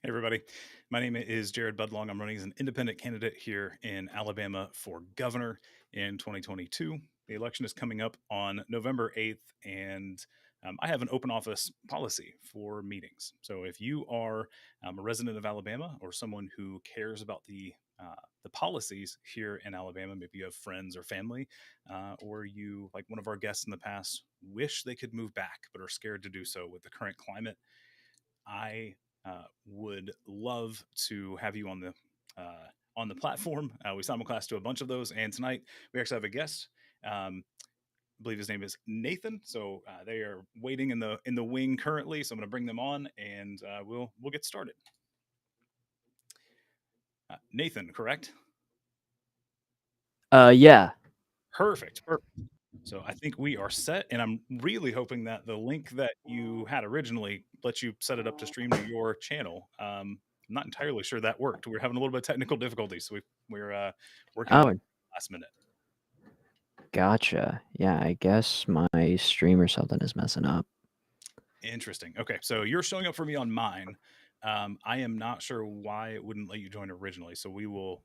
Hey, everybody. My name is Jared Budlong. I'm running as an independent candidate here in Alabama for governor in 2022. The election is coming up on November 8th, and I have an open office policy for meetings. So if you are a resident of Alabama or someone who cares about the policies here in Alabama, maybe you have friends or family, or you, like one of our guests in the past, wish they could move back but are scared to do so with the current climate, I would love to have you on the platform. We simulcast to a bunch of those, and tonight we actually have a guest. I believe his name is Nathan. So they are waiting in the wing currently. So I'm going to bring them on, and we'll get started. Nathan, correct? Yeah. Perfect. Perfect. So I think we are set, and I'm really hoping that the link that you had originally lets you set it up to stream to your channel. I'm not entirely sure that worked. We're having a little bit of technical difficulties, so we're working on Oh, it last minute. gotcha. Yeah, I guess my stream or something is messing up. Interesting. Okay, so you're showing up for me on mine. I am not sure why it wouldn't let you join originally, so we will.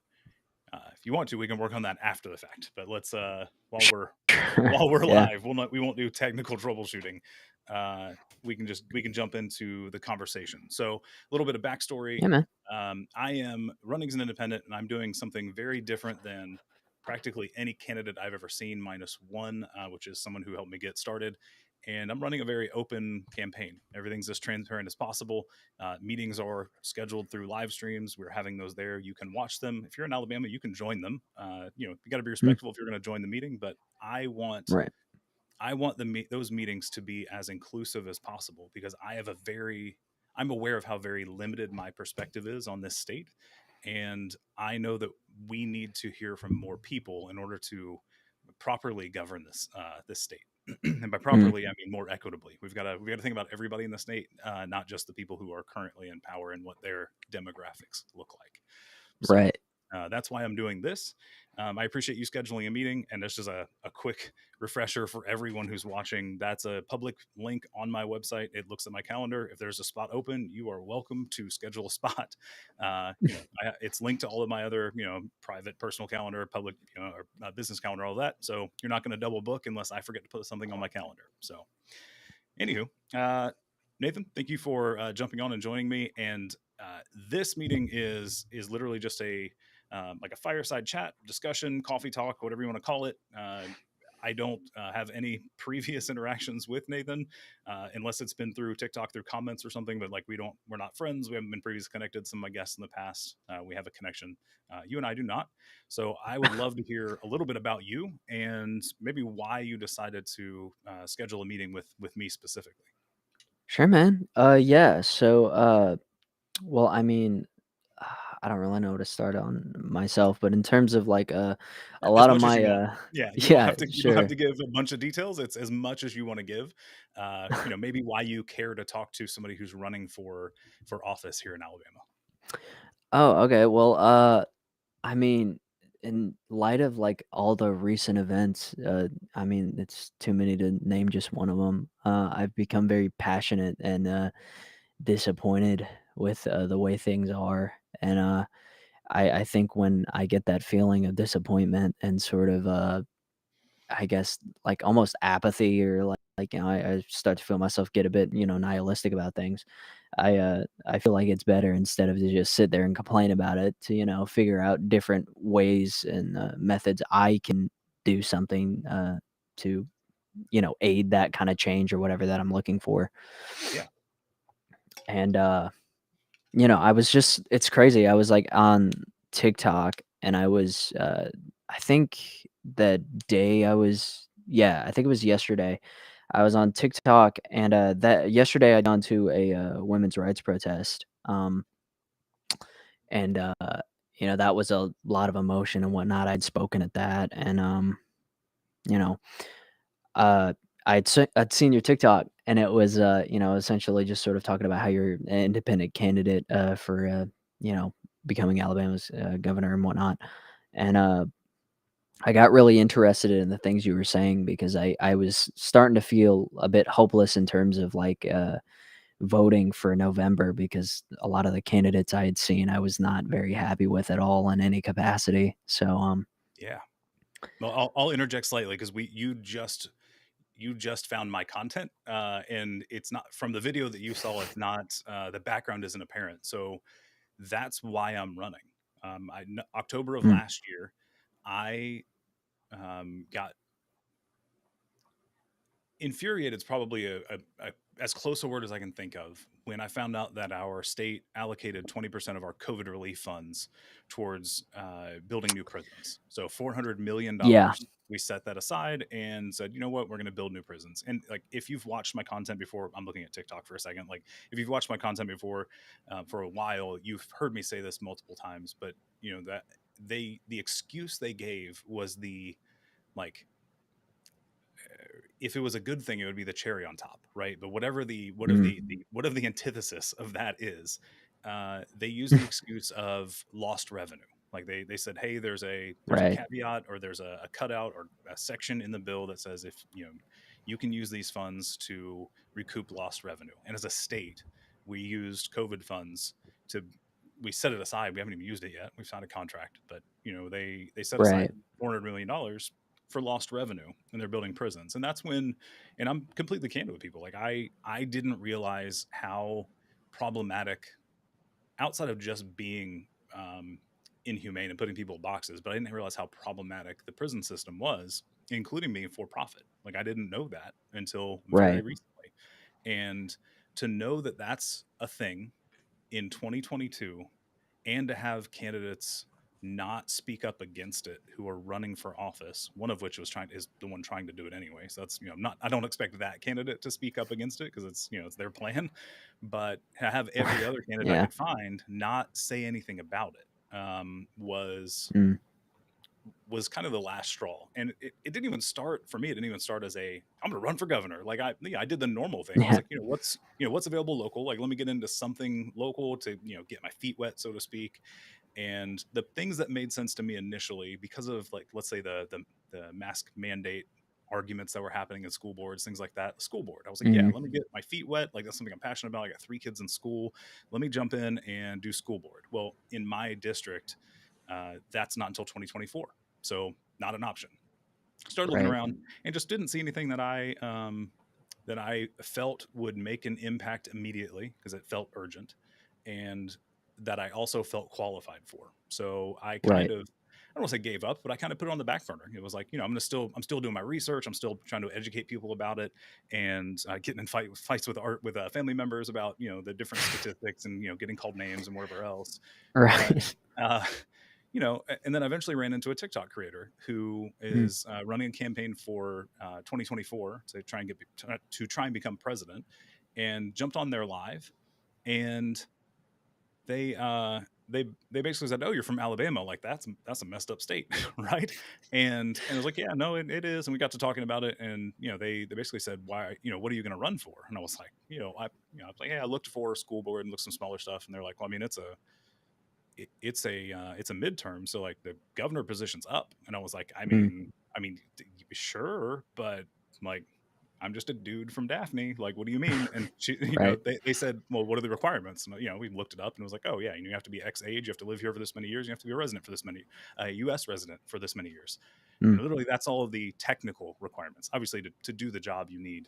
If you want to, we can work on that after the fact. But let's while we're Sure. while we're Yeah. live, we won't do technical troubleshooting. Uh, we can jump into the conversation. So a little bit of backstory. Yeah, man. I am running as an independent, and I'm doing something very different than practically any candidate I've ever seen, minus one, which is someone who helped me get started. And I'm running a very open campaign. Everything's as transparent as possible. Meetings are scheduled through live streams. We're having those there. You can watch them. If you're in Alabama, you can join them. You got to be Mm, respectful if you're going to join the meeting. But right. I want those meetings to be as inclusive as possible because I'm aware of how very limited my perspective is on this state, and I know that we need to hear from more people in order to properly govern this state. And by Mm, properly, I mean more equitably. We got to think about everybody in the state, not just the people who are currently in power and what their demographics look like. So right. that's why I'm doing this. I appreciate you scheduling a meeting. And this is a quick refresher for everyone who's watching. That's a public link on my website. It looks at my calendar. If there's a spot open, you are welcome to schedule a spot. It's linked to all of my other, private personal calendar, public, or business calendar, all that. So you're not going to double book unless I forget to put something on my calendar. So, anywho, Nathan, thank you for jumping on and joining me. And this meeting is literally just a like a fireside chat, discussion, coffee talk, whatever you want to call it. I don't have any previous interactions with Nathan, unless it's been through TikTok, through comments or something. But like we're not friends. We haven't been previously connected. Some of my guests in the past, we have a connection. You and I do not. So I would love to hear a little bit about you and maybe why you decided to schedule a meeting with me specifically. Sure, man. Yeah. Well, I mean, I don't really know where to start on myself, but in terms of like a As lot of much as you my want. Yeah, yeah, you don't have sure. to give a bunch of details. It's as much as you want to give. Maybe why you care to talk to somebody who's running for office here in Alabama. Oh, okay. Well, I mean, in light of like all the recent events, I mean, it's too many to name just one of them. I've become very passionate and disappointed with the way things are, and I think when I get that feeling of disappointment and sort of I guess like almost apathy or I start to feel myself get a bit nihilistic about things. I feel like it's better instead of to just sit there and complain about it to figure out different ways and methods I can do something to aid that kind of change or whatever that I'm looking for. Yeah. And I was just it's crazy. I was like on TikTok and I think the day I was yeah, I think it was yesterday. I was on TikTok and that yesterday I'd gone to a women's rights protest. And that was a lot of emotion and whatnot. I'd spoken at that and you know, uh I'd seen your TikTok and it was essentially just sort of talking about how you're an independent candidate for becoming Alabama's governor and whatnot. And I got really interested in the things you were saying because I was starting to feel a bit hopeless in terms of like voting for November because a lot of the candidates I had seen, I was not very happy with at all in any capacity. So, Yeah. Well, I'll interject slightly because you just found my content, and it's not from the video that you saw. It's not the background isn't apparent, so that's why I'm running. October of mm, last year, I got infuriated. It's probably a as close a word as I can think of when I found out that our state allocated 20% of our COVID relief funds towards building new prisons. So yeah, $400 million. We set that aside and said, you know what, we're going to build new prisons. And like, if you've watched my content before, I'm looking at TikTok for a second. Like, if you've watched my content before for a while, you've heard me say this multiple times. But you know that the excuse they gave was the like if it was a good thing, it would be the cherry on top, right? But whatever mm, whatever the antithesis of that is, they use the excuse of lost revenue. Like they said, hey, there's a right, caveat or there's a cutout or a section in the bill that says if you can use these funds to recoup lost revenue. And as a state, we used COVID funds to we set it aside. We haven't even used it yet. We've signed a contract, but they set aside right, $400 million for lost revenue and they're building prisons. And that's when, and I'm completely candid with people, like I didn't realize how problematic, outside of just being inhumane and putting people in boxes, but I didn't realize how problematic the prison system was, including being for profit. Like I didn't know that until very right, recently. And to know that that's a thing in 2022, and to have candidates not speak up against it who are running for office, one of which is the one trying to do it anyway. So that's not, I don't expect that candidate to speak up against it because it's their plan, but to have every other candidate I yeah, could find not say anything about it mm, was kind of the last straw. And it didn't even start for me. It didn't even start as I'm going to run for governor. Like I did the normal thing. I was yeah, like, what's available local? Like, let me get into something local to, get my feet wet, so to speak. And the things that made sense to me initially, because of like, let's say the mask mandate arguments that were happening in school boards, things like that. The school board, I was like, yeah, mm, let me get my feet wet. Like that's something I'm passionate about. I got 3 kids in school. Let me jump in and do school board. Well, in my district, that's not until 2024, so not an option. Started looking right, around and just didn't see anything that I felt would make an impact immediately because it felt urgent, and that I also felt qualified for. So I kind right, of, I don't want to say gave up, but I kind of put it on the back burner. It was like, I'm still doing my research. I'm still trying to educate people about it, and getting in fights with family members about the different statistics and getting called names and whatever else. But right, uh, and then I eventually ran into a TikTok creator who mm, is running a campaign for 2024 to try and become president, and jumped on their live, and they uh, they basically said, "Oh, you're from Alabama? Like that's a messed up state, right?" And I was like, "Yeah, no, it is." And we got to talking about it, and they basically said, "Why? What are you going to run for?" And I was like, I was like, "Yeah, I looked for school board and looked some smaller stuff," and they're like, "Well, I mean, it's a midterm, so like the governor position's up." And I was like, mm, sure, but like I'm just a dude from Daphne. Like, what do you mean? And she, right, they said, well, what are the requirements? And we looked it up, and it was like, oh yeah, you have to be X age, you have to live here for this many years, you have to be a resident for this many, a U.S. resident for this many years. mm, Literally, that's all of the technical requirements. Obviously, to do the job, you need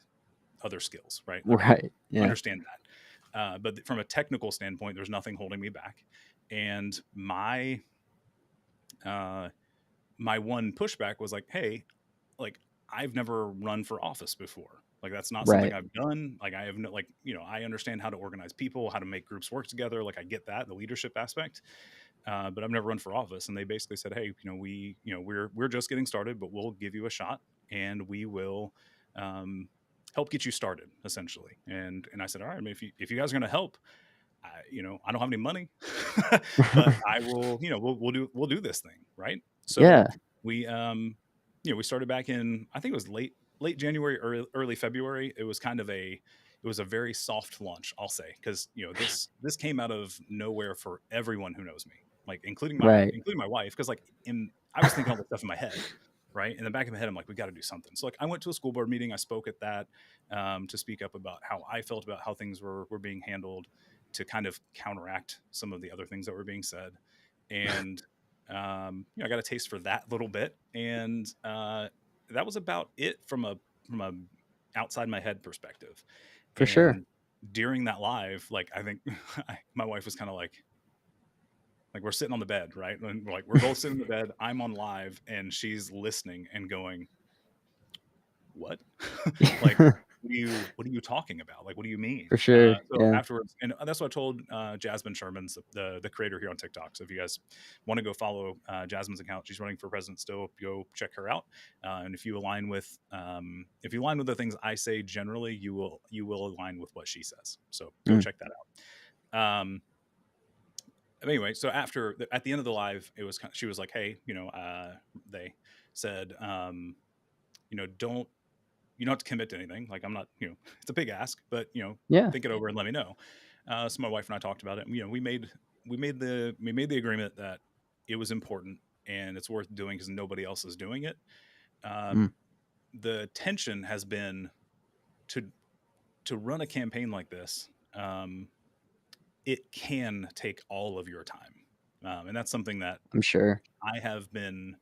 other skills, right? right, yeah, Understand that. But from a technical standpoint, there's nothing holding me back. And uh, my one pushback was like, hey, like I've never run for office before. Like that's not something right, I've done. Like I have no, like I understand how to organize people, how to make groups work together. Like I get that, the leadership aspect, but I've never run for office. And they basically said, hey, we're just getting started, but we'll give you a shot, and we will um, help get you started, essentially. And I said, all right, I mean, if you guys are going to help, I don't have any money, but I will, we'll do this thing, right? So yeah, we started back in, I think it was late January, early February. It was a very soft launch, I'll say, because this came out of nowhere for everyone who knows me, like including my right, wife, because I was thinking all this stuff in my head. right? In the back of my head, I'm like, we got to do something. So like, I went to a school board meeting. I spoke at that to speak up about how I felt about how things were being handled, to kind of counteract some of the other things that were being said. And I got a taste for that little bit, and that was about it from a outside my head perspective. For sure. And during that live, like, I think my wife was kind of like we're sitting on the bed, right? And like we're both sitting in the bed. I'm on live, and she's listening and going, "What? Like, what are you talking about? Like, what do you mean?" For sure. So Yeah. afterwards, and that's what I told Jasmine Sherman's the creator here on TikTok. So if you guys want to go follow Jasmine's account, she's running for president still. Go check her out. And if you align with the things I say generally, you will align with what she says. So go Mm. check that out. Anyway, so at the end of the live, it was she was like, "Hey, they said, don't you don't have to commit to anything. Like, I'm not, it's a big ask, but Yeah. think it over and let me know." So my wife and I talked about it. And, we made the agreement that it was important and it's worth doing because nobody else is doing it. Mm. The tension has been to run a campaign like this. It can take all of your time, and that's something that I'm sure. I have been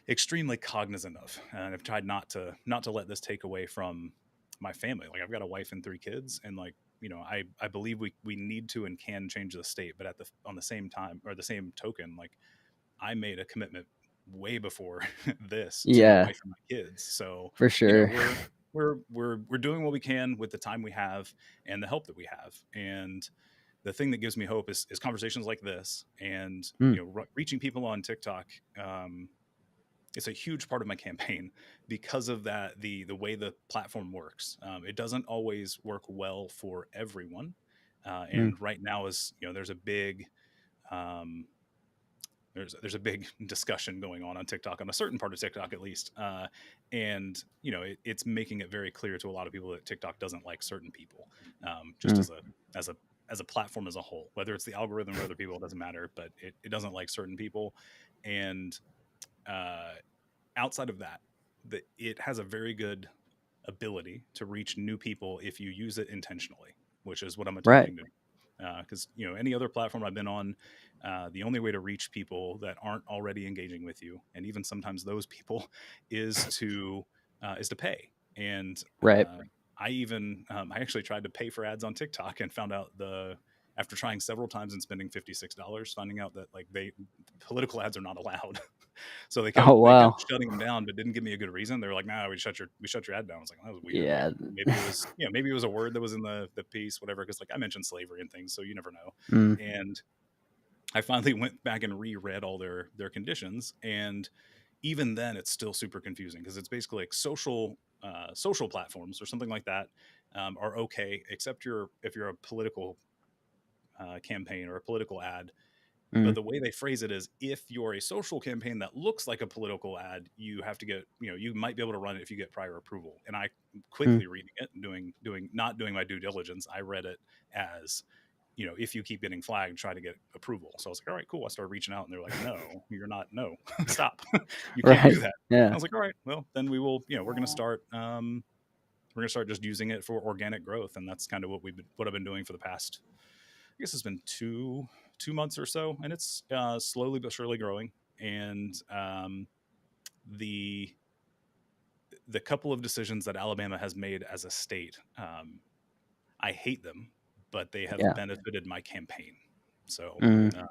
extremely cognizant of, and I've tried not to let this take away from my family. Like, I've got a wife and 3 kids, and like, I believe we need to and can change the state, but on the same time, or the same token, like, I made a commitment way before this to my Yeah. wife and my kids. So For sure. we're doing what we can with the time we have and the help that we have. And the thing that gives me hope is conversations like this, and Mm. reaching people on TikTok. It's a huge part of my campaign because of that. The way the platform works, it doesn't always work well for everyone. Mm. And right now is there's a big um, there's a big discussion going on TikTok, on a certain part of TikTok at least, and it's making it very clear to a lot of people that TikTok doesn't like certain people, just Mm. as a platform as a whole. Whether it's the algorithm or other people, it doesn't matter, but it doesn't like certain people. And uh, outside of that, it has a very good ability to reach new people if you use it intentionally, which is what I'm Right. attempting to do. Because any other platform I've been on, the only way to reach people that aren't already engaging with you, and even sometimes those people, is to pay. And Right. I actually tried to pay for ads on TikTok and found out after trying several times and spending $56, finding out that like political ads are not allowed. So Oh, they kept wow. shutting them down, but didn't give me a good reason. They were like, "Nah, we shut your ad down." I was like, "That was weird." Like, Yeah. maybe it was a word that was in the piece, whatever. Because like I mentioned slavery and things, so you never know. Mm. And I finally went back and reread all their conditions, and even then, it's still super confusing because it's basically like social platforms or something like that are okay, except if you're a political campaign or a political ad. But Mm. the way they phrase it is, if you're a social campaign that looks like a political ad, you have to get, you might be able to run it if you get prior approval. And I Mm. quickly reading it and not doing my due diligence, I read it as, if you keep getting flagged, try to get approval. So I was like, all right, cool. I started reaching out, and they're like, no, you're not, no, stop. You can't do Right. that. I Yeah. was like, all right, well, then we will, we're going to start just using it for organic growth. And that's kind of what I've been doing for the past, I guess it's been 2 months or so, and it's slowly but surely growing. And the the couple of decisions that Alabama has made as a state, I hate them, but they have Yeah. benefited my campaign. So Mm. uh,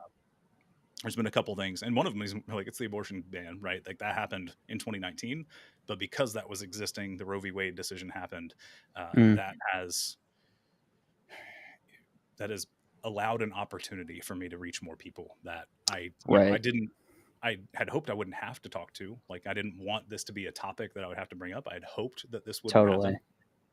there's been a couple things, and one of them is like, it's the abortion ban, right? Like, that happened in 2019, but because that was existing, the Roe v. Wade decision happened. Mm. That has allowed an opportunity for me to reach more people that I Right. didn't. I had hoped I wouldn't have to talk to. Like, I didn't want this to be a topic that I would have to bring up. I had hoped that this wouldn't Totally.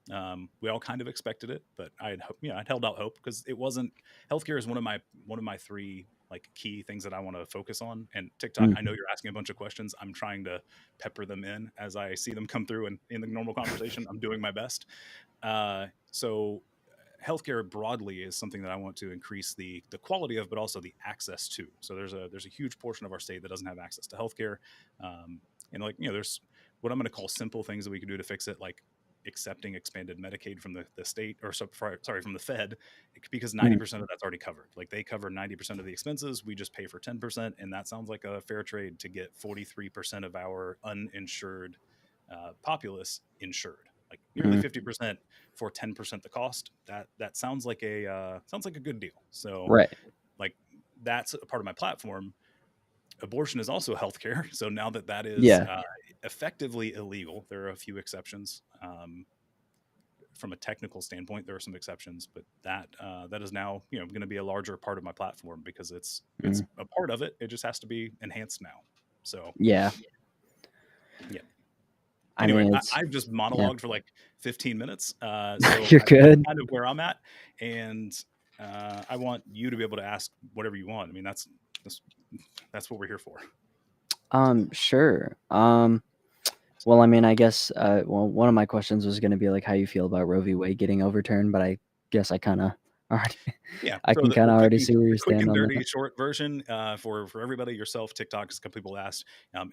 happen. We all kind of expected it, but I'd held out hope because it wasn't. Healthcare is one of my 3 like key things that I want to focus on. And TikTok, Mm. I know you're asking a bunch of questions. I'm trying to pepper them in as I see them come through, and in the normal conversation, I'm doing my best. So healthcare broadly is something that I want to increase the quality of, but also the access to. So there's a huge portion of our state that doesn't have access to healthcare. And like, there's what I'm going to call simple things that we can do to fix it, like accepting expanded Medicaid from the state, or sorry, from the Fed, because 90% of that's already covered. Like they cover 90% of the expenses. We just pay for 10. And that sounds like a fair trade to get 43% of our uninsured populace insured, like nearly 50% for 10% the cost. That sounds like a good deal. So Right. like that's a part of my platform. Abortion is also healthcare. So now that is Yeah. effectively illegal, there are a few exceptions. From a technical standpoint, there are some exceptions, but that is now going to be a larger part of my platform because it's a part of it. It just has to be enhanced now. So Yeah. yeah. I Anyway, mean, it's I've just yeah. monologued for like 15 minutes. So You're that's good. kind of where I'm at, and I want you to be able to ask whatever you want. I mean, that's what we're here for. Sure. Well, I mean, I guess, one of my questions was going to be like how you feel about Roe v. Wade getting overturned, but I guess I kind of already, Yeah. I So can the, kind the of quick already and see where the you quick stand and on dirty that. short version for everybody, yourself, TikTok, as a couple people asked,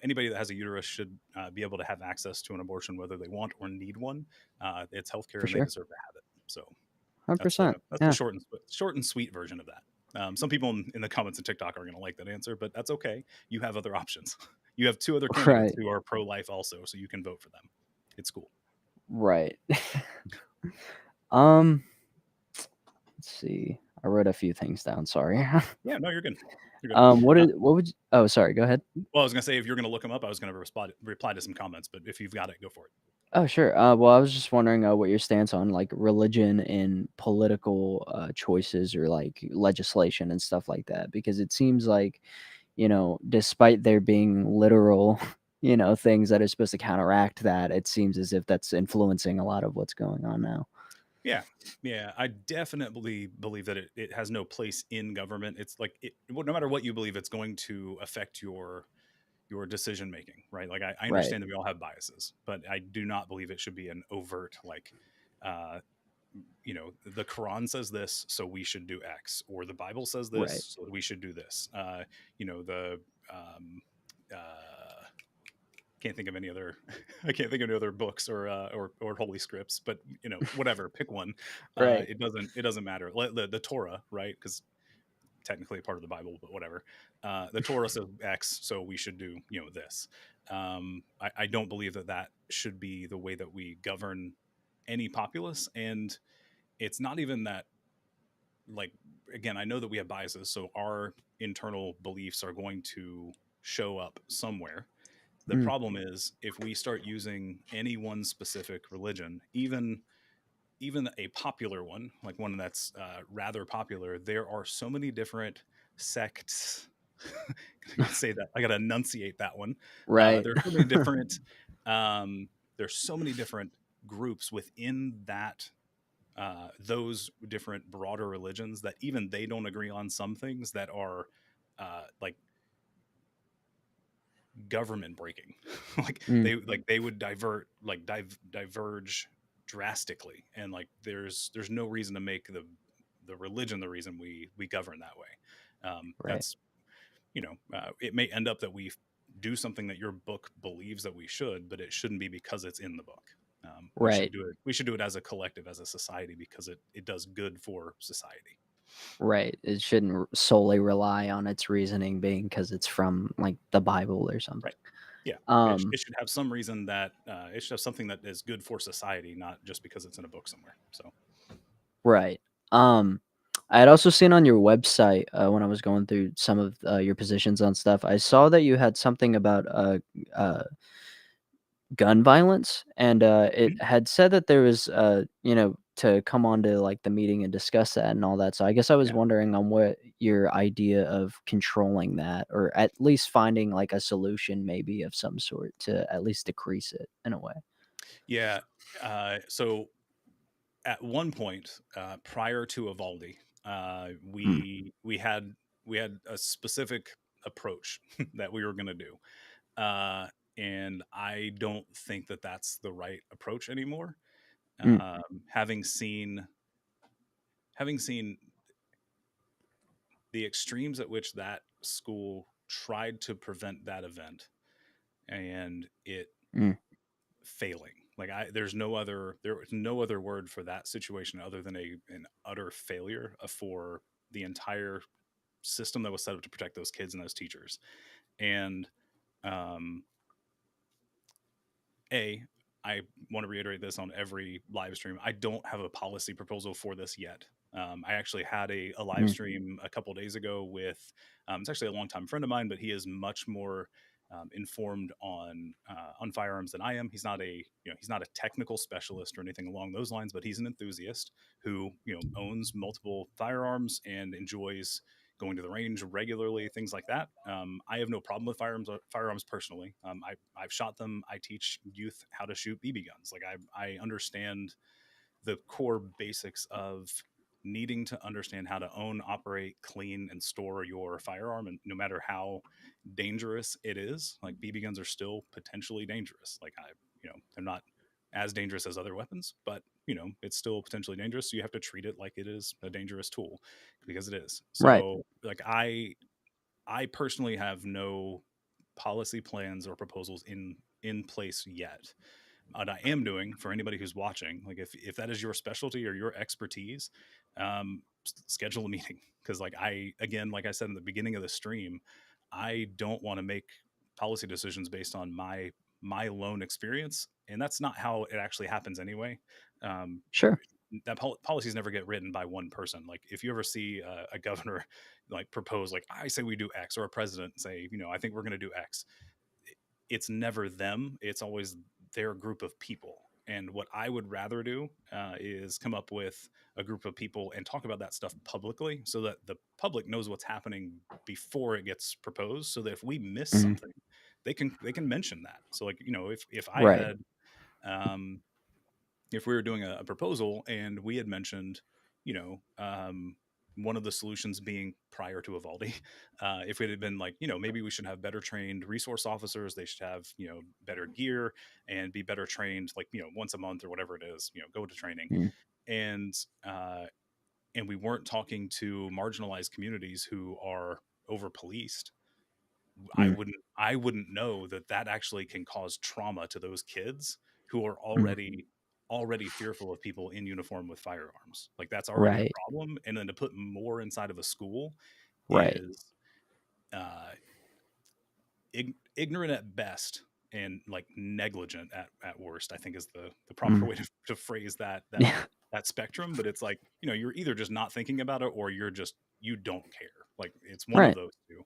anybody that has a uterus should be able to have access to an abortion, whether they want or need one. It's healthcare, For and they sure. deserve to have it. So that's the 100%. that's the Yeah. short and sweet version of that. Some people in the comments in TikTok are going to like that answer, but that's okay. You have other options. You have two other candidates Right. who are pro-life also, so you can vote for them. It's cool. Right. Um, let's see. I wrote a few things down. Sorry. Yeah, no, you're good. You're good. What would you, oh, sorry. Go ahead. Well, I was going to say, if you're going to look them up, I was going to reply to some comments, but if you've got it, go for it. Oh, sure. Well, I was just wondering what your stance on like religion and political choices or like legislation and stuff like that, because it seems like, despite there being literal, things that are supposed to counteract that, it seems as if that's influencing a lot of what's going on now. Yeah. Yeah. I definitely believe that it has no place in government. It's like, no matter what you believe, it's going to affect your decision making, right? Like I Right. understand that we all have biases, but I do not believe it should be an overt, like, uh, the Quran says this, so we should do X, or the Bible says Right. this, so we should do this. The can't think of any other I can't think of any other books or holy scripts, but whatever, pick one. Right. It doesn't matter. The Torah, right? Because technically a part of the Bible, but whatever. The Torah says X, so we should do this. I don't believe that should be the way that we govern any populace, and it's not even that. Like, again, I know that we have biases, so our internal beliefs are going to show up somewhere. The Mm, problem is if we start using any one specific religion, even a popular one, like one that's rather popular, there are so many different sects. I gotta say that. I gotta enunciate that one. right. There's so many different. There's so many different groups within those different broader religions that even they don't agree on some things that are like government breaking. Mm, they would diverge drastically, and like there's no reason to make the religion the reason we govern that way. right. That's it may end up that we do something that your book believes that we should, but it shouldn't be because it's in the book. We should Right. do it. We should do it as a collective, as a society, because it does good for society. Right. It shouldn't solely rely on its reasoning being because it's from like the Bible or something. Right. Yeah. Um, It should have some reason that it should have something that is good for society, not just because it's in a book somewhere. So, right. Um, I had also seen on your website when I was going through some of your positions on stuff, I saw that you had something about uh, gun violence, and it mhm. had said that there was, to come on to like the meeting and discuss that and all that. So I guess I was Yeah. wondering on what your idea of controlling that, or at least finding like a solution maybe of some sort to at least decrease it in a way. Yeah. So at one point, prior to Evaldi, Mm, we had a specific approach that we were going to do, uh, and I don't think that that's the right approach anymore. mm, Having seen the extremes at which that school tried to prevent that event, and it Mm. failing. Like there's no other word for that situation other than an utter failure for the entire system that was set up to protect those kids and those teachers. And um, a I want to reiterate this on every live stream. I don't have a policy proposal for this yet. I actually had a live Mm. stream a couple days ago with it's actually a longtime friend of mine, but he is much more informed on firearms than I am. He's not a technical specialist or anything along those lines, but he's an enthusiast who owns multiple firearms and enjoys going to the range regularly, things like that. I have no problem with firearms personally. I've shot them. I teach youth how to shoot BB guns. Like I understand the core basics of needing to understand how to own, operate, clean, and store your firearm, and no matter how dangerous it is, like BB guns are still potentially dangerous. Like they're not as dangerous as other weapons, but it's still potentially dangerous. So you have to treat it like it is a dangerous tool because it is. Right. So like I personally have no policy plans or proposals in place yet. What I am doing for anybody who's watching, like if that is your specialty or your expertise, schedule a meeting, because like again, like I said in the beginning of the stream, I don't want to make policy decisions based on my lone experience, and that's not how it actually happens anyway. Um, Sure. that policies never get written by one person. Like if you ever see a governor like propose, like I say we do X, or a president say, I think we're going to do X, it's never them. It's always their group of people. And what I would rather do is come up with a group of people and talk about that stuff publicly, so that the public knows what's happening before it gets proposed. So that if we miss Mm. something, they can mention that. So like if I Right. had if we were doing a proposal and we had mentioned, you know, um, one of the solutions being prior to Evaldi, if it had been like, maybe we should have better trained resource officers, they should have, better gear and be better trained, like, once a month or whatever it is, go to training. Mm. And, uh, and we weren't talking to marginalized communities who are over policed. Mm. I wouldn't know that actually can cause trauma to those kids who are Mm. already fearful of people in uniform with firearms. Like that's already a Right. problem, and then to put more inside of a school Right. is uh, ignorant at best and like negligent at worst, I think is the proper Mm. way to phrase that Yeah. that spectrum. But it's like, you're either just not thinking about it, or you don't care. Like it's one of Right. those two.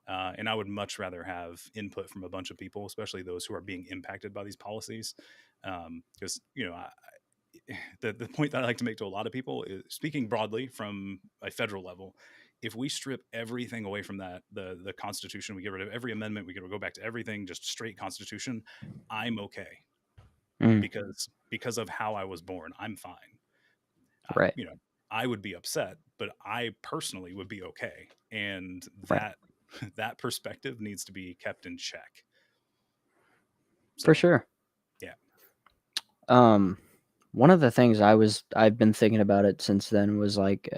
And I would much rather have input from a bunch of people, especially those who are being impacted by these policies. Because, the point that I like to make to a lot of people is, speaking broadly from a federal level, if we strip everything away from that, the Constitution, we get rid of every amendment, we go back to everything, just straight Constitution, I'm okay, Mm. because of how I was born. I'm fine. Right. You know, I would be upset, but I personally would be okay. And Right. that perspective needs to be kept in check. For So, sure. yeah. Um, one of the things I've been thinking about it since then was like,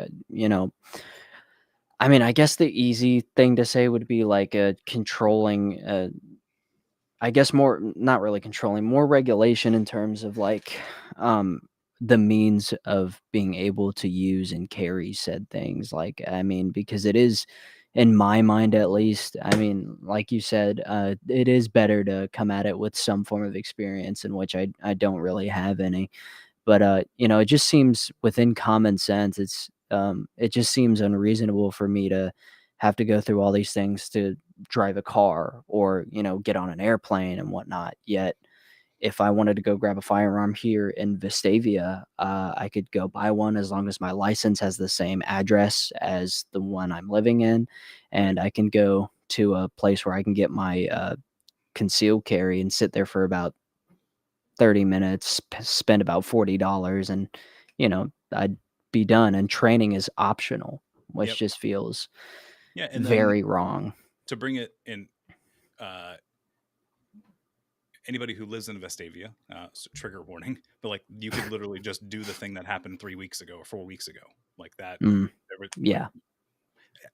I mean, I guess the easy thing to say would be like controlling, I guess more, not really controlling, more regulation in terms of like, um, the means of being able to use and carry said things. Like, I mean, because it is, in my mind at least, I mean, like you said, it is better to come at it with some form of experience, in which I don't really have any. But, it just seems within common sense, it just seems unreasonable for me to have to go through all these things to drive a car or, get on an airplane and whatnot. Yet, if I wanted to go grab a firearm here in Vestavia, I could go buy one as long as my license has the same address as the one I'm living in, Right. and I can go to a place where I can get my, concealed carry and sit there for about 30 minutes, spend about $40, and, I'd be done, and training is optional, which Yep. just feels Yeah. And then very wrong. to bring it in, uh, anybody who lives in Vestavia, so trigger warning, but like you could literally just do the thing that happened 3 weeks ago or 4 weeks ago, like that. Mm, Like yeah.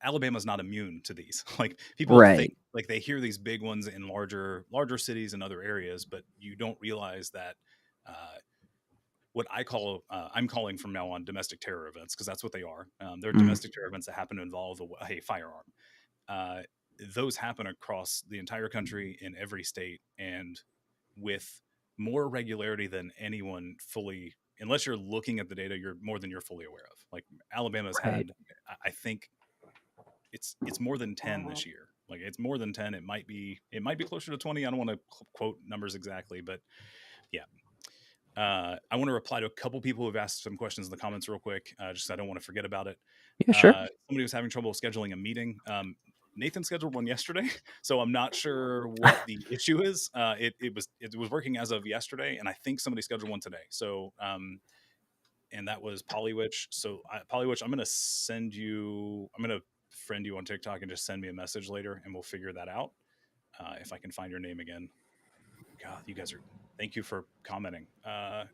Alabama's not immune to these. Like people think Right. like they hear these big ones in larger cities and other areas, but you don't realize that what I'm calling from now on domestic terror events, because that's what they are. They're Mm, domestic terror events that happen to involve a firearm. Uh, those happen across the entire country in every state and with more regularity than anyone fully, unless you're looking at the data, you're more than you're fully aware of. Like Alabama's right. had, I think it's more than 10 this year. Like it's more than 10. It might be closer to 20. I don't want to quote numbers exactly, but yeah. I want to reply to a couple people who've asked some questions in the comments real quick, just I don't want to forget about it. Yeah, sure. Somebody was having trouble scheduling a meeting. Nathan scheduled one yesterday, so I'm not sure what the issue is. It was working as of yesterday, and I think somebody scheduled one today. So and that was Polywitch. So Polywitch, I'm gonna friend you on TikTok and just send me a message later, and we'll figure that out. If I can find your name again. God, you guys are. Thank you for commenting. That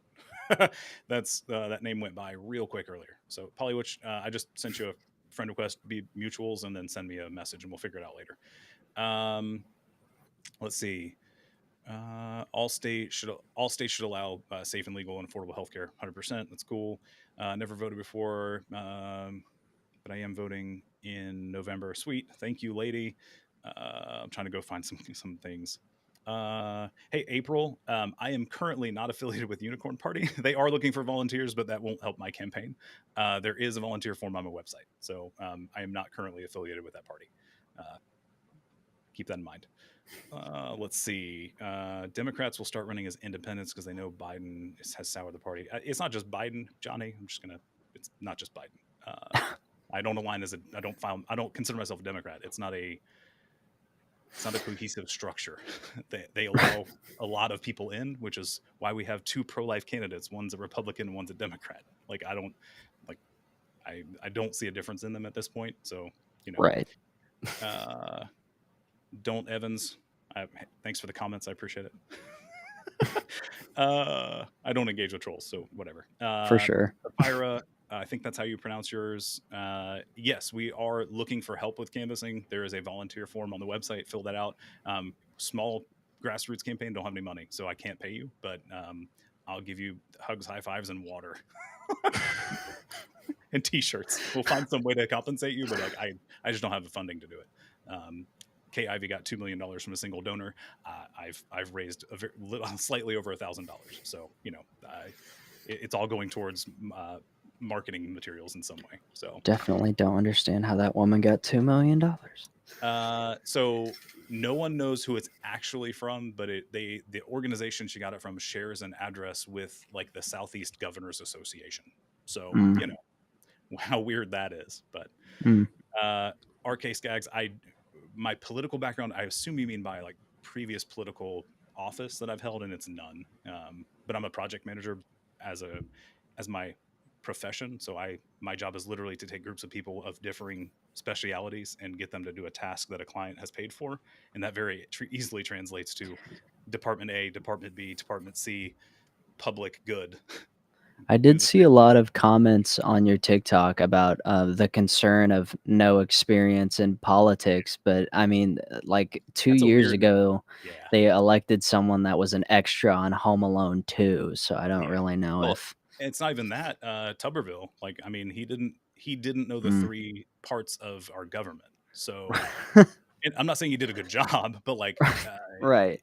name went by real quick earlier. So Polywitch, I just sent you a friend request. Be mutuals, and then send me a message, and we'll figure it out later. Let's see. All states should allow safe and legal and affordable healthcare. 100%. That's cool. Never voted before, but I am voting in November. Sweet. Thank you, lady. I'm trying to go find some things. Hey, April. I am currently not affiliated with Unicorn Party. They are looking for volunteers, but that won't help my campaign. There is a volunteer form on my website, so I am not currently affiliated with that party. Keep that in mind. Let's see. Democrats will start running as independents because they know Biden has soured the party. It's not just Biden, Johnny. It's not just Biden. I don't align as a. I don't consider myself a Democrat. It's not a cohesive structure. They allow a lot of people in, which is why we have two pro-life candidates. One's a Republican, one's a Democrat. Like I don't see a difference in them at this point. So Right. Don't Evans. Thanks for the comments. I appreciate it. I don't engage with trolls, so whatever. For sure. Sapphira, I think that's how you pronounce yours. Yes, we are looking for help with canvassing. There is a volunteer form on the website. Fill that out. Small grassroots campaign. Don't have any money, so I can't pay you, but I'll give you hugs, high fives, and water. And T-shirts. We'll find some way to compensate you, but like I just don't have the funding to do it. K Ivy got $2 million from a single donor. I've raised slightly over $1,000. So it's all going towards marketing materials in some way. So Definitely don't understand how that woman got $2 million. So no one knows who it's actually from, but the organization she got it from shares an address with like the Southeast Governors Association. So how weird that is. But RK Skaggs, my political background, I assume you mean by like previous political office that I've held, and it's none. But I'm a project manager as my profession. So my job is literally to take groups of people of differing specialities and get them to do a task that a client has paid for, and that very easily translates to Department A, Department B, Department C, public good. I did see a lot of comments on your TikTok about the concern of no experience in politics, but I mean, like 2 That's a years weird. ago, Yeah. they elected someone that was an extra on Home Alone 2, so I don't really know Well, if it's not even that. Tuberville, like, I mean, he didn't know the Mm. three parts of our government. So, and I'm not saying he did a good job, but like, Right.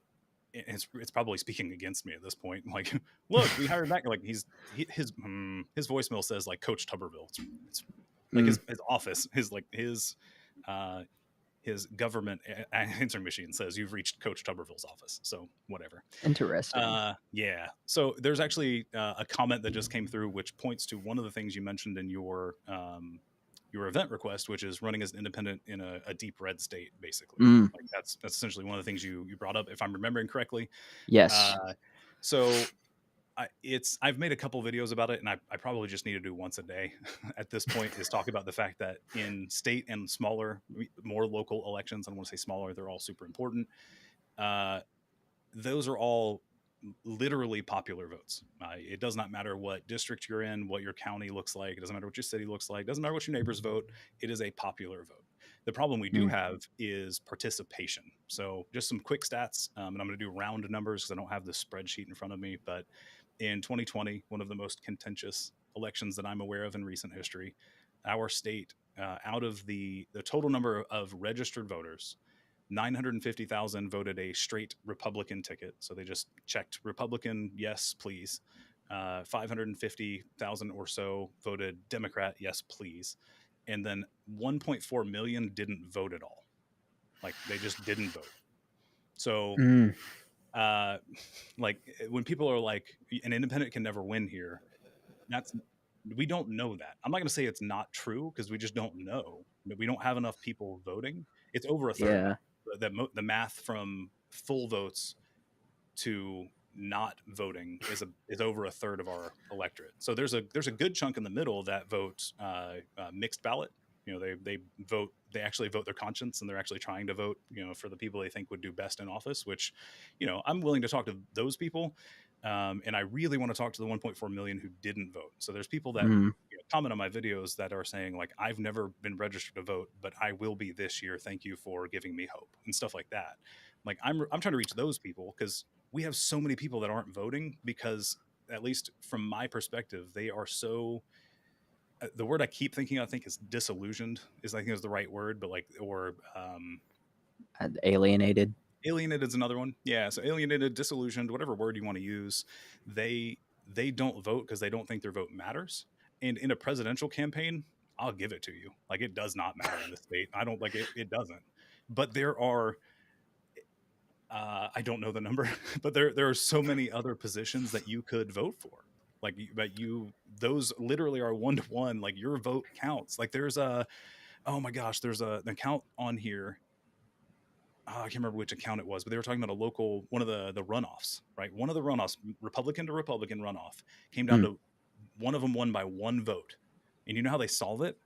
it's probably speaking against me at this point. Like, look, we hired that. Like, his voicemail says like Coach Tuberville. It's like Mm. his office, uh, his government answering machine says you've reached Coach Tuberville's office. So whatever. Interesting. Yeah. So there's actually a comment that just came through, which points to one of the things you mentioned in your event request, which is running as an independent in a deep red state, basically. Like that's essentially one of the things you brought up, if I'm remembering correctly. Yes. So I've made a couple videos about it, and I probably just need to do once a day at this point, is talk about the fact that in state and smaller, more local elections, I don't want to say smaller, they're all super important. Those are all literally popular votes. It does not matter what district you're in, what your county looks like. It doesn't matter what your city looks like. It doesn't matter what your neighbors vote. It is a popular vote. The problem we do Mm. have is participation. So just some quick stats, and I'm going to do round numbers because I don't have the spreadsheet in front of me. But in 2020, one of the most contentious elections that I'm aware of in recent history, our state, out of the total number of registered voters, 950,000 voted a straight Republican ticket. So they just checked Republican, yes, please. 550,000 or so voted Democrat, yes, please. And then 1.4 million didn't vote at all. Like they just didn't vote. So, Mm. uh, like when people are like, an independent can never win here, that's we don't know that. I'm not going to say it's not true because we just don't know. We don't have enough people voting. It's over a third. Yeah. The math from full votes to not voting is over a third of our electorate. So there's a good chunk in the middle that vote mixed ballot. You know, they vote, they actually vote their conscience, and they're actually trying to vote, you know, for the people they think would do best in office. Which, you know, I'm willing to talk to those people, and I really want to talk to the 1.4 million who didn't vote. So there's people that, Mm. you know, comment on my videos that are saying like, I've never been registered to vote, but I will be this year. Thank you for giving me hope and stuff like that. Like I'm trying to reach those people because we have so many people that aren't voting because, at least from my perspective, they are so, the word I keep thinking, I think is disillusioned, is I think is the right word, but like, or Alienated. alienated is another one. Yeah, so alienated, disillusioned, whatever word you want to use. They don't vote because they don't think their vote matters. And in a presidential campaign, I'll give it to you, like it does not matter in the state. I don't like it. It doesn't. But there are, I don't know the number, but there are so many other positions that you could vote for. Like, but those literally are 1 to 1. Like your vote counts. Like there's a, oh my gosh, there's an account on here. I can't remember which account it was, but they were talking about a local, one of the runoffs, right? One of the runoffs, Republican to Republican runoff, came down Mm. to one of them won by one vote. And you know how they solve it?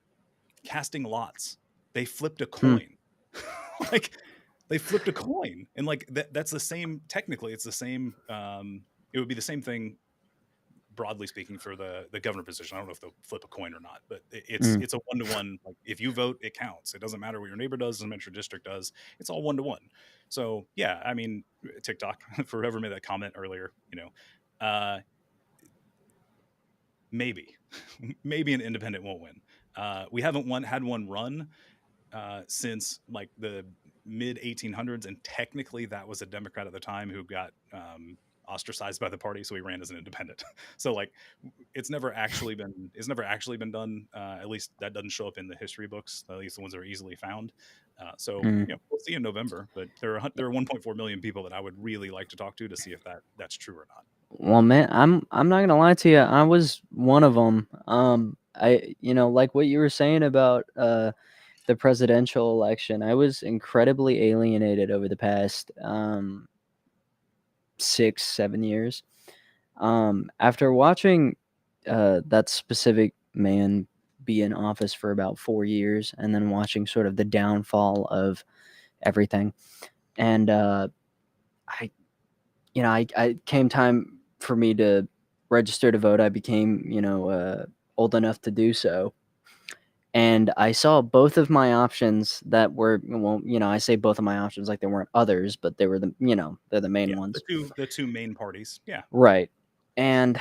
Casting lots. They flipped a Mm. coin. Like they flipped a coin, and like that's the same, technically it's the same, it would be the same thing broadly speaking for the governor position. I don't know if they'll flip a coin or not, but it's Mm. it's a 1 to 1. Like if you vote, it counts. It doesn't matter what your neighbor does, doesn't matter what your district does. It's all 1 to 1. So yeah, I mean, TikTok, for whoever made that comment earlier, you know, maybe maybe an independent won't win. We haven't had one run since like the mid 1800s, and technically that was a Democrat at the time who got ostracized by the party, so he ran as an independent. So like it's never actually been done. At least that doesn't show up in the history books, at least the ones that are easily found. So Mm. you know, we'll see in November. But there are 1.4 million people that I would really like to talk to see if that's true or not. Well, man, I'm not gonna lie to you. I was one of them. Like what you were saying about the presidential election. I was incredibly alienated over the past 6, 7 years. After watching that specific man be in office for about 4 years, and then watching sort of the downfall of everything, and I I came time for me to register to vote. I became, old enough to do so. And I saw both of my options that were, well, I say both of my options like there weren't others, but they were they're the main Yeah, the ones. two main parties. Yeah, Right. And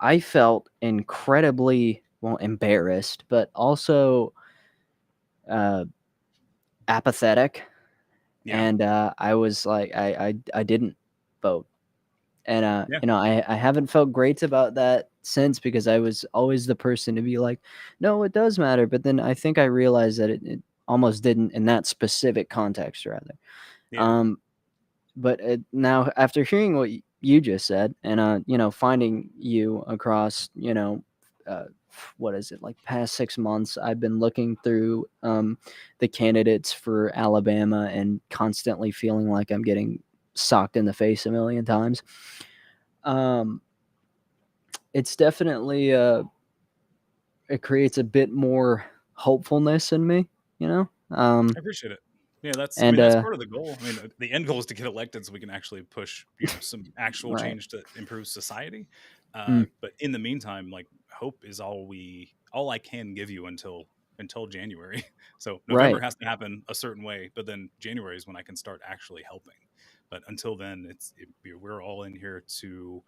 I felt incredibly, well, embarrassed, but also uh, apathetic. yeah, And I was like, I didn't vote. And yeah, I haven't felt great about that since, because I was always the person to be like, no, it does matter. But then I think I realized that it almost didn't in that specific context, rather. yeah. Um, but now, after hearing what you just said, and finding you across, uh, what is it, like past 6 months, I've been looking through the candidates for Alabama and constantly feeling like I'm getting socked in the face a million times. Um, it's definitely it creates a bit more hopefulness in me, you know. I appreciate it. Yeah, I And mean, that's part of the goal. I mean, the end goal is to get elected so we can actually push, some actual right. change to improve society. Mm, But in the meantime, like, hope is all I can give you until January. So November right. has to happen a certain way, but then January is when I can start actually helping. But until then, we're all in here to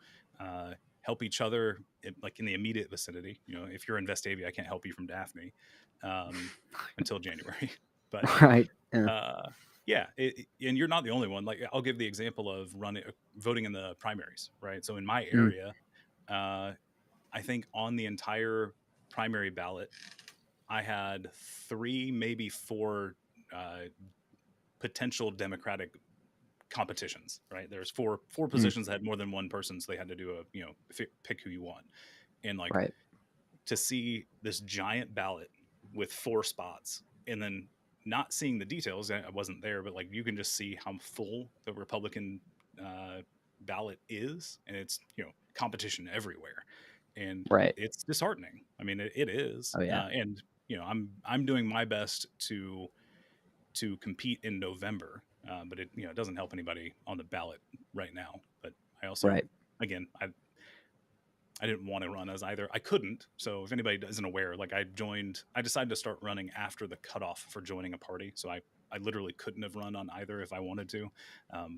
help each other, like in the immediate vicinity. If you're in Vestavia, I can't help you from Daphne um, until January. But Right. Yeah. uh, yeah, and you're not the only one. Like, I'll give the example of voting in the primaries, right? So in my Mm, area, uh, I think on the entire primary ballot, I had three, maybe four uh, potential Democratic competitions. Right, there's four mm, positions that had more than one person, so they had to do a pick who you want, and like right. to see this giant ballot with four spots and then not seeing the details. I wasn't there, but like you can just see how full the Republican uh, ballot is, and it's competition everywhere, and Right. it's disheartening. I mean, it is, Oh yeah. and I'm doing my best to compete in November, but it doesn't help anybody on the ballot right now. But I also, Right. again, I didn't want to run as either. I couldn't. So if anybody isn't aware, like I decided to start running after the cutoff for joining a party. So I literally couldn't have run on either if I wanted to,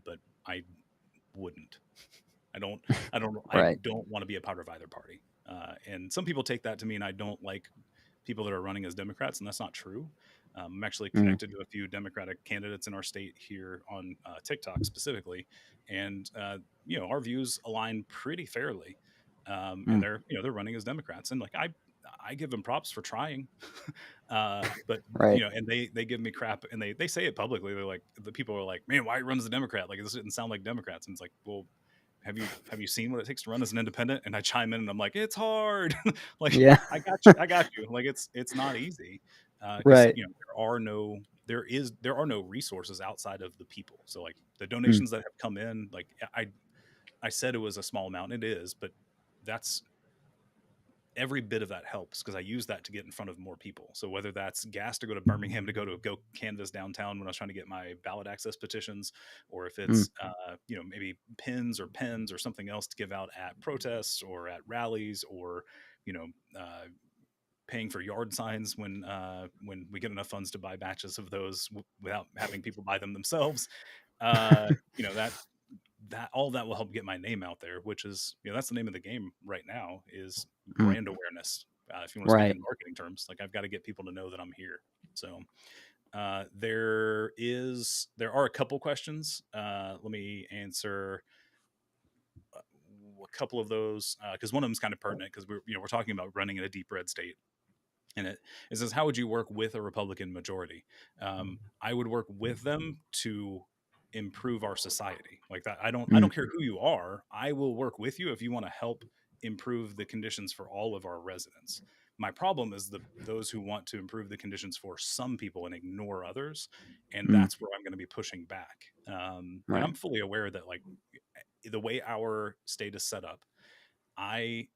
but I wouldn't. I don't, I Right. don't want to be a part of either party. And some people take that to mean I don't like people that are running as Democrats, and that's not true. I'm actually Mm, connected to a few Democratic candidates in our state here on TikTok specifically, and our views align pretty fairly. And mm, they're running as Democrats, and like I give them props for trying, but right. and they give me crap, and they say it publicly. They're like, the people are like, man, why runs the Democrat? Like, this didn't sound like Democrats, and it's like, well, have you seen what it takes to run as an independent? And I chime in and I'm like, it's hard. Like, Yeah. I got you. Like, it's not easy, because Right. there are no resources outside of the people. So like the Mm, donations that have come in, like I said it was a small amount, it is, but that's every bit of that helps because I use that to get in front of more people. So whether that's gas to go to Birmingham to go canvas downtown when I was trying to get my ballot access petitions, or if mm, it's maybe pins or pens or something else to give out at protests or at rallies, or you know uh, paying for yard signs when we get enough funds to buy batches of those without having people buy them themselves. Uh, you know that all that will help get my name out there, which is that's the name of the game right now, is mm, brand awareness. If you want to speak right. in marketing terms, like I've got to get people to know that I'm here. So there are a couple questions. Let me answer a couple of those because one of them is kind of pertinent because we're talking about running in a deep red state. And it says, how would you work with a Republican majority? I would work with them to improve our society. Like that, I Mm, don't care who you are. I will work with you if you want to help improve the conditions for all of our residents. My problem is those who want to improve the conditions for some people and ignore others, and mm, that's where I'm going to be pushing back. And right. I'm fully aware that like the way our state is set up, I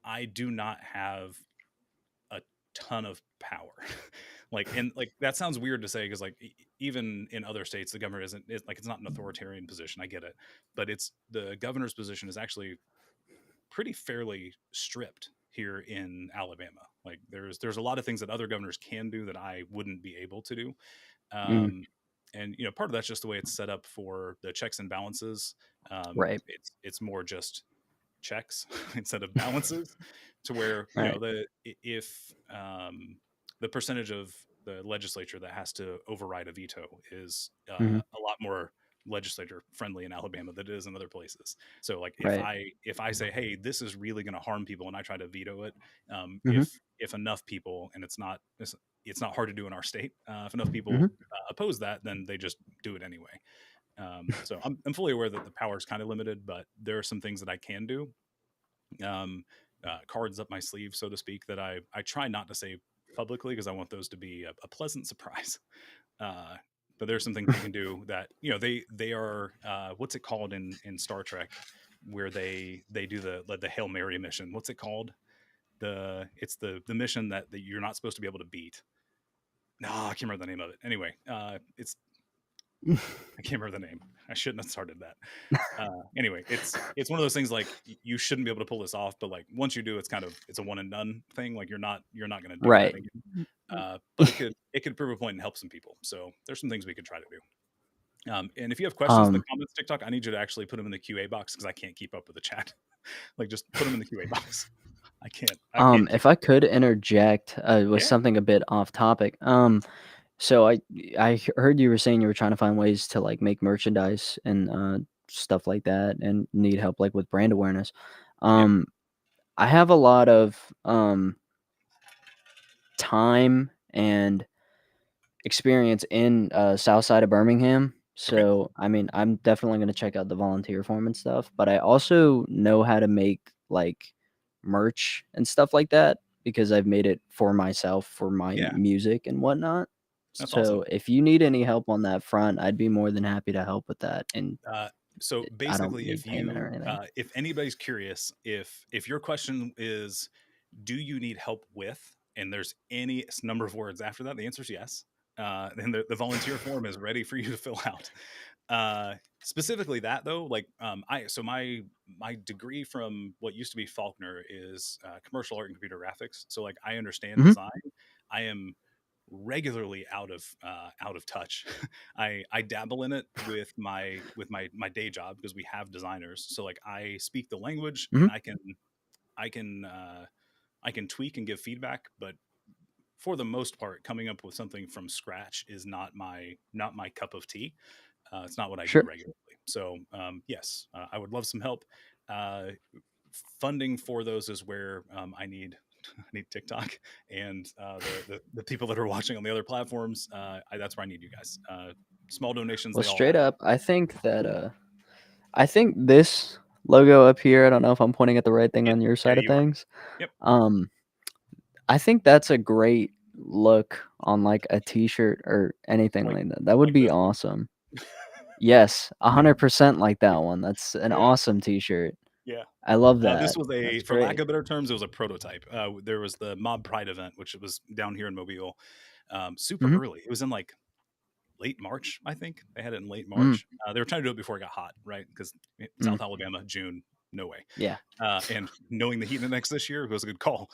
I do not have a ton of power. And like that sounds weird to say because like even in other states the governor like it's not an authoritarian position. I get it, but it's the governor's position is actually pretty fairly stripped here in Alabama. Like there's a lot of things that other governors can do that I wouldn't be able to do. Mm, um, and part of that's just the way it's set up for the checks and balances. right. It's more just checks instead of balances, to where Right. if the percentage of the legislature that has to override a veto is Hmm. a lot more legislature friendly in Alabama than it is in other places. So like Right. if I say, hey, this is really going to harm people, and I try to veto it, Hmm. if enough people, and it's not hard to do in our state, if enough Hmm. people oppose that, then they just do it anyway. So I'm fully aware that the power is kind of limited, but there are some things that I can do, um, cards up my sleeve, so to speak, that I try not to say publicly because I want those to be a pleasant surprise. Uh, but there's some things we can do that they are what's it called in Star Trek, where they do the Hail Mary mission. What's it called? It's the mission that you're not supposed to be able to beat. No, I can't remember the name of it. Anyway, it's I can't remember the name. I shouldn't have started that. Anyway, it's one of those things like you shouldn't be able to pull this off, but like once you do, it's a one and done thing. Like you're not going to do that Right. again. But it could prove a point and help some people. So there's some things we could try to do. And if you have questions in the Um, comments, TikTok, I need you to actually put them in the QA box because I can't keep up with the chat. Like just put them in the QA box. I can't keep if up. I could interject with Yeah, something a bit off topic. So heard you were saying you were trying to find ways to like make merchandise and stuff like that, and need help like with brand awareness. yeah. Um, I have a lot of time and experience in south side of Birmingham. Okay. So, I mean, I'm definitely going to check out the volunteer form and stuff, but I also know how to make like merch and stuff like that because I've made it for myself for my Yeah, music and whatnot. that's awesome. So, if you need any help on that front, I'd be more than happy to help with that. And Uh, so I don't basically, need payment or anything. if anybody's curious, if your question is, do you need help with, and there's any number of words after that, the answer is yes. And the volunteer form is ready for you to fill out. Specifically that though, like my degree from what used to be Faulkner is commercial art and computer graphics. So like I understand Hmm. design. I am regularly out of touch. I dabble in it with my day job because we have designers. So like I speak the language Hmm. and I can I can tweak and give feedback, but for the most part, coming up with something from scratch is not my cup of tea. It's not what I do Sure. regularly. So yes, I would love some help. Uh, Funding for those is where I need I need TikTok and the people that are watching on the other platforms. That's where I need you guys. Small donations, Well, they all straight add up. up, I think this logo up here, I don't know if I'm pointing at the right thing Yeah, on your yeah, side of you are. things. Yep. Um, I think that's a great look on, like, a T-shirt or anything Like like that. That would like be this one. awesome. Yes, 100% like that one. That's an Yeah, awesome T-shirt. yeah. I love This that. was That's for lack great. of better terms, it was a prototype. There was the Mob Pride event, which was down here in Mobile, super Mhm. early. It was in like late March, I think. They had it in late Mm. March. They were trying to do it before it got hot, right? Because Mm. South Alabama, June, no way. Yeah. And knowing the heat index this year was a good call.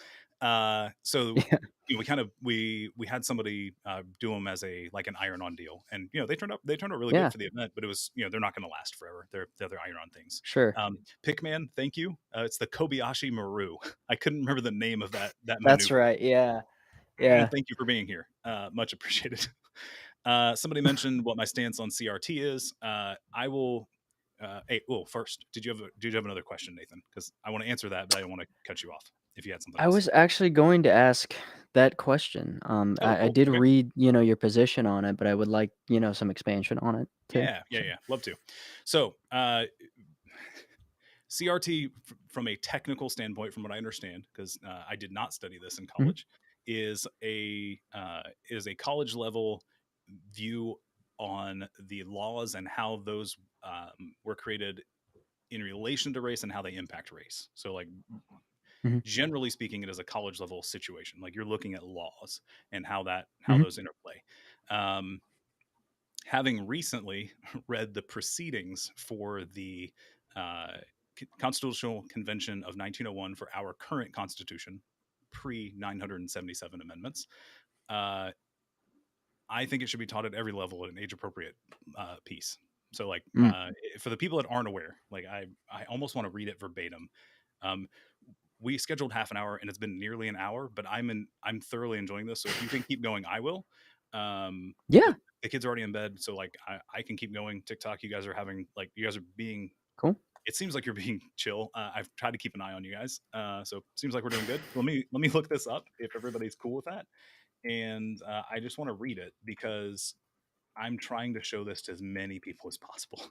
So Yeah. we had somebody do them as a like an iron-on deal, and they turned out really good Yeah. for the event. But it was they're not going to last forever. They're iron-on things. Sure. Pickman, thank you. It's the Kobayashi Maru. I couldn't remember the name of that That's maneuver. right. Yeah. Yeah. Thank you for being here. Much appreciated. Somebody mentioned what my stance on CRT is. I will. Hey, well, first, did you have another question, Nathan? Because I want to answer that, but I don't want to cut you off if you had something I else. was actually going to ask that question. Oh, I cool. did Okay. read, your position on it, but I would like, some expansion on it too. Yeah, yeah, So, yeah. Love to. So, CRT, from a technical standpoint, from what I understand, because I did not study this in mhm, college, is a college level view on the laws and how those were created in relation to race and how they impact race. So, like mhm, generally speaking, it is a college level situation. Like you're looking at laws and how mhm, those interplay. Um, Having recently read the proceedings for the uh, Constitutional Convention of 1901 for our current Constitution, pre 977 amendments, uh, I think it should be taught at every level at an age appropriate piece. So, like mm, for the people that aren't aware, like I almost want to read it verbatim. Um, we scheduled half an hour and it's been nearly an hour, but I'm thoroughly enjoying this. So if you can keep going, I will. yeah, The kids are already in bed, so like I can keep going. TikTok, you guys are being. cool. It seems like you're being chill. I've tried to keep an eye on you guys, so it seems like we're doing good. Let me look this up if everybody's cool with that, and I just want to read it because I'm trying to show this to as many people as possible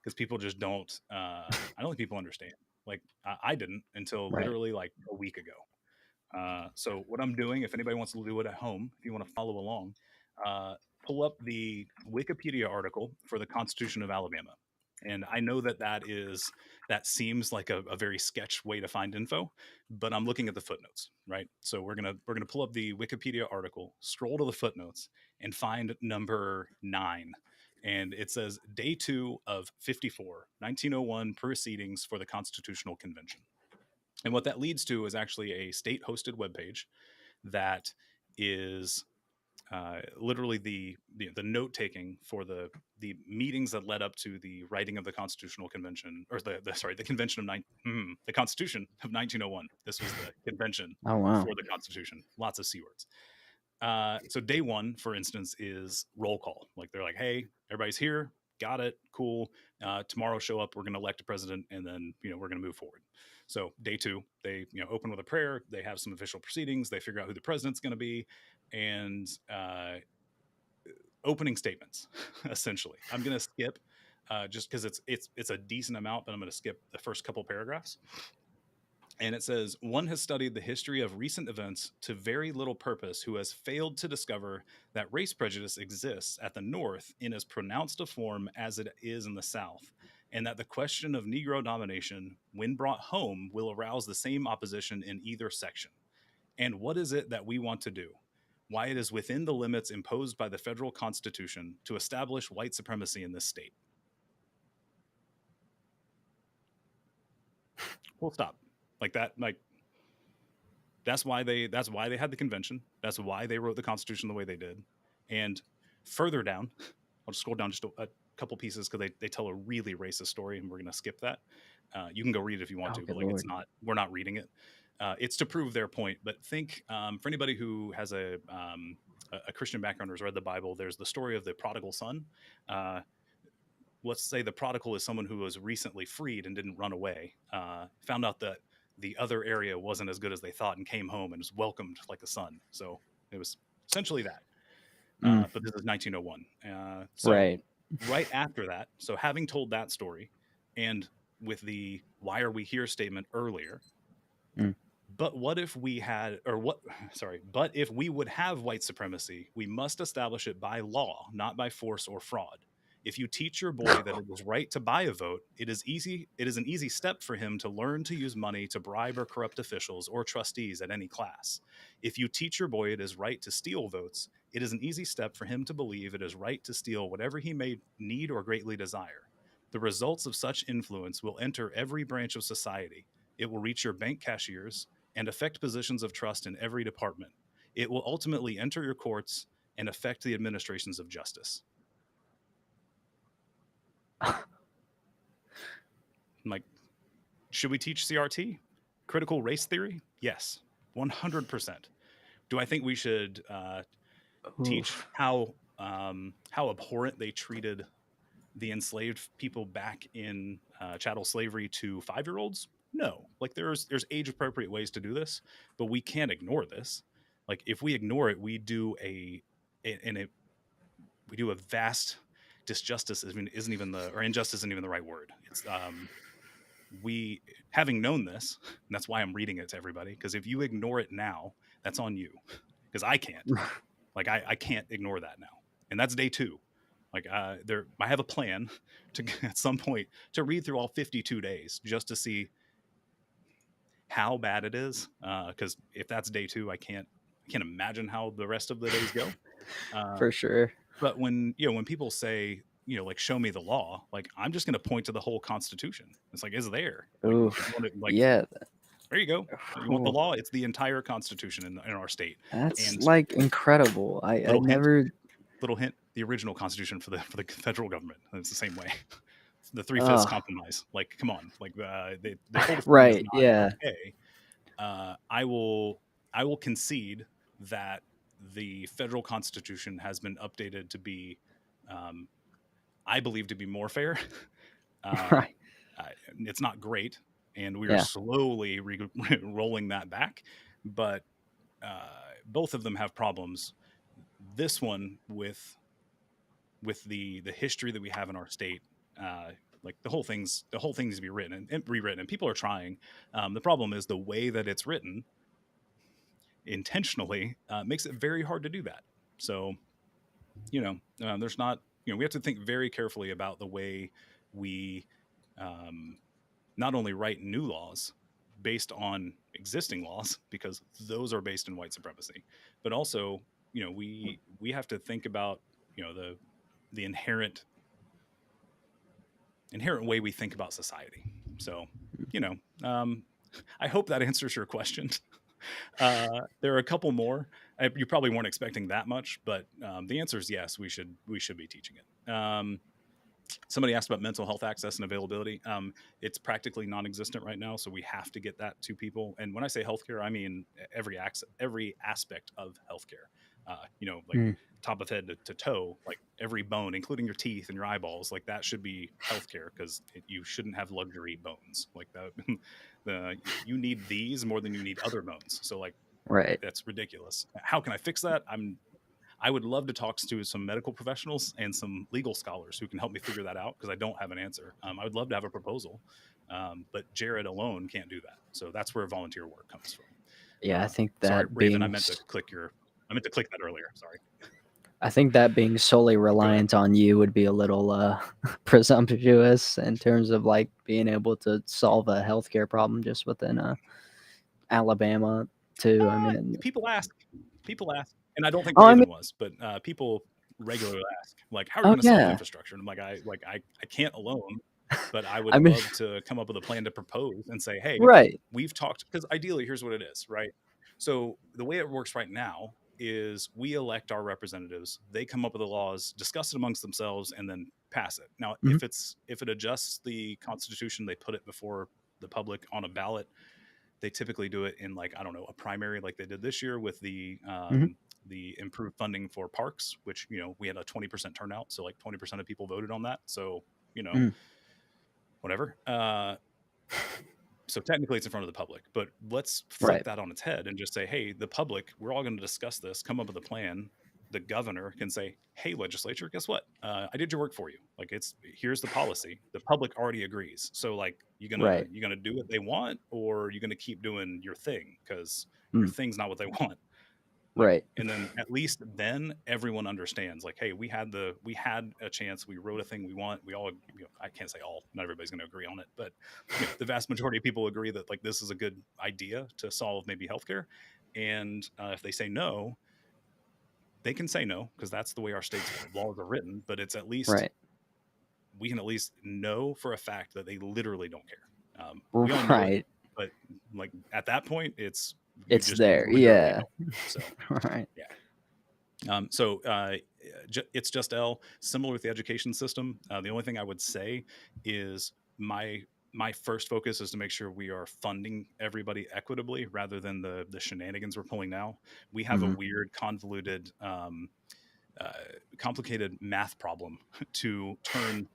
because people just don't. I don't think people understand. Like I didn't until Right. literally like a week ago. So what I'm doing, if anybody wants to do it at home, if you want to follow along, uh, pull up the Wikipedia article for the Constitution of Alabama. And I know that seems like a very sketch way to find info, but I'm looking at the footnotes, right? So we're gonna pull up the Wikipedia article, scroll to the footnotes, and find number 9. And it says day 2 of 54, 1901 proceedings for the Constitutional Convention. And what that leads to is actually a state hosted webpage that is literally the note taking for the meetings that led up to the writing of the Constitutional Convention, or the convention of the Constitution of 1901. This was the convention Oh wow. for the Constitution. Lots of c words. So day 1, for instance, is roll call. Like they're like, hey, everybody's here, got it, cool. Tomorrow, show up. We're going to elect a president, and then we're going to move forward. So day 2, they open with a prayer. They have some official proceedings. They figure out who the president's going to be, and opening statements. Essentially, I'm going to skip just because it's a decent amount, but I'm going to skip the first couple paragraphs. And it says, one has studied the history of recent events to very little purpose who has failed to discover that race prejudice exists at the North in as pronounced a form as it is in the South, and that the question of Negro domination, when brought home, will arouse the same opposition in either section. And what is it that we want to do? Why it is within the limits imposed by the federal Constitution to establish white supremacy in this state. Full stop. Like that, that's why they had the convention. That's why they wrote the Constitution the way they did. And further down, I'll just scroll down just a couple pieces because they tell a really racist story, and we're going to skip that. You can go read it if you want Oh, to, but good like lord. we're not reading it. It's to prove their point. But think for anybody who has a Christian background or has read the Bible, there's the story of the prodigal son. Let's say the prodigal is someone who was recently freed and didn't run away, found out that the other area wasn't as good as they thought and came home and was welcomed like a son. So it was essentially that. Mm, But this is 1901. So right. right after that, so having told that story and with the why are we here statement earlier, Mm. but what if we had, or what, sorry, but if we would have white supremacy, we must establish it by law, not by force or fraud. If you teach your boy that it is right to buy a vote, it is an easy step for him to learn to use money to bribe or corrupt officials or trustees at any class. If you teach your boy it is right to steal votes, it is an easy step for him to believe it is right to steal whatever he may need or greatly desire. The results of such influence will enter every branch of society. It will reach your bank cashiers and affect positions of trust in every department. It will ultimately enter your courts and affect the administrations of justice. Like, should we teach CRT? Critical race theory? Yes, 100%. Do I think we should teach Oof. how abhorrent they treated the enslaved people back in chattel slavery to 5-year-olds? No. Like there's age appropriate ways to do this, but we can't ignore this. Like if we ignore it, we do a vast disjustice. Isn't even the or injustice isn't even the right word. It's we having known this, and that's why I'm reading it to everybody. Because if you ignore it now, that's on you. Because I can't. Like I can't ignore that now, and that's day 2. Like I have a plan to at some point to read through all 52 days just to see how bad it is. Because if that's day 2, I can't imagine how the rest of the days go. Uh, For sure. but when people say like show me the law, like I'm just going to point to the whole Constitution. It's like it's there. Like if you Oof. want it, like Yeah. there you go. You want the Ooh, law? It's the entire Constitution in our state. that's And like incredible. I little hint, never. the original Constitution for the federal government. It's the same way. The 3/5 Ugh. compromise. Like, come on. Like the whole thing is Right. not Yeah. okay. I will concede that the federal Constitution has been updated to be, um, I believe, to be more fair. Uh, Right. it's not great, and we are Yeah. slowly rolling that back. But both of them have problems. This one with the history that we have in our state, like the whole thing needs to be written and rewritten, and people are trying. The problem is the way that it's written intentionally makes it very hard to do that. So there's not we have to think very carefully about the way we not only write new laws based on existing laws, because those are based in white supremacy, but also, we have to think about, the inherent way we think about society. So, you know, um, I hope that answers your question. There are a couple more. You probably weren't expecting that much, but the answer is yes. We should be teaching it. Somebody asked about mental health access and availability. It's practically non-existent right now, so we have to get that to people. And when I say healthcare, I mean every aspect of healthcare. Like Mm. top of head to toe, like every bone, including your teeth and your eyeballs. Like that should be healthcare, because you shouldn't have luxury bones like that. You need these more than you need other bones. So like Right. that's ridiculous. How can I fix that? I would love to talk to some medical professionals and some legal scholars who can help me figure that out, because I don't have an answer. I would love to have a proposal, but Jared alone can't do that. So that's where volunteer work comes from. Yeah, Sorry, Raven, I meant to click that earlier. Sorry. I think that being solely Go ahead. reliant on you would be a little presumptuous in terms of like being able to solve a healthcare problem just within Alabama too. I mean, People ask, and I don't think oh, I mean, Raven was, but people regularly ask, like, how are you oh going to solve yeah, infrastructure? And I'm like, I can't alone, but I would I mean, love to come up with a plan to propose and say, hey, right. we've talked, because ideally, here's what it is, right? So the way it works right now is we elect our representatives, they come up with the laws, discuss it amongst themselves, and then pass it. Now, Hmm. if it adjusts the Constitution, they put it before the public on a ballot. They typically do it in, like, I don't know, a primary, like they did this year with Hmm. the improved funding for parks, which, we had a 20% turnout, so like 20% of people voted on that. So, you know, Mm. whatever. So technically it's in front of the public, but let's flip Right. that on its head and just say, hey, the public, we're all going to discuss this, come up with a plan. The governor can say, hey, legislature, guess what? I did your work for you. Like, here's the policy. The public already agrees. So like, Right. you gonna do what they want, or you gonna keep doing your thing, because your Mm. thing's not what they want. Like, Right. and then at least then everyone understands, like, hey, we had a chance, we wrote a thing we want, we all, I can't say all, not everybody's going to agree on it, but the vast majority of people agree that, like, this is a good idea to solve maybe healthcare. And if they say no, they can say no, because that's the way our state's laws are written, but it's at least, Right. we can at least know for a fact that they literally don't care. We all know it, Right. but like at that point, you It's just there. literally Yeah. don't care. So Right. yeah. So it's just L, similar with the education system. The only thing I would say is my first focus is to make sure we are funding everybody equitably, rather than the shenanigans we're pulling now. We have a Hmm. weird, convoluted, uh, complicated math problem to turn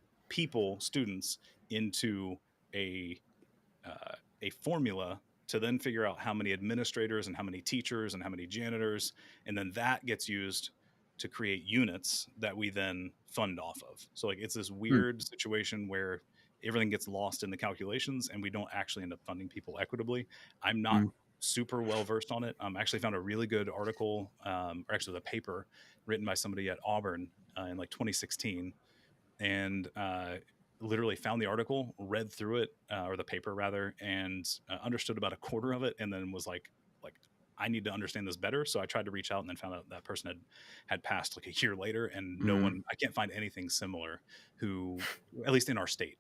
students, into a a formula to then figure out how many administrators and how many teachers and how many janitors, and then that gets used to create units that we then fund off of. So like, it's this Mm. weird situation where everything gets lost in the calculations and we don't actually end up funding people equitably. I'm not Mm. super well versed on it. I actually found a really good article, or actually the paper written by somebody at Auburn in like 2016, and literally found the article, read through it, or the paper rather, and understood about a quarter of it, and then was like, I need to understand this better. So I tried to reach out, and then found out that person had passed like a year later, and Mm. I can't find anything similar, who, at least in our state.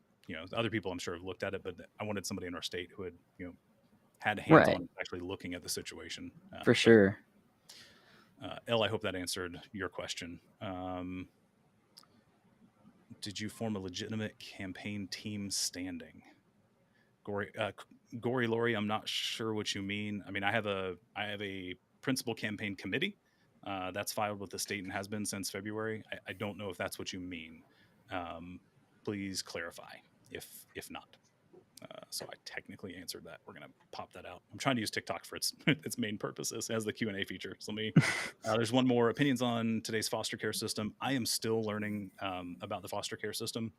Other people I'm sure have looked at it, but I wanted somebody in our state who had, had hands Right. on actually looking at the situation. For But sure. Elle, I hope that answered your question. Did you form a legitimate campaign team standing? Gory, Gory Lori, I'm not sure what you mean. I mean, I have a principal campaign committee that's filed with the state and has been since February. I don't know if that's what you mean. Um, Please clarify if not. So I technically answered that. We're gonna pop that out. I'm trying to use TikTok for its its main purposes as the Q&A feature. So let me. There's one more: opinions on today's foster care system. I am still learning about the foster care system.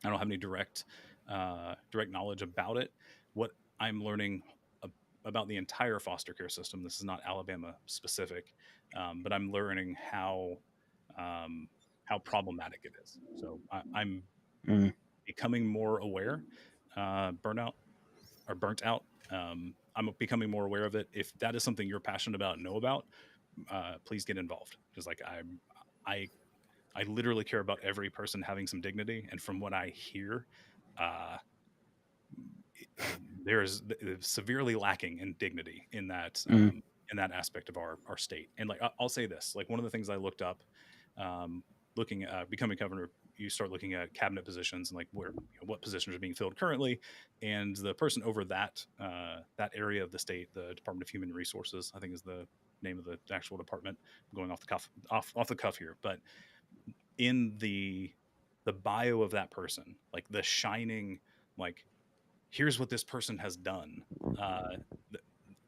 I don't have any direct knowledge about it. What I'm learning about the entire foster care system. This is not Alabama specific, but I'm learning um, how problematic it is. So I'm Mm. becoming more aware, burnout or burnt out. I'm becoming more aware of it. If that is something you're passionate about and know about, please get involved. Because like I, I literally care about every person having some dignity. And from what I hear, uh, there is severely lacking in dignity Mm. in that aspect of our state. And like I'll say this, like one of the things I looked up, um, looking at becoming governor, you start looking at cabinet positions and like where what positions are being filled currently, and the person over that area of the state, the Department of Human Resources, I think is the name of the actual department. I'm going off the cuff here, but in the bio of that person, like the shining, like here's what this person has done. Uh, the,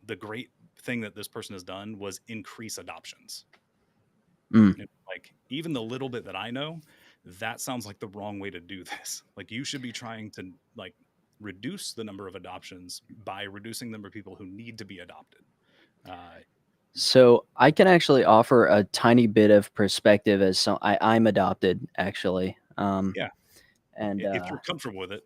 the great thing that this person has done was increase adoptions. Mm. And like even the little bit that I know, that sounds like the wrong way to do this. Like you should be trying to like reduce the number of adoptions by reducing the number of people who need to be adopted. Uh, So I can actually offer a tiny bit of perspective as I'm adopted actually. yeah, And if you're comfortable with it,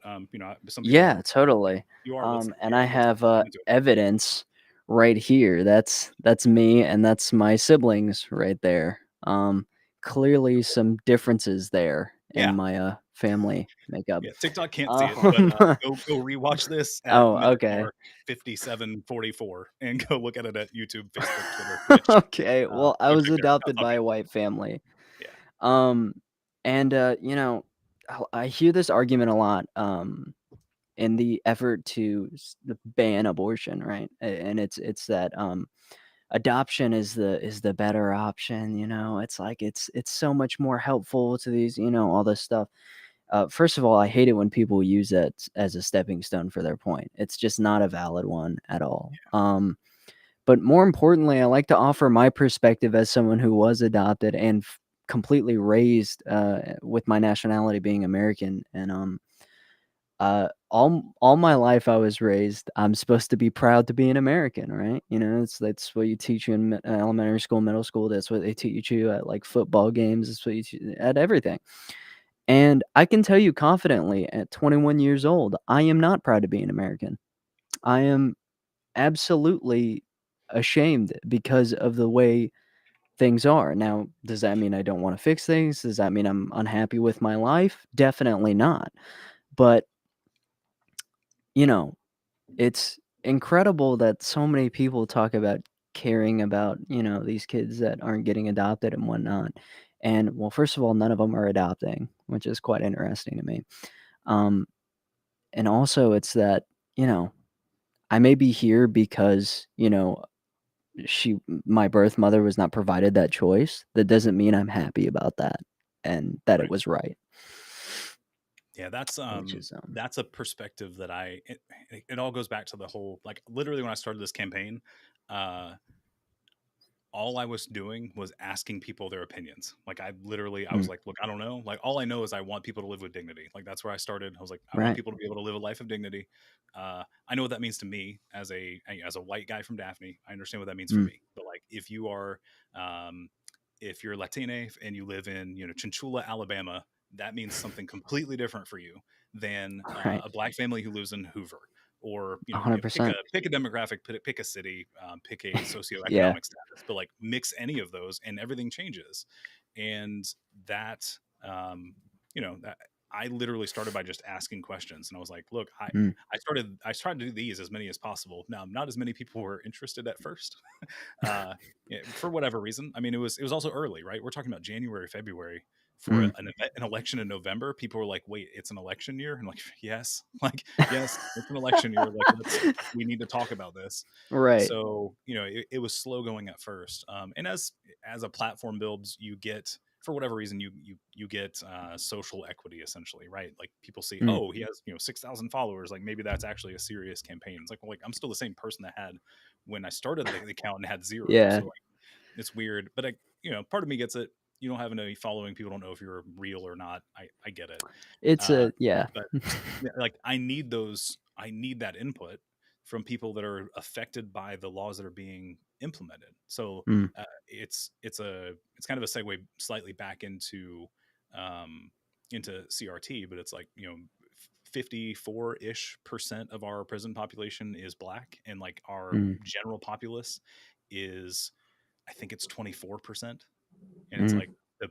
some people yeah, aren't. totally. You are. And I Let's have dive into it. evidence right here. That's me and that's my siblings right there. Clearly some differences there in Yeah, my family makeup. yeah. TikTok can't see it, but Um, go rewatch this at oh, minute okay. mark 57:44, and go look at it at YouTube, Facebook, Twitter, Twitch. Okay. Well, I Go was check it out. adopted It's all by a good. white family. Yeah, Um, and I hear this argument a lot. In the effort to ban abortion, right? And it's that adoption is the better option. It's like it's so much more helpful to these, all this stuff. First of all, I hate it when people use that as a stepping stone for their point. It's just not a valid one at all. But more importantly, I like to offer my perspective as someone who was adopted and completely raised with my nationality being American. And all my life I was raised, I'm supposed to be proud to be an American, right? That's what you teach you in elementary school, middle school. That's what they teach you at like football games. That's what you teach at everything. And I can tell you confidently at 21 years old, I am not proud to be an American. I am absolutely ashamed because of the way things are. Now, does that mean I don't want to fix things? Does that mean I'm unhappy with my life? Definitely not. But, you know, it's incredible that so many people talk about caring about, these kids that aren't getting adopted and whatnot. And well, first of all, none of them are adopting, which is quite interesting to me. Um, and also it's that, you know, I may be here because, my birth mother was not provided that choice. That doesn't mean I'm happy about that and that it right. was right. Yeah, Which is that's a perspective that it all goes back to the whole like literally when I started this campaign, uh all I was doing was asking people their opinions. Like I was mm, like, look, I don't know. Like all I know is I want people to live with dignity. Like that's where I started. I was like, I want right. people to be able to live a life of dignity. I know what that means to me as a white guy from Daphne. I understand what that means for Mm, me. But like um, if you're Latina and you live in Chinchula, Alabama, that means something completely different for you than right. a black family who lives in Hoover or 100%. pick a demographic, pick a city, pick a Yeah. socioeconomic status, but like mix any of those and everything changes. And that um, that I literally started by just asking questions, and I was like, look, Mm, I tried to do these as many as possible. Now, not as many people were interested at first, uh, yeah, for whatever reason. I mean, it was also early, right? We're talking about January, February for mm. an election in November. People were like, "Wait, it's an election year?" And like, "Yes, like yes, it's an election year. Like, we need to talk about this." Right. So it was slow going at first, and as a platform builds, you get for whatever reason you get social equity essentially, right? Like people see, Mm, oh, he has 6,000 followers, like maybe that's actually a serious campaign. It's like, well, like I'm still the same person that had when I started the account and had zero. yeah. So like it's weird, but part of me gets it. You don't have any following. People don't know if you're real or not. I get it. It's Uh, a yeah. but yeah, like I need that input from people that are affected by the laws that are being implemented. So Mm, it's kind of a segue slightly back um, into CRT, but it's like 54-ish% of our prison population is Black, and like our Mm, general populace is, I think it's 24%, and it's mm, like the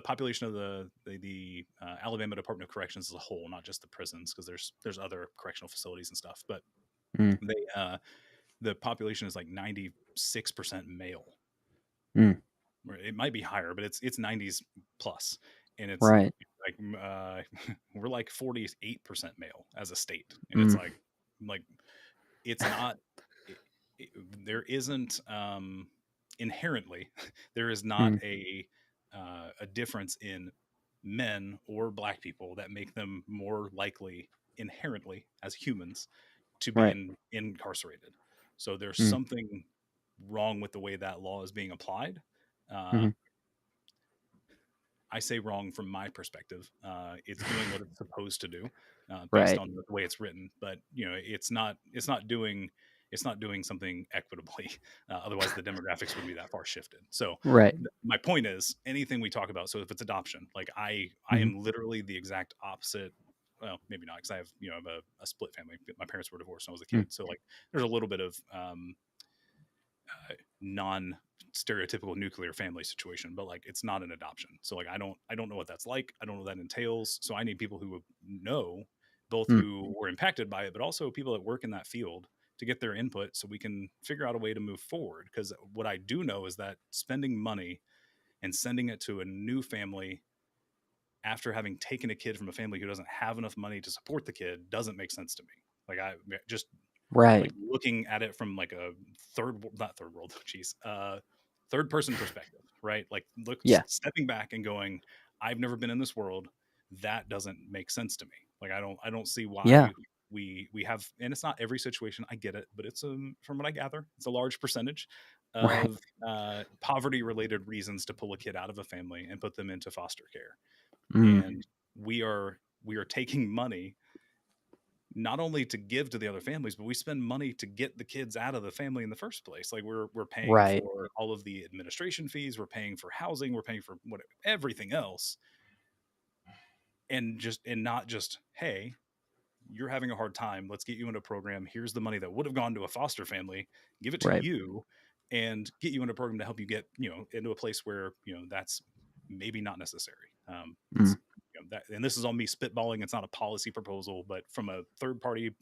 population of the Alabama Department of Corrections as a whole, not just the prisons, because there's other correctional facilities and stuff, but mm, the population is like 96% male. mm. It might be higher, but it's 90s plus, and it's Right. like we're like 48% male as a state, and it's Mm, like it's not it, it, there isn't inherently there is not mm. a difference in men or Black people that make them more likely inherently as humans to be Right. incarcerated. So there's Mm, something wrong with the way that law is being applied. uh, mhm. I say wrong from my perspective. It's doing what it's supposed to do, based Right. on the way it's written. But it's not doing something equitably. Otherwise, the demographics wouldn't be that far shifted. So Right. my point is, anything we talk about. So if it's adoption, like I Mhm. am literally the exact opposite. Well, maybe not, because I have a split family. My parents were divorced when I was a Mm. kid, so like there's a little bit of non stereotypical nuclear family situation, but like it's not an adoption. So like I don't know what that's like. I don't know what that entails. So I need people who know, both Mm. who were impacted by it, but also people that work in that field, to get their input so we can figure out a way to move forward. Because what I do know is that spending money and sending it to a new family after having taken a kid from a family who doesn't have enough money to support the kid doesn't make sense to me. Like I just like Right. looking at it from like a not third world, geez, third person perspective, right? Like Yeah. stepping back and going, I've never been in this world. That doesn't make sense to me. Like I don't see Yeah. why we have, and it's not every situation, I get it, but it's from what I gather, it's a large percentage Right. of poverty related reasons to pull a kid out of a family and put them into foster care. Mm. And we are taking money not only to give to the other families, but we spend money to get the kids out of the family in the first place. Like we're paying Right. for all of the administration fees, we're paying for housing, we're paying for everything else, and not just, hey, you're having a hard time, let's get you into a program. Here's the money that would have gone to a foster family, give it to Right. you, and get you into a program to help you get into a place where that's maybe not necessary. Mm. It's that, and this is all me spitballing. It's not a policy proposal, but from a third party,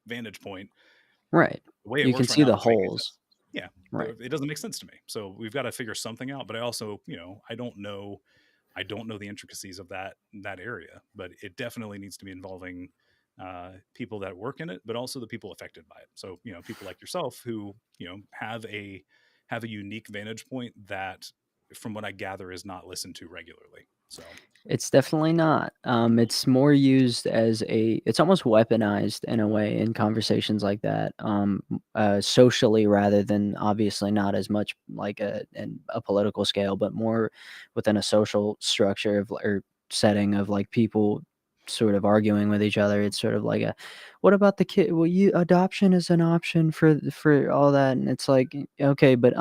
vantage point, Right. the way it You can works right see now the doesn't make any holes. sense. Yeah, Right. it doesn't make sense to me. So we've got to figure something out. But I also, I don't know the intricacies of that area, but it definitely needs to be involving people that work in it, but also the people affected by it. So people like yourself who have a unique vantage point that, from what I gather, is not listened to regularly. So It's definitely not. It's more used as it's almost weaponized in a way in conversations like that, socially rather than obviously not as much like in a political scale, but more within a social structure of or setting of like people sort of arguing with each other. It's sort of like what about the kid? Well, you adoption is an option for all that, and it's like okay, but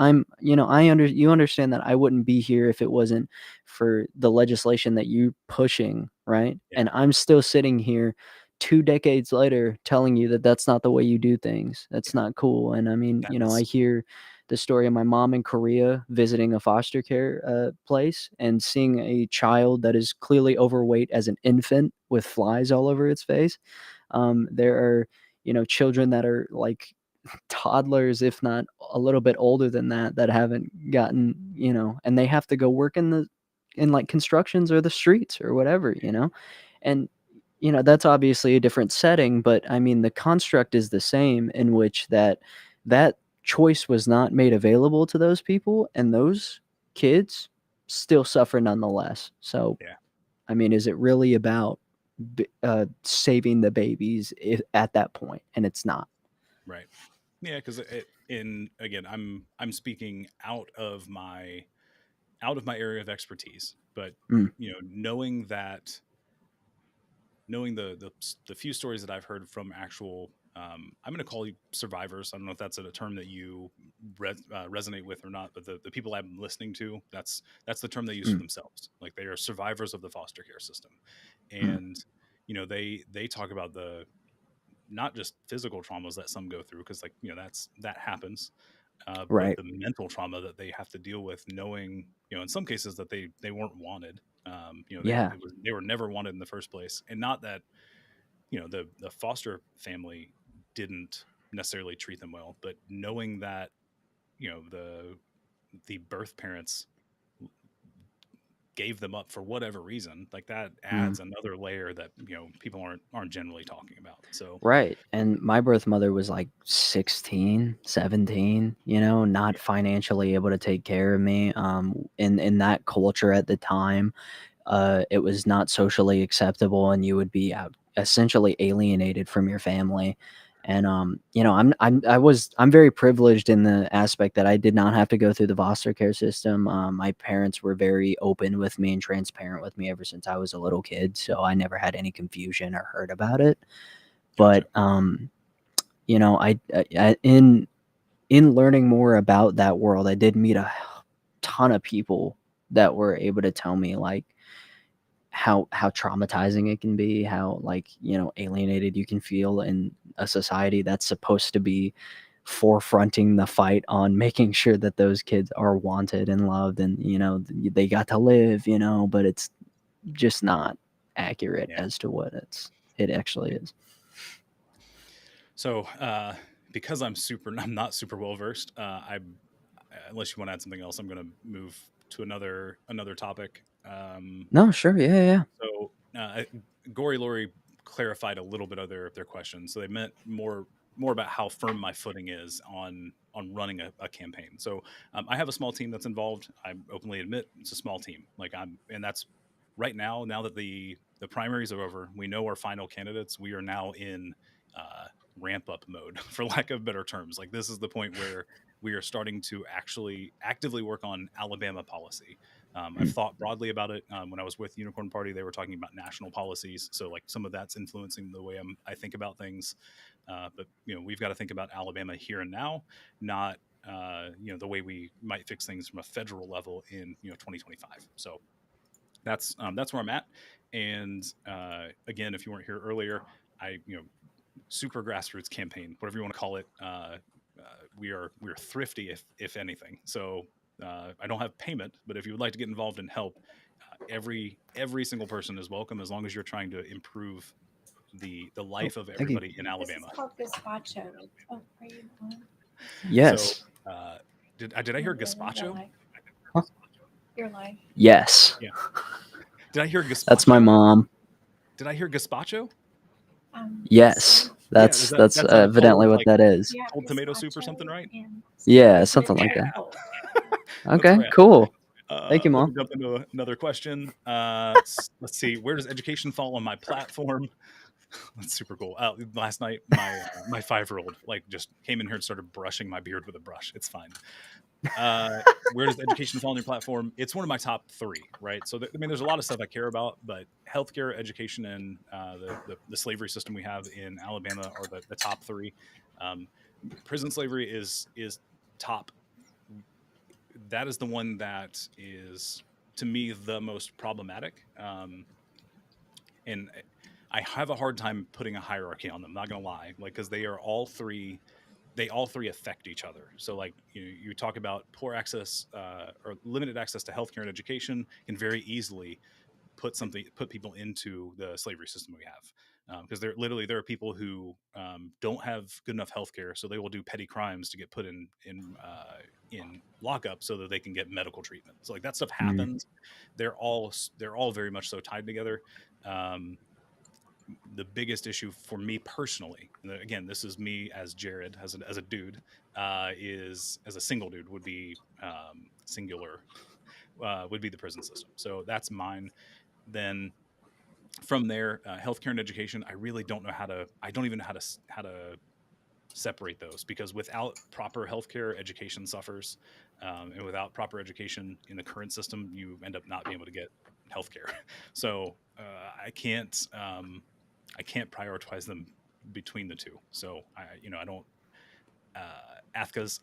you understand that I wouldn't be here if it wasn't for the legislation that you pushing, right? yeah, And I'm still sitting here 2 decades later telling you that that's not the way you do things. That's yeah, not cool. And I mean, that I is, hear the story of my mom in Korea visiting a foster care place and seeing a child that is clearly overweight as an infant with flies all over its face. There are, children that are like toddlers, if not a little bit older than that, that haven't gotten, and they have to go work in like constructions or the streets or whatever, and that's obviously a different setting, but I mean the construct is the same in which that choice was not made available to those people, and those kids still suffer nonetheless. So yeah, I mean, is it really about saving the babies at that point? And it's not. right. Yeah, because in again, I'm speaking out of my area of expertise, but Mm, knowing the few stories that I've heard from actual, I'm going to call you survivors. I don't know if that's a term that you resonate with or not, but the people I'm listening to, that's the term they use for mm, themselves. Like they are survivors of the foster care system, mm, and they talk about the not just physical traumas that some go through, because like that happens, but Right. the mental trauma that they have to deal with, knowing in some cases that they weren't wanted. Yeah. They were never wanted in the first place, and not that the foster family didn't necessarily treat them well, but knowing that the birth parents gave them up for whatever reason, like that Mm. adds another layer that people aren't generally talking about. So Right. And my birth mother was like 16, 17, not yeah, financially able to take care of me. In that culture at the time, it was not socially acceptable, and you would be essentially alienated from your family. And I'm very privileged in the aspect that I did not have to go through the foster care system. My parents were very open with me and transparent with me ever since I was a little kid, so I never had any confusion or heard about it. gotcha. But in learning more about that world, I did meet a ton of people that were able to tell me like how traumatizing it can be, how like alienated you can feel in a society that's supposed to be forefronting the fight on making sure that those kids are wanted and loved, and they got to live, but it's just not accurate Yeah. as to what it actually is. So because I'm not super well versed, I unless you want to add something else, I'm going to move to another topic. No, sure, yeah, yeah. So Gory Lori clarified a little bit of their questions. So they meant more about how firm my footing is on running a campaign. So I have a small team that's involved. I openly admit it's a small team. And that's right now. Now that the primaries are over, we know our final candidates. We are now in ramp up mode, for lack of better terms. Like this is the point where we are starting to actually actively work on Alabama policy. I've Mm. thought broadly about it. When I was with Unicorn Party, they were talking about national policies. So like some of that's influencing the way I think about things. But we've got to think about Alabama here and now, not the way we might fix things from a federal level in 2025. So that's where I'm at. And again, if you weren't here earlier, I super grassroots campaign, whatever you want to call it. We're thrifty, if anything. So I don't have payment, but if you would like to get involved and help, every single person is welcome, as long as you're trying to improve the Oh, life of thank you. everybody in This is Alabama. called gazpacho. Oh, are you on? So Yes. did I hear No, really, your gazpacho? life. Huh? Your life. Yes. Yeah. Did I hear That's my gazpacho? mom. Did I hear gazpacho? Yes. So Yeah, That's that's a evidently cold, what like that is. you have cold tomato soup or something, gazpacho right? and Yeah, That's something it's like yeah. that. cold. That's Okay, where at. cool. Thank you, Let me Mom. jump into another question. Let's see. Where does education fall on my platform? That's super cool. Last night, my 5-year-old like just came in here and started brushing my beard with a brush. It's fine. Where does education fall on your platform? It's one of my top 3, right? So I mean, there's a lot of stuff I care about, but healthcare, education, and the slavery system we have in Alabama are the top 3. Um, Prison slavery is top. That is the one that is, to me, the most problematic. And I have a hard time putting a hierarchy on them. Not gonna lie, like because they are all three. They all three affect each other. So, like you talk about poor access or limited access to healthcare and education can very easily put people into the slavery system we have, because there are people who don't have good enough healthcare, so they will do petty crimes to get put in lockup so that they can get medical treatment. So like that stuff Mm. happens. They're all very much so tied together. Um, the biggest issue for me personally, and again, this is me as Jared, as a dude, is as a single dude would be singular, would be the prison system. So that's mine. Then from there, healthcare and education, I really don't know how to. I don't even know how to separate those, because without proper healthcare, education suffers, and without proper education in the current system, you end up not being able to get healthcare. So I can't prioritize them between the two. So I don't. Athkas,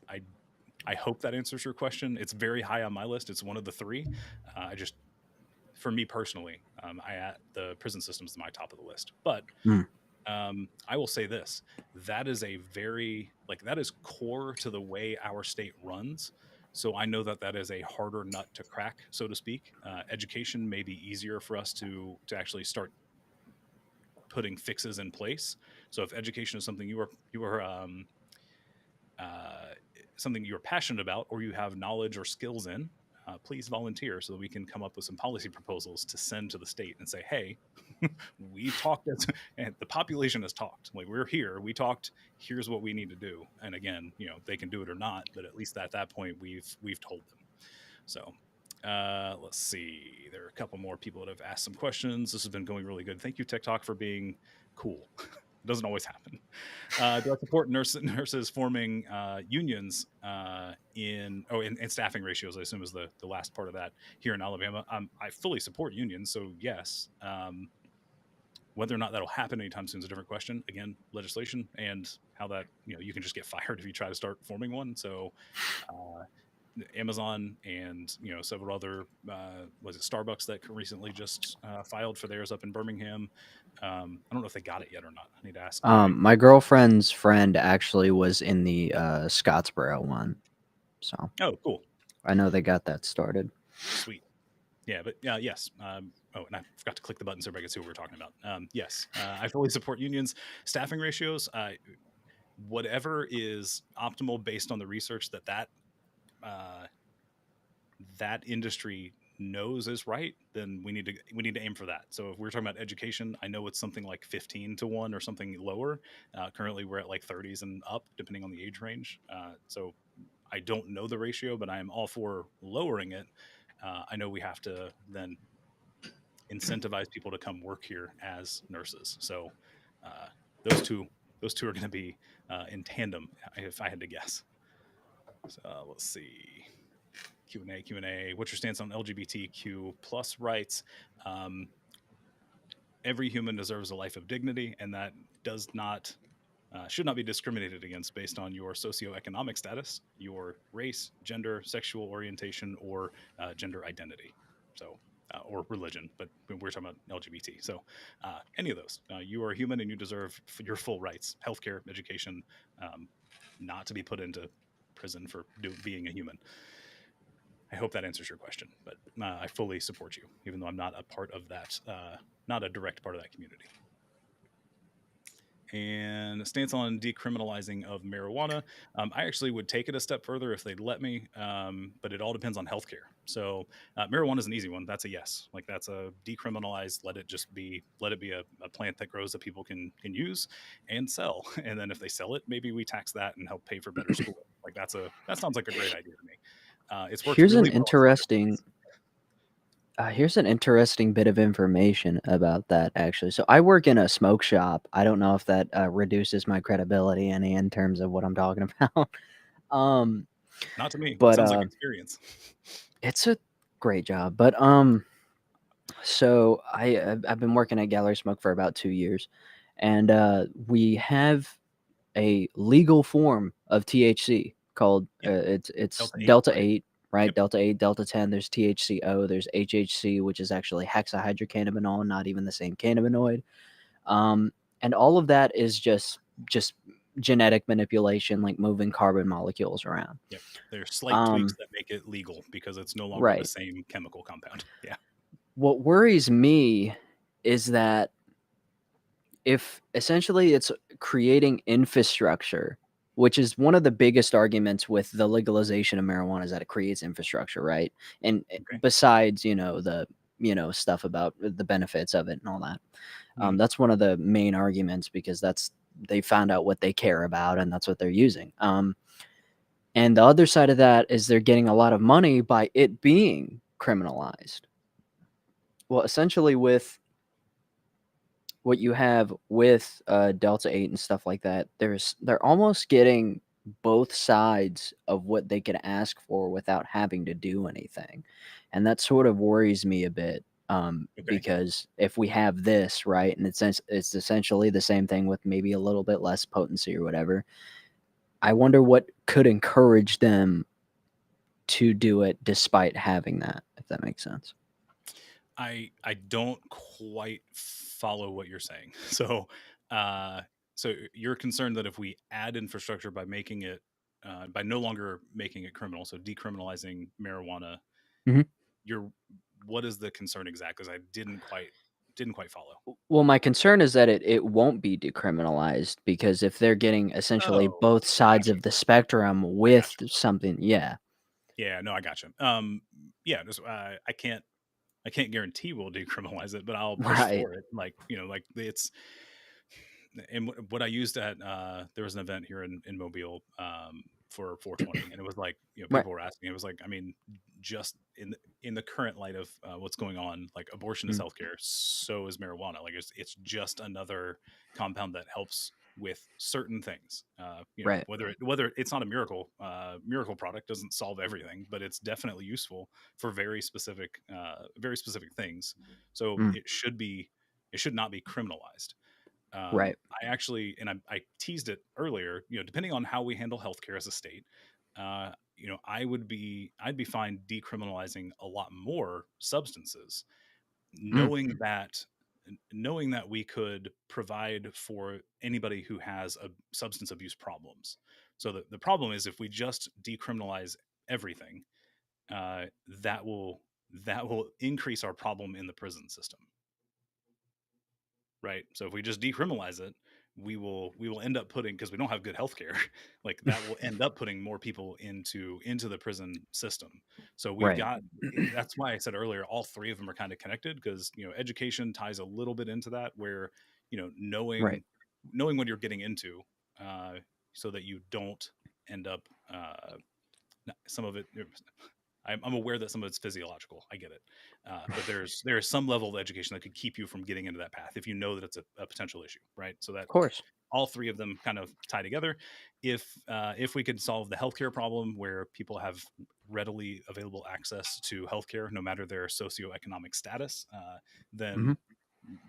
I hope that answers your question. It's very high on my list. It's one of the 3. I just for me personally, the prison system is my top of the list. But Mm. I will say this: that is a very that is core to the way our state runs. So I know that is a harder nut to crack, so to speak. Education may be easier for us to actually start putting fixes in place. So if education is something you are something you're passionate about or you have knowledge or skills in, please volunteer so that we can come up with some policy proposals to send to the state and say, hey, we've talked and the population has talked. Like, we're here, we talked, here's what we need to do. And again, they can do it or not, but at least at that point we've told them. So let's see. There are a couple more people that have asked some questions. This has been going really good. Thank you, TikTok, for being cool. It doesn't always happen. Do I support nurses forming unions in staffing ratios? I assume is the last part of that here in Alabama. I fully support unions, so yes. Whether or not that'll happen anytime soon is a different question. Again, legislation and how that you can just get fired if you try to start forming one. So. Amazon and several other was it Starbucks that recently just filed for theirs up in Birmingham. I don't know if they got it yet or not. I need to ask. My girlfriend's friend actually was in the Scottsboro one, so Oh, cool. I know they got that started. Sweet. Yeah, but yes. Oh, and I forgot to click the button so everybody can see what we're talking about. Yes, I fully support unions. Staffing ratios, whatever is optimal based on the research that industry knows is right, then we need to aim for that. So if we're talking about education, I know it's something like 15-1 or something lower. Currently we're at like 30s and up depending on the age range. So I don't know the ratio, but I am all for lowering it. I know we have to then incentivize people to come work here as nurses. So those two are going to be in tandem if I had to guess. So let's see. Q&A. What's your stance on LGBTQ plus rights? Every human deserves a life of dignity, and that should not be discriminated against based on your socioeconomic status, your race, gender, sexual orientation, or gender identity. So, or religion, but we're talking about LGBT. So, any of those, you are human and you deserve your full rights: healthcare, education, not to be put into prison for being a human. I hope that answers your question, but I fully support you, even though I'm not a part of that, not a direct part of that community. And a stance on decriminalizing of marijuana. I actually would take it a step further if they'd let me, but it all depends on healthcare. So marijuana is an easy one. That's a yes. Like, that's a decriminalized. Let it be a plant that grows that people can use and sell. And then if they sell it, maybe we tax that and help pay for better schooling. Like, that sounds like a great idea to me. It's worked Here's really an well. interesting bit of information about that, actually. So I work in a smoke shop. I don't know if that reduces my credibility any in terms of what I'm talking about. Not to me. But Sounds like experience. it's a great job. But so I've been working at Gallery Smoke for about 2 years, and we have a legal form of THC called it's Delta 8, right? Yep. Delta 8, Delta 10. There's THCO, there's HHC, which is actually hexahydrocannabinol, not even the same cannabinoid. And all of that is just genetic manipulation, like moving carbon molecules around. Yep. There are slight tweaks that make it legal because it's no longer the same chemical compound. Yeah. What worries me is that if essentially it's creating infrastructure, which is one of the biggest arguments with the legalization of marijuana, is that it creates infrastructure, right? And besides, the stuff about the benefits of it and all that, that's one of the main arguments, because they found out what they care about and that's what they're using. And the other side of that is they're getting a lot of money by it being criminalized. Well, essentially with what you have with Delta 8 and stuff like that, they're almost getting both sides of what they can ask for without having to do anything. And that sort of worries me a bit, because if we have this, right, and it's essentially the same thing with maybe a little bit less potency or whatever, I wonder what could encourage them to do it despite having that, if that makes sense. I don't quite follow what you're saying. Uh, so you're concerned that if we add infrastructure by making it by no longer making it criminal, so decriminalizing marijuana, Mhm. you're what is the concern exactly? Because I didn't quite follow. Well, my concern is that it won't be decriminalized because if they're getting essentially Oh, both sides gotcha. of the spectrum I with gotcha. something, yeah. Yeah, no, I gotcha. Yeah, just I can't guarantee we'll decriminalize it, but I'll push Right. for it. Like, like it's and what I used at there was an event here in Mobile for 420, and it was like Right. people were asking. It was like, I mean, just in the current light of what's going on, like abortion is Mm. healthcare, so is marijuana. Like it's just another compound that helps with certain things. Right. Whether it's not a miracle product doesn't solve everything, but it's definitely useful for very specific things. So Mm. it should not be criminalized. Right. I actually, and I teased it earlier, depending on how we handle healthcare as a state, I'd be fine decriminalizing a lot more substances, Mm. knowing that we could provide for anybody who has a substance abuse problems. So the problem is if we just decriminalize everything, uh, that will that will increase our problem in the prison system, right? So if we just decriminalize it, we will end up putting, because we don't have good healthcare, like that will end up putting more people into the prison system. So we've Right. got that's why I said earlier all three of them are kind of connected, because education ties a little bit into that, where Right. knowing what you're getting into, uh, so that you don't end up some of it. I'm aware that some of it's physiological. I get it, but there's some level of education that could keep you from getting into that path if you know that it's a potential issue, right? So that Of course. all three of them kind of tie together. If we could solve the healthcare problem, where people have readily available access to healthcare no matter their socioeconomic status, Mhm. then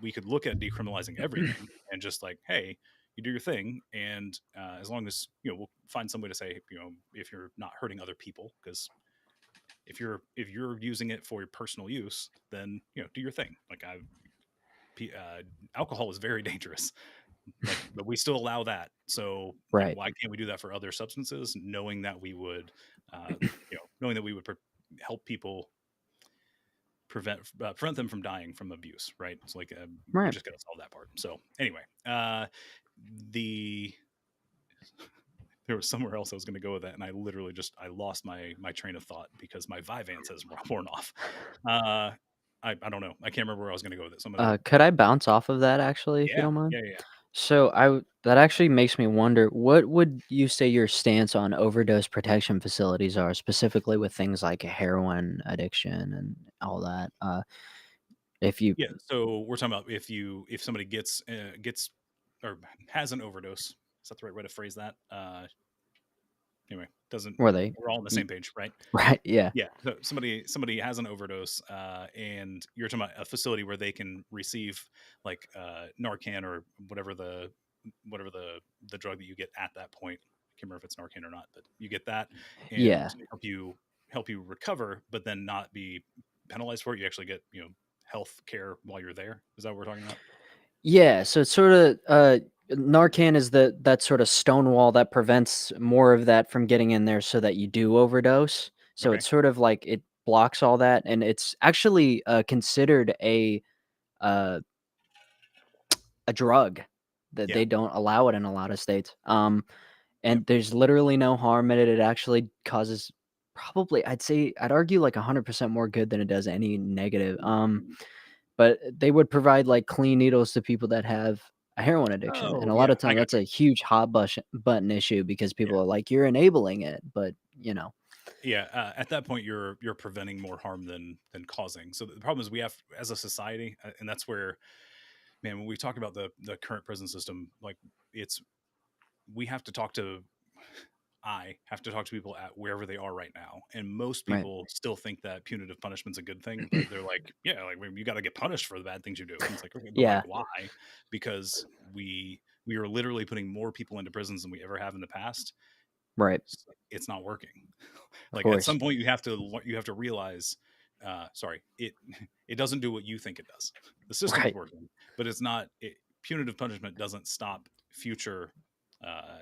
we could look at decriminalizing everything and just like, hey, you do your thing, and as long as we'll find some way to say, if you're not hurting other people, because if you're using it for your personal use, then do your thing. Like alcohol is very dangerous, like, but we still allow that. So like, Right. why can't we do that for other substances, knowing that we would knowing that we would help people prevent them from dying from abuse, right? It's like we Right. just got to solve that part. So anyway, the there was somewhere else I was going to go with that, and I literally just I lost my train of thought because my Vyvanse has worn off. Uh, I don't know. I can't remember where I was going to go with it. So I'm gonna Could I bounce off of that actually, if you yeah don't mind? yeah yeah So that actually makes me wonder, what would you say your stance on overdose protection facilities are, specifically with things like heroin addiction and all that? If you yeah. So we're talking about if somebody gets or has an overdose. Is that the right way to phrase that? Anyway, doesn't were they we're all on the y same page, right? right, yeah. Yeah. So somebody has an overdose, and you're talking about a facility where they can receive like Narcan or whatever the drug that you get at that point. I can't remember if it's Narcan or not, but you get that and Yeah. help you recover, but then not be penalized for it. You actually get health care while you're there. Is that what we're talking about? Yeah, so it's sorta, Narcan is that sorta stonewall that prevents more of that from getting in there so that you do overdose. So Okay. it's sort of like it blocks all that, and it's actually, considered uh, a drug that Yeah. they don't allow it in a lot of states. Yep. And there's literally no harm in it. It actually causes probably, I'd argue like 100% more good than it does any negative. But they would provide like clean needles to people that have a heroin addiction, and Oh a lot yeah, of I time got that's you. a huge hot button issue because Yeah. people are like, "You're enabling it," but Yeah, at that point you're preventing more harm than causing. So the problem is we have as a society, and that's where, man, when we talk about the current prison system, like it's we have to talk to I have to talk to people at wherever they are right now, and most right. people still think that punitive punishment's a good thing, but they're like, yeah, like you got to get punished for the bad things you do, and it's like, okay, but like Yeah, why? Because we are literally putting more people into prisons than we ever have in the past. right. It's not working. Of Like at course. some point you have to realize, sorry, it doesn't do what you think it does. The system's Right. working, but it's not. Punitive punishment doesn't stop uh,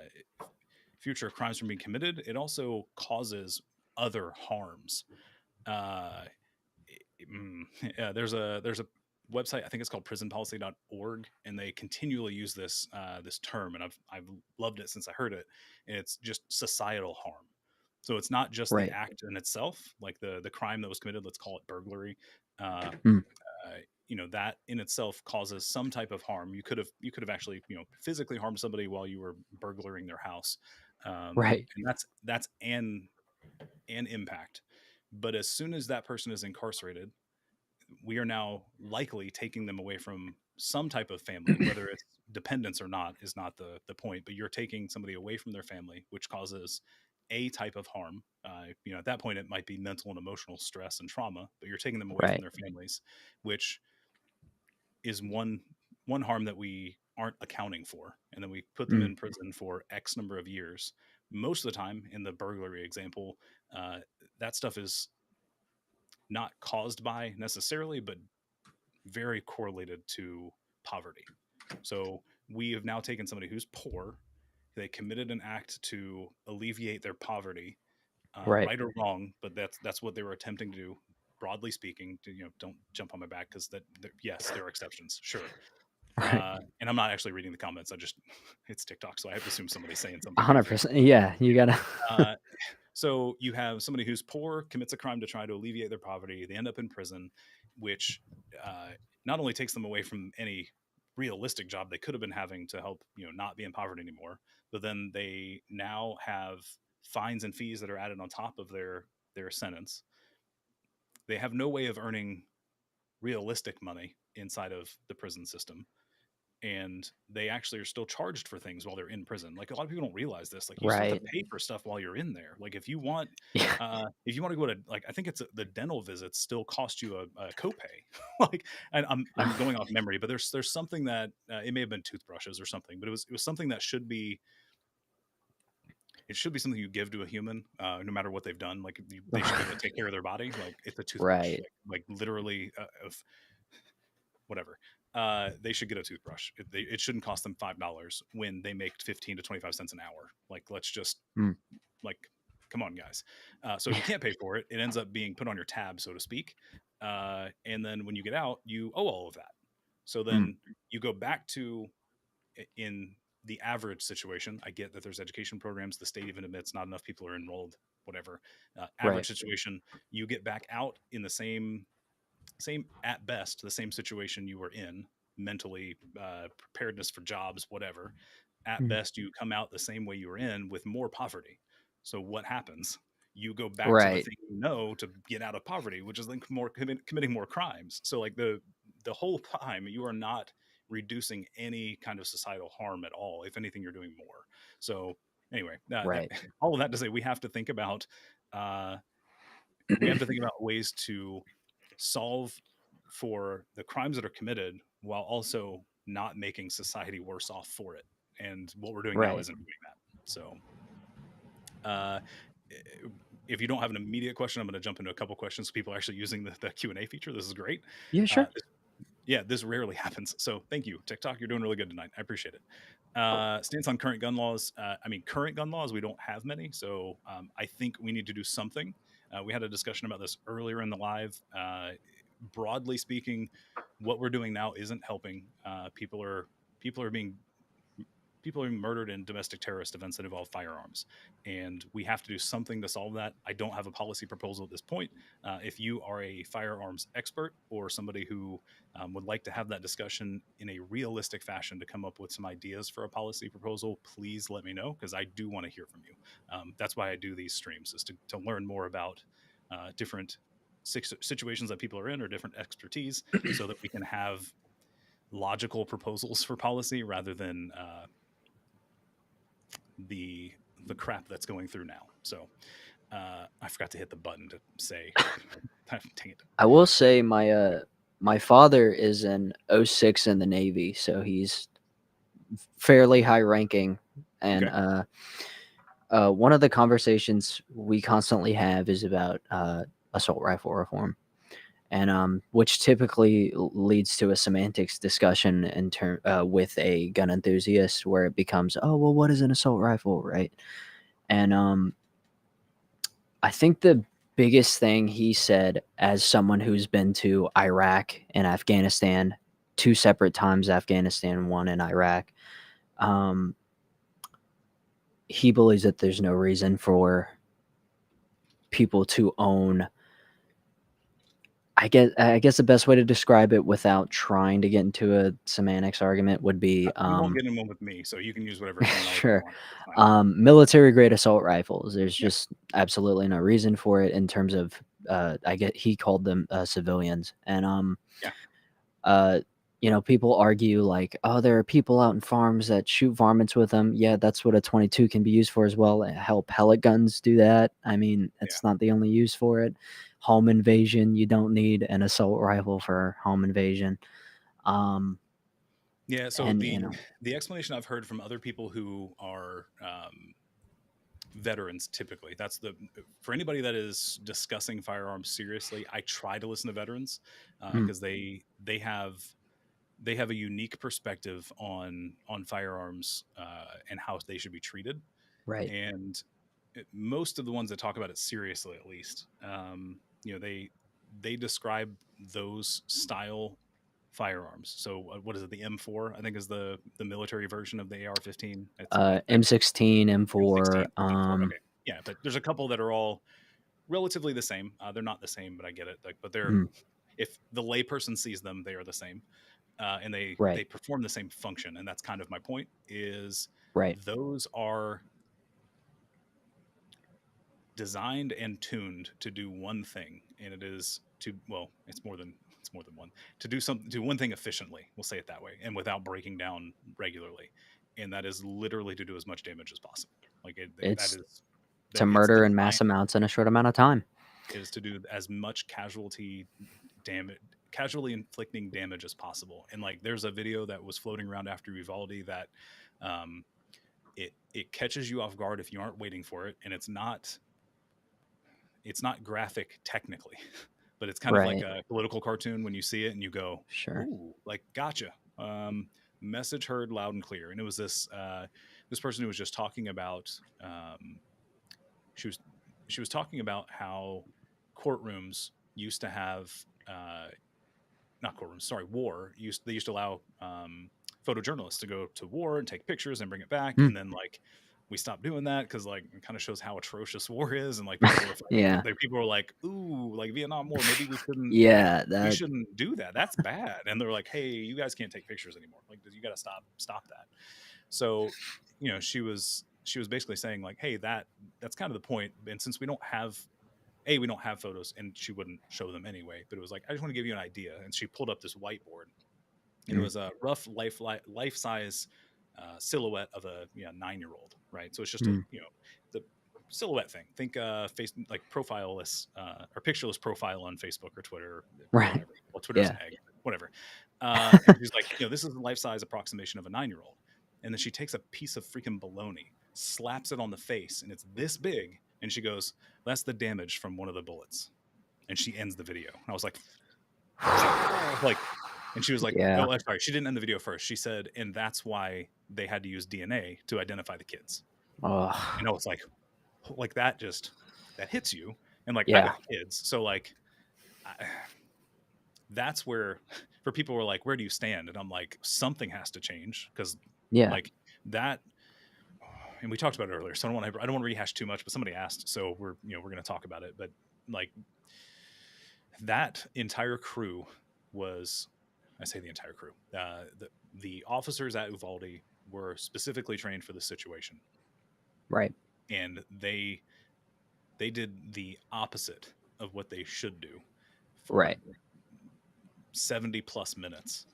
future crimes from being committed. It also causes other harms. Uh, yeah, there's a website, I think it's called prisonpolicy.org, and they continually use this term, and I've loved it since I heard it. And it's just societal harm. So it's not just the Right. act in itself, like the crime that was committed. Let's call it burglary. Uh, Mm. that in itself causes some type of harm. You could have actually physically harmed somebody while you were burglaring their house, Right. and that's an impact. But as soon as that person is incarcerated, we are now likely taking them away from some type of family, whether it's dependence or not is not the point, but you're taking somebody away from their family, which causes a type of harm. At that point, it might be mental and emotional stress and trauma, but you're taking them away from Right. their families, which is one harm that we aren't accounting for. And then we put them Mm. in prison for X number of years. Most of the time, in the burglary example, uh, that stuff is not caused by necessarily, but very correlated to poverty. So we have now taken somebody who's poor, they committed an act to alleviate their poverty, Right. right or wrong, but that's what they were attempting to do. Broadly speaking, don't jump on my back because yes, there are exceptions, sure. Right. And I'm not actually reading the comments. It's TikTok, so I have to assume somebody's saying something goofy. 100%. Yeah, you gotta. Uh, so you have somebody who's poor, commits a crime to try to alleviate their poverty. They end up in prison, which uh, not only takes them away from any realistic job they could have been having to help, not be in poverty anymore, but then they now have fines and fees that are added on top of their sentence. They have no way of earning realistic money inside of the prison system, and they actually are still charged for things while they're in prison. Like, a lot of people don't realize this. Like, you still have Right. to pay for stuff while you're in there. Like, Yeah. if you want to go to, like, I think it's the dental visits still cost you a copay. Like, and I'm going off memory, but there's something that it may have been toothbrushes or something, but it was something that should be something you give to a human, no matter what they've done. Like, they should be able to take care of their body. Like, it's a toothbrush, Right. like literally, of whatever. They should get a toothbrush. It shouldn't cost them $5 when they make 15 to 25 cents an hour. Like, let's just, Mm. like, come on, guys. So if you can't pay for it, it ends up being put on your tab, so to speak. And then when you get out, you owe all of that. So Mm. then you go back to, in the average situation, I get that there's education programs. The state even admits not enough people are enrolled, whatever. Average Right. situation, you get back out in the same at best the same situation you were in mentally, preparedness for jobs, whatever. At Mm. best, you come out the same way you were in with more poverty. So what happens? You go back to the Right. thing to get out of poverty, which is like committing more crimes. So, like, the whole time you are not reducing any kind of societal harm at all. If anything, you're doing more. So anyway, Right. all of that to say, we have to think about uh, ways to solve for the crimes that are committed while also not making society worse off for it. And what we're doing now Right. isn't doing that. So, uh, if you don't have an immediate question, I'm going to jump into a couple questions. People are actually using the Q&A feature. This is great. Yeah, Uh, sure. yeah, this rarely happens. So thank you, TikTok. You're doing really good tonight. I appreciate it. Stance on current gun laws. Current gun laws, we don't have many. So I think we need to do something. We had a discussion about this earlier in the live. Broadly speaking, what we're doing now isn't helping. People are being people are being murdered in domestic terrorist events that involve firearms, and we have to do something to solve that. I don't have a policy proposal at this point. If you are a firearms expert or somebody who would like to have that discussion in a realistic fashion to come up with some ideas for a policy proposal, please let me know, because I do want to hear from you. That's why I do these streams, is to learn more about different situations that people are in, or different expertise, so that we can have logical proposals for policy rather than the crap that's going through now. So I forgot to hit the button to say, dang it. I will say my father is an 06 in the Navy, so he's fairly high ranking, and Okay. one of the conversations we constantly have is about assault rifle reform. and which typically leads to a semantics discussion with a gun enthusiast, where it becomes, oh well, what is an assault rifle, right? And I think the biggest thing he said, as someone who's been to Iraq and Afghanistan, 2 separate times, Afghanistan, 1 in Iraq, um, he believes that there's no reason for people to own. I guess the best way to describe it without trying to get into a semantics argument would be, You won't get in one with me, so you can use whatever terminology you sure, want. It's fine. military grade assault rifles. There's Yeah. just absolutely no reason for it in terms of, he called them civilians, and Yeah. uh, people argue like, oh, there are people out in farms that shoot varmints with them. Yeah, that's what a 22 can be used for as well. Hell, pellet guns do that. I mean, Yeah. it's not the only use for it. Home invasion, you don't need an assault rifle for home invasion. Yeah. So And the explanation I've heard from other people who are veterans, typically, that's for anybody that is discussing firearms seriously, I try to listen to veterans because they have a unique perspective on firearms and how they should be treated. right. And most of the ones that talk about it seriously, at least, they describe those style firearms. So what is it? The M4, I think, is the military version of the AR-15. It's M16, M4. M16, M4. Okay, yeah, but there's a couple that are all relatively the same. They're not the same, but I get it. Like, but they're if the layperson sees them, they are the same, and they Right. perform the same function. And that's kind of my point. Is Right. those are designed and tuned to do one thing, and it is to, well, it's more than one, to do one thing efficiently, we'll say it that way, and without breaking down regularly, and that is literally to do as much damage as possible. Like that It's is to it's murder in mass designed, amounts in a short amount of time. is to do as much damage casually inflicting damage as possible. And like, there's a video that was floating around after Uvalde that um it catches you off guard if you aren't waiting for it, and it's not graphic technically, but it's kind of like Right. a political cartoon when you see it and you go, Sure. "Ooh, like gotcha." Message heard loud and clear. And it was this person who was just talking about she was talking about how courtrooms used to have not courtrooms, sorry, war. They used to allow photojournalists to go to war and take pictures and bring it back, and then like we stopped doing that because like it kind of shows how atrocious war is, and like people were fighting. Yeah. People were like, "Ooh, like Vietnam War, maybe Yeah. we That. shouldn't do that. That's bad." And they're like, "Hey, you guys can't take pictures anymore. Like, you got to stop that." So, she was basically saying like, "Hey, that's kind of the point. And since we don't have photos," and she wouldn't show them anyway, but it was like, I just want to give you an idea. And she pulled up this whiteboard, and it was a rough life size silhouette of a 9-year-old, right? So it's just the silhouette thing. Think face, like profileless or pictureless profile on Facebook or Twitter, Right. whatever. Well, Twitter's Yeah. an egg, whatever. And she's like, this is the life size approximation of a 9-year-old. And then she takes a piece of freaking bologna, slaps it on the face, and it's this big. And she goes, "That's the damage from one of the bullets." And she ends the video. And I was like, and she was like, Yeah. "Oh, I'm sorry." She didn't end the video first. She said, "And that's why they had to use DNA to identify the kids." And I was like that hits you. And like, I've Yeah. got kids, so like, that's where, for people who are like, "Where do you stand?" And I'm like, something has to change, because Yeah. like that. And we talked about it earlier, so I don't want to rehash too much. But somebody asked, so we're going to talk about it. But like, that entire crew was, I say the entire crew, the officers at Uvalde were specifically trained for this situation, Right. and they did the opposite of what they should do for Right. 70 plus minutes,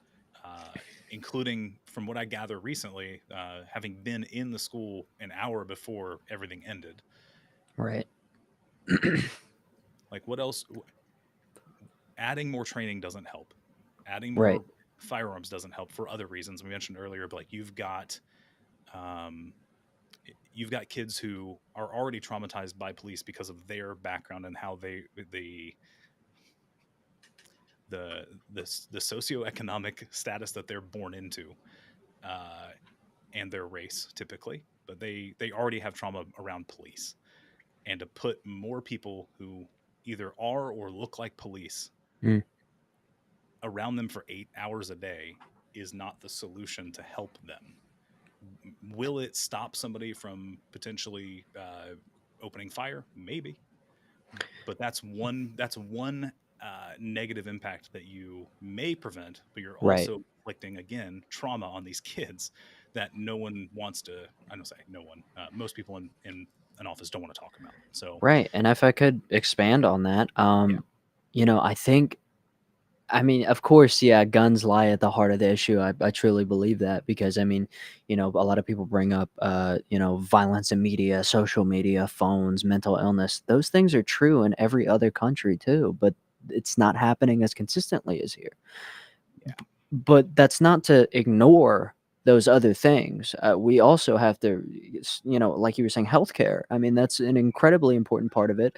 including, from what I gather recently, having been in the school an hour before everything ended. Right. Like, what else? Adding more training doesn't help. Adding Right. more firearms doesn't help, for other reasons we mentioned earlier. But like, you've got kids who are already traumatized by police because of their background and how the socioeconomic status that they're born into, uh, and their race typically, but they already have trauma around police, and to put more people who either are or look like police Mm. around them for 8 hours a day is not the solution to help them. Will it stop somebody from potentially opening fire? Maybe, but that's one negative impact that you may prevent, but you're Right. also inflicting again trauma on these kids that no one wants to. I don't say no one. Most people in an office don't want to talk about. So Right. And if I could expand on that, yeah, I think, I mean, of course, yeah, guns lie at the heart of the issue. I truly believe that because, I mean, a lot of people bring up, violence in media, social media, phones, mental illness. Those things are true in every other country too, but it's not happening as consistently as here. yeah, But that's not to ignore those other things. We also have to, like you were saying, healthcare. I mean, that's an incredibly important part of it.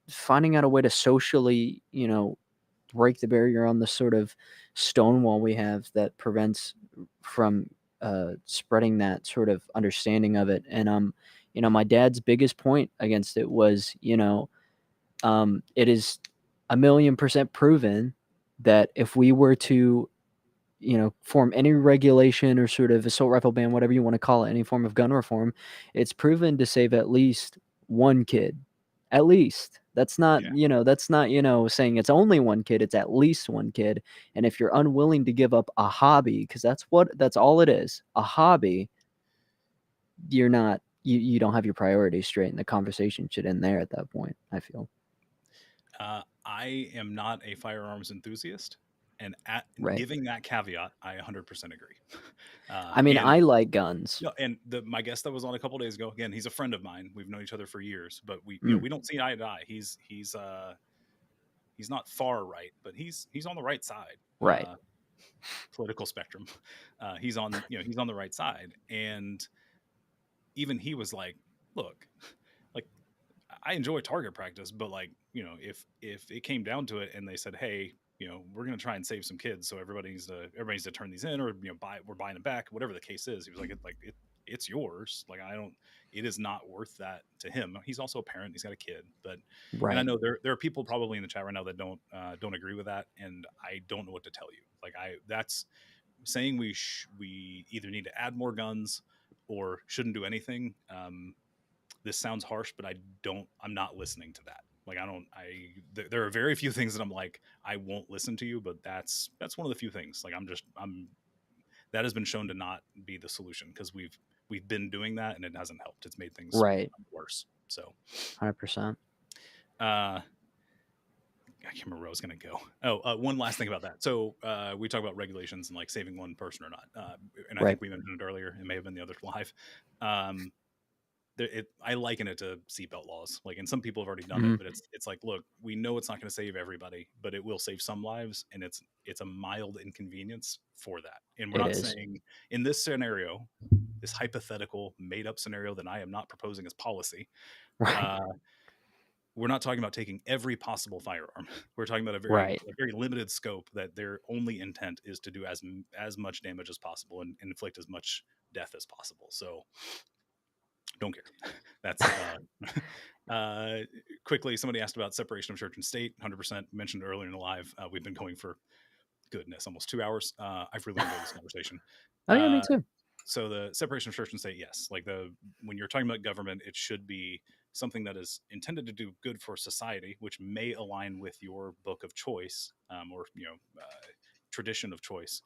Finding out a way to socially, break the barrier on the sort of stone wall we have that prevents from spreading that sort of understanding of it. And my dad's biggest point against it was, it is 1,000,000% proven that if we were to, form any regulation or sort of assault rifle ban, whatever you want to call it, any form of gun reform, it's proven to save at least one kid. At least. yeah. That's not, saying it's only one kid, it's at least one kid. And if you're unwilling to give up a hobby, because that's all it is, a hobby, you're not you don't have your priorities straight, and the conversation should end there at that point, I feel. I am not a firearms enthusiast, and at Right. giving that caveat, I 100% agree. I mean, And I like guns. no, and my guest that was on a couple days ago, again, he's a friend of mine. We've known each other for years, but Mm, we don't see eye to eye. He's not far right, but he's on the right side. right. Political spectrum. He's on the right side, and even he was like, "Look, like I enjoy target practice, but like if it came down to it and they said, hey, we're going to try and save some kids, so everybody needs to turn these in, or we're buying them back, whatever the case is." He was like, it's yours. Like I don't. It is not worth that to him. He's also a parent. He's got a kid, and I Right. know there are people probably in the chat right now that don't agree with that, and I don't know what to tell you. Like that's saying we either need to add more guns or shouldn't do anything. This sounds harsh, but I'm not listening to that. Like I don't, there are very few things that I'm like, I won't listen to you, but that's one of the few things. Like that has been shown to not be the solution because we've been doing that and it hasn't helped. It's made things Right. worse. So, 100%. uh, I can't remember where I was going to go. Oh, one last thing about that. So we talk about regulations and like saving one person or not. And I Right. think we mentioned it earlier. It may have been the other live. Um, I liken it to seatbelt laws. Like, and some people have already done it, Mhm. but it's like, look, we know it's not going to save everybody, but it will save some lives, and it's a mild inconvenience for that. And we're It not is. saying in this scenario, this hypothetical made up scenario that I am not proposing as policy. Right. Uh, we're not talking about taking every possible firearm. We're talking about Right. a very limited scope that their only intent is to do as much damage as possible and inflict as much death as possible. So don't care. That's quickly. Somebody asked about separation of church and state. 100% mentioned earlier in the live. We've been going for goodness almost 2 hours. I've really enjoyed this conversation. Oh, yeah, me Uh, too. so the separation of church and state, yes, like when you're talking about government, it should be something that is intended to do good for society, which may align with your book of choice or tradition of choice.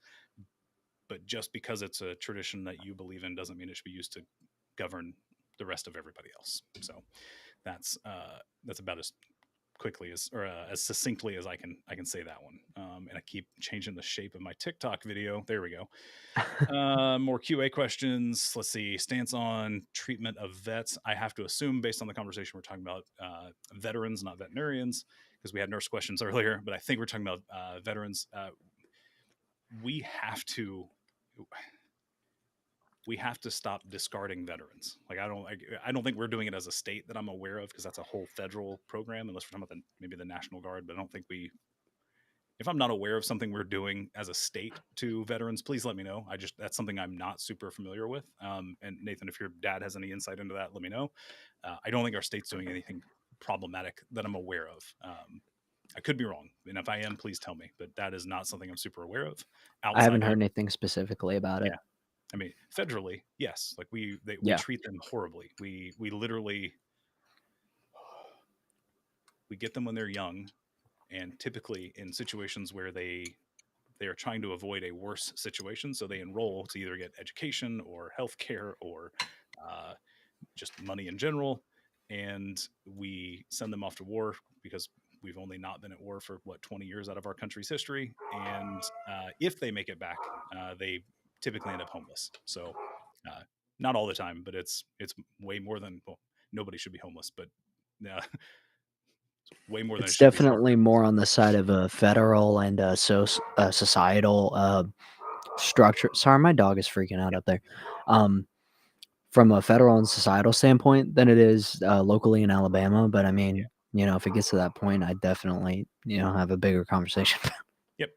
But just because it's a tradition that you believe in doesn't mean it should be used to govern the rest of everybody else. So that's about as quickly as succinctly as I can say that one. And I keep changing the shape of my TikTok video. There we go. More QA questions. Let's see. Stance on treatment of vets. I have to assume, based on the conversation, we're talking about veterans, not veterinarians, because we had nurse questions earlier. But I think we're talking about veterans. We have to stop discarding veterans. Like I don't think we're doing it as a state that I'm aware of because that's a whole federal program. Unless we're talking about maybe the National Guard, but I don't think we if I'm not aware of something we're doing as a state to veterans, please let me know. That's something I'm not super familiar with. And Nathan, if your dad has any insight into that, let me know. I don't think our state's doing anything problematic that I'm aware of. I could be wrong, and if I am, please tell me. But that is not something I'm super aware of. I haven't Outside of, heard anything specifically about it. yeah, I mean, federally, yes, like we Yeah. treat them horribly. We literally we get them when they're young, and typically in situations where they are trying to avoid a worse situation, so they enroll to either get education or healthcare or uh, just money in general, and we send them off to war because we've only not been at war for 20 years out of our country's history, and if they make it back, they typically end up homeless. So uh, not all the time, but it's way more than, well, nobody should be homeless, but uh, way more than it It's should be. So definitely more on the side of a federal and societal structure. Sorry, my dog is freaking out yeah, up there. Um, from a federal and societal standpoint than it is locally in Alabama. But I yeah, mean, if it gets to that point, I definitely, have a bigger conversation. yep.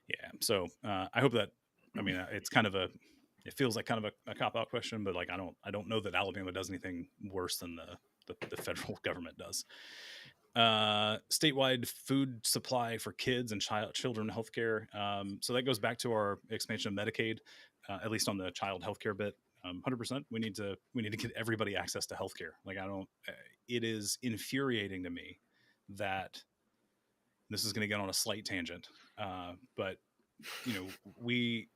Yeah. So I hope that, I mean, it's kind of it feels like kind of a cop out question, but like I don't know that Alabama does anything worse than the federal government does. Statewide food supply for kids and children healthcare. So that goes back to our expansion of Medicaid, at least on the child healthcare bit. 100%. We need to get everybody access to healthcare. Like I don't. It is infuriating to me that this is going to get on a slight tangent, but we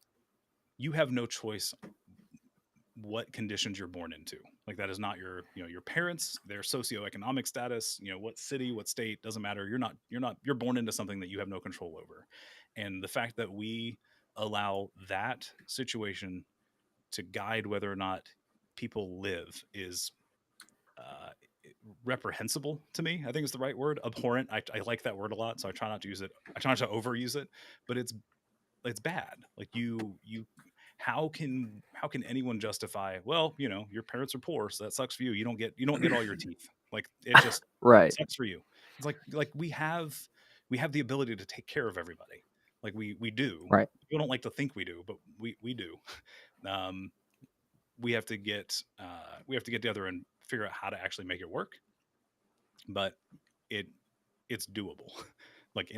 you have no choice what conditions you're born into. Like that is not your parents, their socioeconomic status, what city, what state, doesn't matter. You're born into something that you have no control over. And the fact that we allow that situation to guide whether or not people live is uh, reprehensible to me. I think is the right word. Abhorrent. I like that word a lot, so I try not to use it. I try not to overuse it, but it's bad. Like you how can anyone justify, well, your parents are poor, so that sucks for you. You don't get all your teeth. Like it just Right. sucks for you. It's like we have the ability to take care of everybody. Like we do. Right. People don't like to think we do, but we do. Um, we have to get together and figure out how to actually make it work. But it it's doable. Like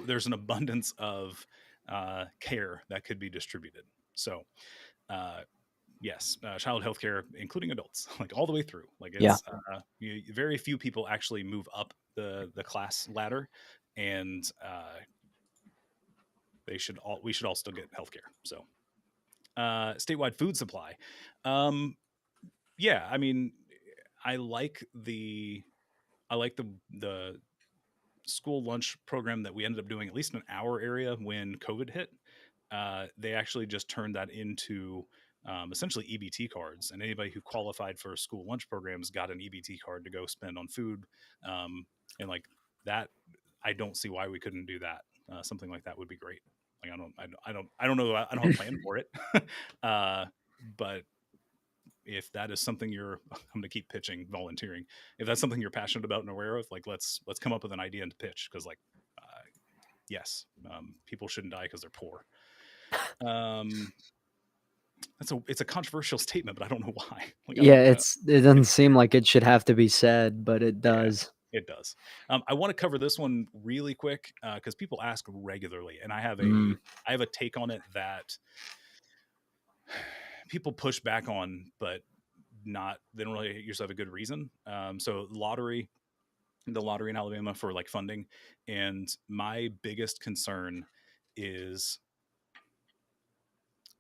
there's an abundance of care that could be distributed. So yes, child healthcare, including adults, like all the way through. Like Yeah. it's very few people actually move up the class ladder, and we should all still get healthcare. So statewide food supply. Um, yeah, I mean, I like the the school lunch program that we ended up doing, at least in our area when COVID hit. They actually just turned that into essentially EBT cards, and anybody who qualified for school lunch programs got an EBT card to go spend on food, and like that. I don't see why we couldn't do that. Something like that would be great. Like I don't know. I don't have a plan for it, uh, but if that is something I'm going to keep pitching, volunteering. If that's something you're passionate about and aware of, like let's come up with an idea and pitch, because like yes, people shouldn't die because they're poor. Um, it's a controversial statement, but I don't know why. Like I Yeah, don't. it doesn't It's seem like it should have to be said, but it yeah, does. it does. I want to cover this one really quick because people ask regularly, and Mm, I have a take on it that people push back on, but not they don't really usually have a good reason. So the lottery in Alabama for like funding, and my biggest concern is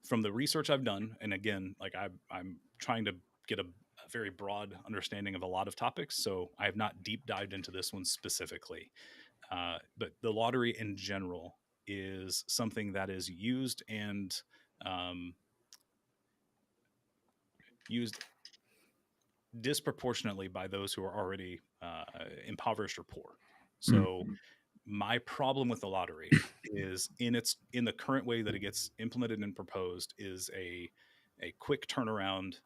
from the research I've done, and again, like I'm trying to get a very broad understanding of a lot of topics, so I have not deep dived into this one specifically. But the lottery in general is something that is um, used disproportionately by those who are already impoverished or poor. mm, So my problem with the lottery is in the current way that it gets implemented and proposed is a quick turnaround,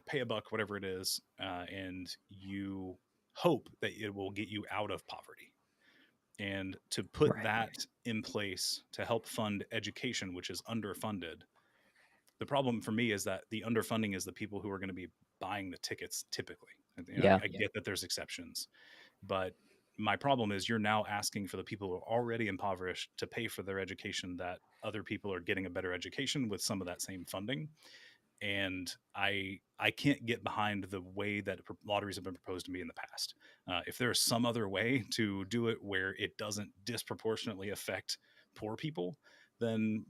pay a buck, whatever it is, and you hope that it will get you out of poverty. And to put Right. that in place to help fund education, which is underfunded, the problem for me is that the underfunding is the people who are going to be buying the tickets typically. And, Yeah. I get that there's exceptions, but my problem is you're now asking for the people who are already impoverished to pay for their education that other people are getting a better education with some of that same funding. And I can't get behind the way that lotteries have been proposed to me in the past. If there is some other way to do it where it doesn't disproportionately affect poor people, then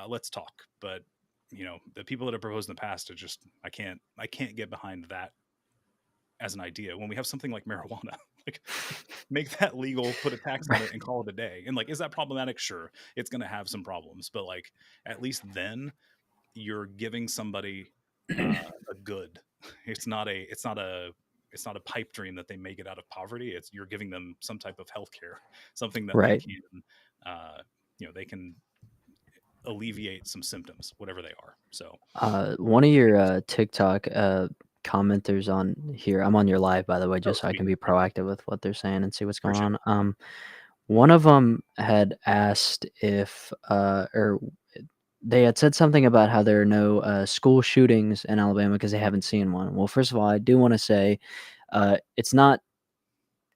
let's talk. But the people that have proposed in the past are just I can't get behind that as an idea when we have something like marijuana. Like, make that legal, put a tax on Right. it, and call it a day. And like, is that problematic? Sure, it's going to have some problems, but like, at least then you're giving somebody a good. It's not a pipe dream that they may get out of poverty. It's you're giving them some type of health care, something that Right. uh, they can alleviate some symptoms, whatever they are. So One of your TikTok commenters on here, I'm on your live, by the way, oh just so I sweet, can be yeah, proactive with what they're saying and see what's going appreciate it. on. One of them had asked if, or they had said something about how there are no school shootings in Alabama because they haven't seen one. Well, first of all, I do want to say it's not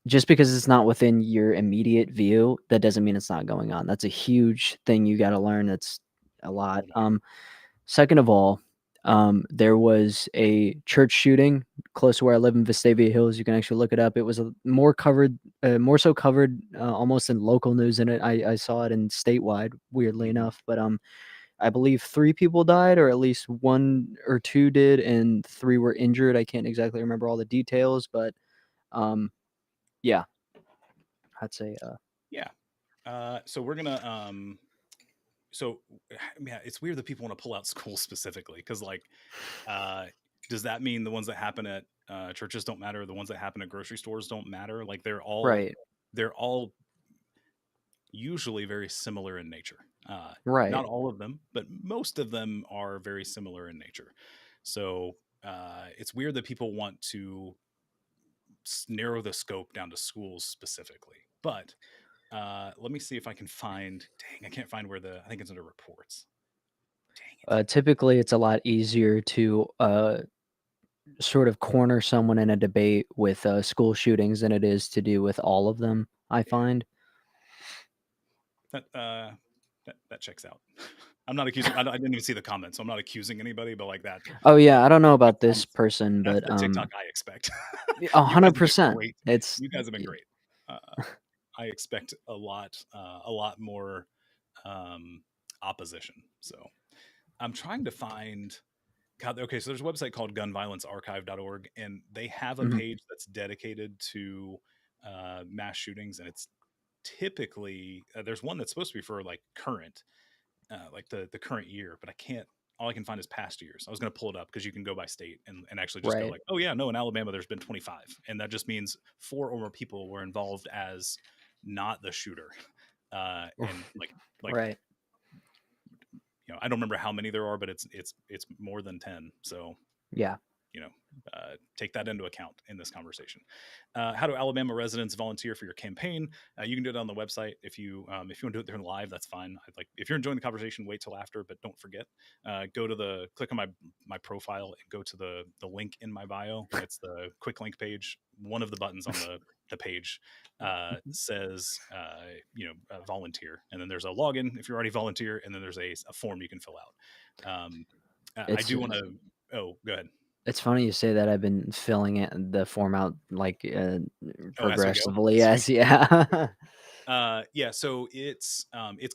just because it's not within your immediate view, that doesn't mean it's not going on. That's a huge thing you got to learn. That's a lot. Oh no. Second of all, there was a church shooting close to where I live in Vestavia Hills. You can actually look it up. It was more so covered almost in local news than I saw it in statewide, weirdly Mhm. enough. But I believe 3 people died, or at least 1 or 2 did, and 3 were injured. I can't exactly remember all the details, but um, yeah, I'd say Yeah. So we're gonna so yeah, it's weird that people want to pull out schools specifically because like uh does that mean the ones that happen at churches don't matter, the ones that happen at grocery stores don't matter? Like right, they're all usually very similar in nature. Not right. all of them, but most of them are very similar in nature. So it's weird that people want to narrow the scope down to schools specifically. But let me see if I can find. Dang, I can't find where I think it's under reports. Dang it. Typically, it's a lot easier to sort of corner someone in a debate with school shootings than it is to do with all of them, I Yeah, find. that checks out. I'm not accusing. I didn't even see the comments, so I'm not accusing anybody. But like that, Oh yeah, I don't know that about this sounds. person, That's but the TikTok I expect. You guys have been 100%. great. It's You guys have been great. Uh, I expect a lot more um, opposition. So I'm trying to find. God, okay, so there's a website called gunviolencearchive.org, and they have a mhm, page that's dedicated to mass shootings, and it's typically there's one that's supposed to be for like current, like the current year, but I can't. All I can find is past years. I was going to pull it up because you can go by state and actually just go right. like, oh yeah, no, in Alabama there's been 25, and that just means 4 or more people were involved as not the shooter, and like Right. I don't remember how many there are, but it's more than 10. So Yeah. you know, take that into account in this conversation. How do Alabama residents volunteer for your campaign? You can do it on the website. If you want to do it there live, that's fine. Like if you're enjoying the conversation, wait till after, but don't forget, click on my profile and go to the link in my bio. It's the quick link page. One of the buttons on the page says volunteer, and then there's a login if you're already volunteer, and then there's a form you can fill out. I It's do want to. Oh, go ahead. it's funny you say that. I've been filling it the form out like Oh, as we go. progressively Sweet. as yeah. Yeah, so it's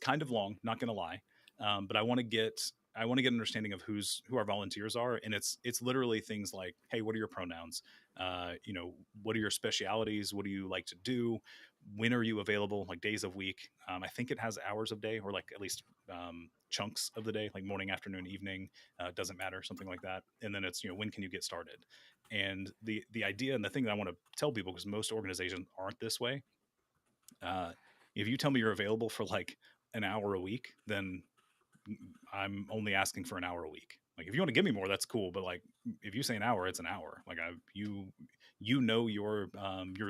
kind of long, not gonna lie. But I want to get an understanding of who our volunteers are, and it's literally things like, hey, what are your pronouns? What are your specialities? What do you like to do? When are you available? Like days of week. I think it has hours of day, or like at least chunks of the day, like morning, afternoon, evening. Doesn't matter, something like that. And then it's when can you get started? And the idea and the thing that I want to tell people, because most organizations aren't this way, uh, if you tell me you're available for like an hour a week, then I'm only asking for an hour a week. Like if you want to give me more, that's cool. But like if you say an hour, it's an hour. Like you your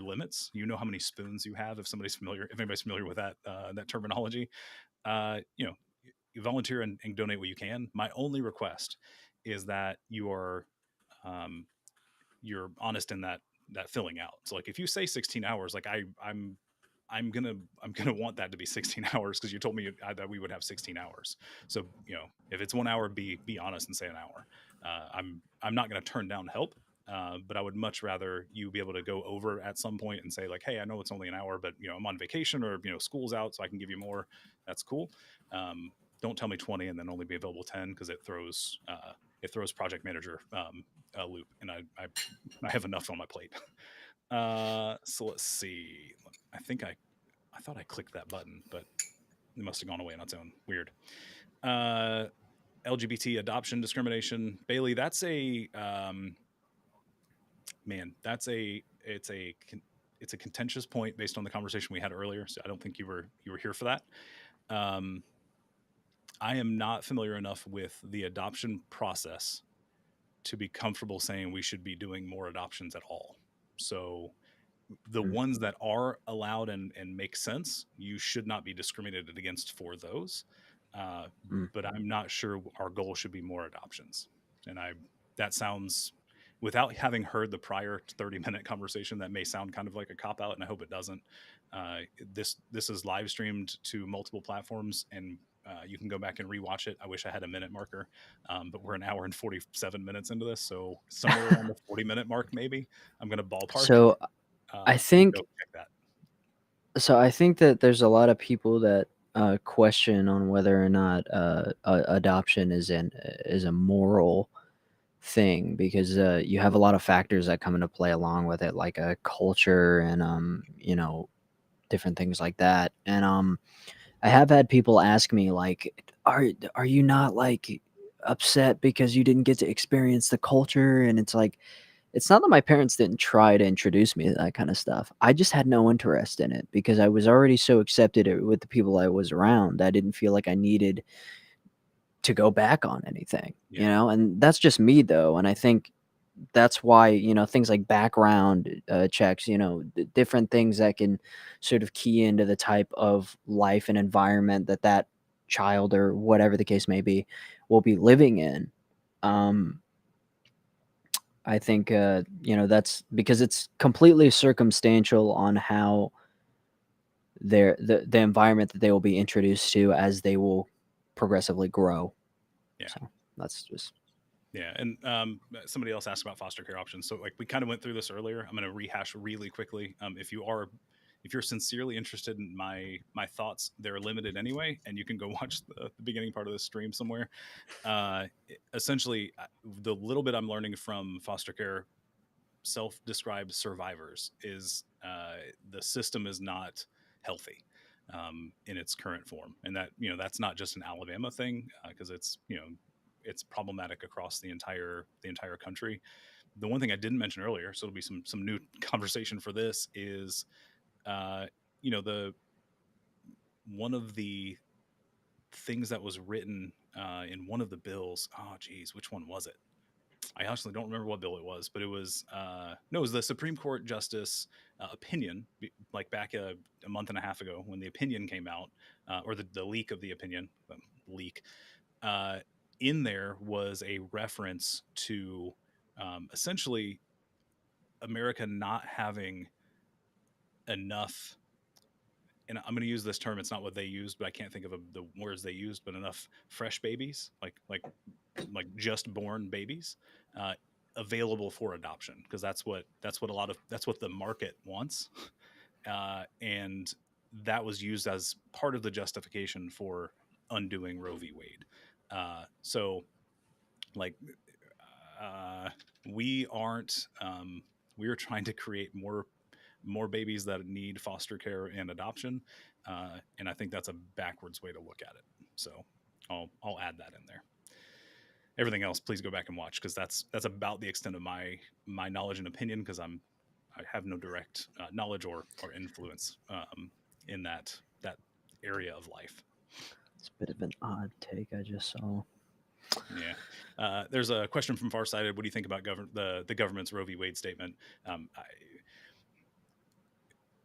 limits. You know how many spoons you have. If anybody's familiar with that terminology, you know, you volunteer and donate what you can. My only request is that um, you're honest in that filling out. So like if you say 16 hours, like I'm gonna want that to be 16 hours because you told me that we would have 16 hours. So if it's 1 hour, be honest and say an hour. I'm not gonna turn down help, but I would much rather you be able to go over at some point and say like, hey, I know it's only an hour, but I'm on vacation or school's out, so I can give you more. That's cool. Don't tell me 20 and then only be available 10 because it throws project manager a loop, and I have enough on my plate. So let's see. I thought I clicked that button, but it must have gone away on its own. Weird. Uh, LGBT adoption discrimination. Bailey, that's a man. It's a contentious point based on the conversation we had earlier. So I don't think you were here for that. Um, I am not familiar enough with the adoption process to be comfortable saying we should be doing more adoptions at all. So the Mm, ones that are allowed and make sense, you should not be discriminated against for those. Uh, mm. but I'm not sure our goal should be more adoptions. And that sounds, without having heard the prior 30-minute conversation, that may sound kind of like a cop out, and I hope it doesn't. Uh, this is live streamed to multiple platforms, and you can go back and rewatch it. I wish I had a minute marker, but we're an hour and 47 minutes into this, so somewhere around the 40-minute mark, maybe. I'm going to ballpark. So I So you can go think check that. I think that there's a lot of people that question on whether or not adoption is a moral thing because you have a lot of factors that come into play along with it, like a culture and different things like that. And I have had people ask me like, are you not like upset because you didn't get to experience the culture? And it's like, it's not that my parents didn't try to introduce me to that kind of stuff. I just had no interest in it because I was already so accepted with the people I was around. I didn't feel like I needed to go back on anything, Yeah. And that's just me though. And I think that's why, things like background checks, different things that can sort of key into the type of life and environment that child or whatever the case may be will be living in. Um, I think, that's because it's completely circumstantial on how the environment that they will be introduced to as they will progressively grow. Yeah. So that's just Yeah. And somebody else asked about foster care options. So like we kind of went through this earlier. I'm going to rehash really quickly. If you're sincerely interested in my thoughts, they're limited anyway, and you can go watch the beginning part of this stream somewhere. Essentially, the little bit I'm learning from foster care self-described survivors is the system is not healthy in its current form, and that's not just an Alabama thing because it's problematic across the entire country. The one thing I didn't mention earlier, so it'll be some new conversation for this, is uh, the one of the things that was written in one of the bills. Oh, geez, which one was it? I honestly don't remember what bill it was, but it was no, it was the Supreme Court justice opinion, like back a month and a half ago when the opinion came out, or the leak of the opinion, leak. Uh, in there was a reference to essentially America not having enough. And I'm going to use this term. It's not what they used, but I can't think of the words they used. But enough fresh babies, like just born babies, uh, available for adoption, because that's what the market wants, and that was used as part of the justification for undoing Roe v. Wade. So like uh, we aren't we are trying to create more babies that need foster care and adoption, and I think that's a backwards way to look at it. So I'll add that in there. Everything else, please go back and watch because that's about the extent of my knowledge and opinion because I have no direct knowledge or influence in that area of life. it's a bit of an odd take I just saw. Yeah. There's a question from Farsighted. What do you think about the government's Roe v. Wade statement?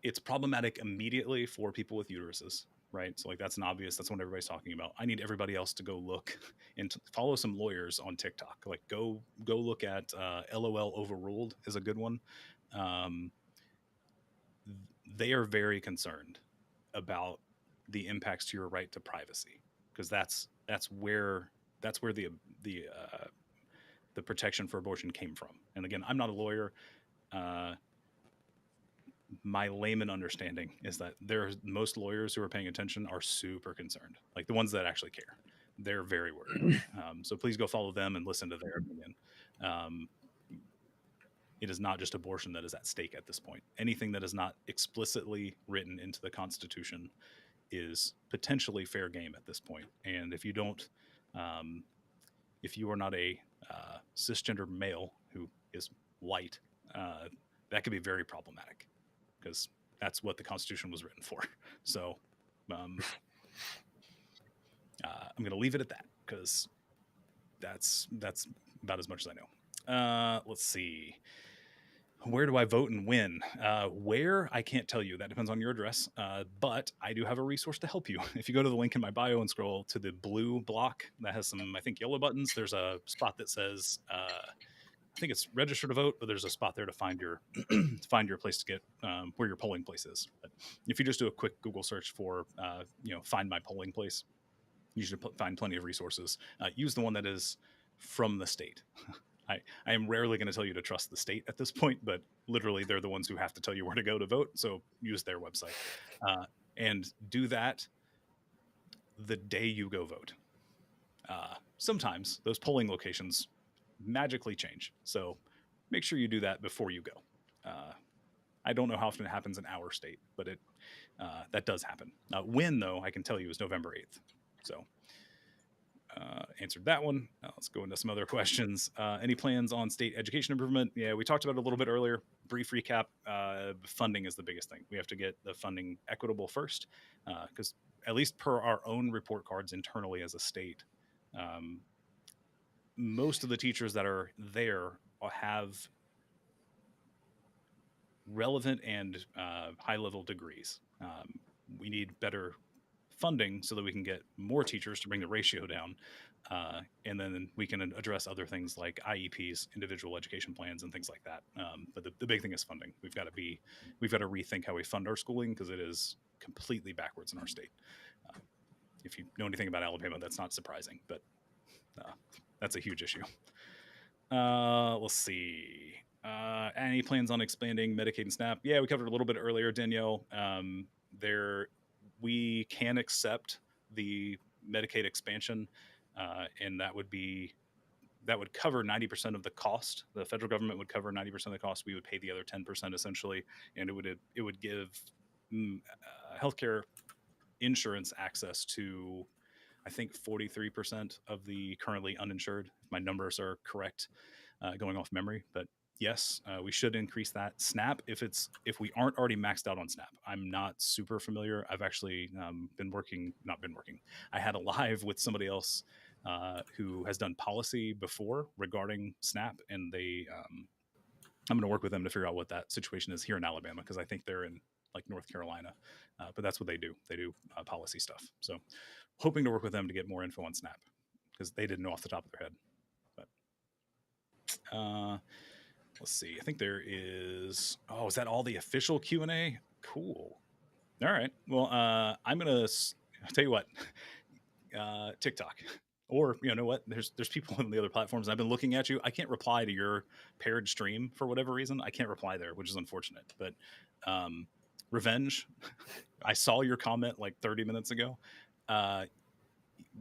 It's problematic immediately for people with uteruses, right? So like that's an obvious. That's what everybody's talking about. I need everybody else to go look and follow some lawyers on TikTok. Like go look at LOL Overruled is a good one. They are very concerned about the impacts to your right to privacy because that's where the protection for abortion came from. And again, I'm not a lawyer. My layman understanding is that most lawyers who are paying attention are super concerned. Like the ones that actually care, they're very worried. So please go follow them and listen to their opinion. It is not just abortion that is at stake at this point. Anything that is not explicitly written into the Constitution is potentially fair game at this point. And if you don't, if you are not a cisgender male who is white, that could be very problematic because that's what the Constitution was written for. So I'm going to leave it at that because that's about as much as I know. Let's see. Where do I vote and when? Where? I can't tell you. That depends on your address. But I do have a resource to help you. If you go to the link in my bio and scroll to the blue block that has some, I think, yellow buttons, there's a spot that says, I think it's register to vote, but there's a spot there to find your place to get where your polling place is. But if you just do a quick Google search for, find my polling place, you should find plenty of resources. Use the one that is from the state. I am rarely going to tell you to trust the state at this point, but literally they're the ones who have to tell you where to go to vote. So use their website and do that the day you go vote. Sometimes those polling locations magically change. So make sure you do that before you go. I don't know how often it happens in our state, but that does happen. When, though, I can tell you is November 8th. So answered that one. Let's go into some other questions. Any plans on state education improvement? Yeah, we talked about it a little bit earlier. Brief recap. Funding is the biggest thing. We have to get the funding equitable first because at least per our own report cards internally as a state, most of the teachers that are there have relevant and high-level degrees. We need better funding so that we can get more teachers to bring the ratio down, and then we can address other things like IEPs, individual education plans, and things like that. But the big thing is funding. We've got to rethink how we fund our schooling because it is completely backwards in our state. If you know anything about Alabama, that's not surprising, but that's a huge issue. Let's see. Any plans on expanding Medicaid and SNAP? Yeah, we covered a little bit earlier, Danielle. We can accept the Medicaid expansion, and that would cover 90% of the cost. The federal government would cover 90% of the cost. We would pay the other 10% essentially, and it would give healthcare insurance access to, I think, 43% of the currently uninsured. If my numbers are correct, going off memory, but yes, we should increase that. SNAP, if we aren't already maxed out on SNAP. I'm not super familiar. I've actually I had a live with somebody else who has done policy before regarding SNAP, and I'm going to work with them to figure out what that situation is here in Alabama because I think they're in like North Carolina, but that's what they do. They do policy stuff. So hoping to work with them to get more info on SNAP because they didn't know off the top of their head. But let's see. I think there is. Oh, is that all the official Q&A? Cool. All right. Well, I'm gonna tell you what. TikTok, or you know what? There's people on the other platforms. I've been looking at you. I can't reply to your paired stream for whatever reason. I can't reply there, which is unfortunate. But Revenge, I saw your comment like 30 minutes ago.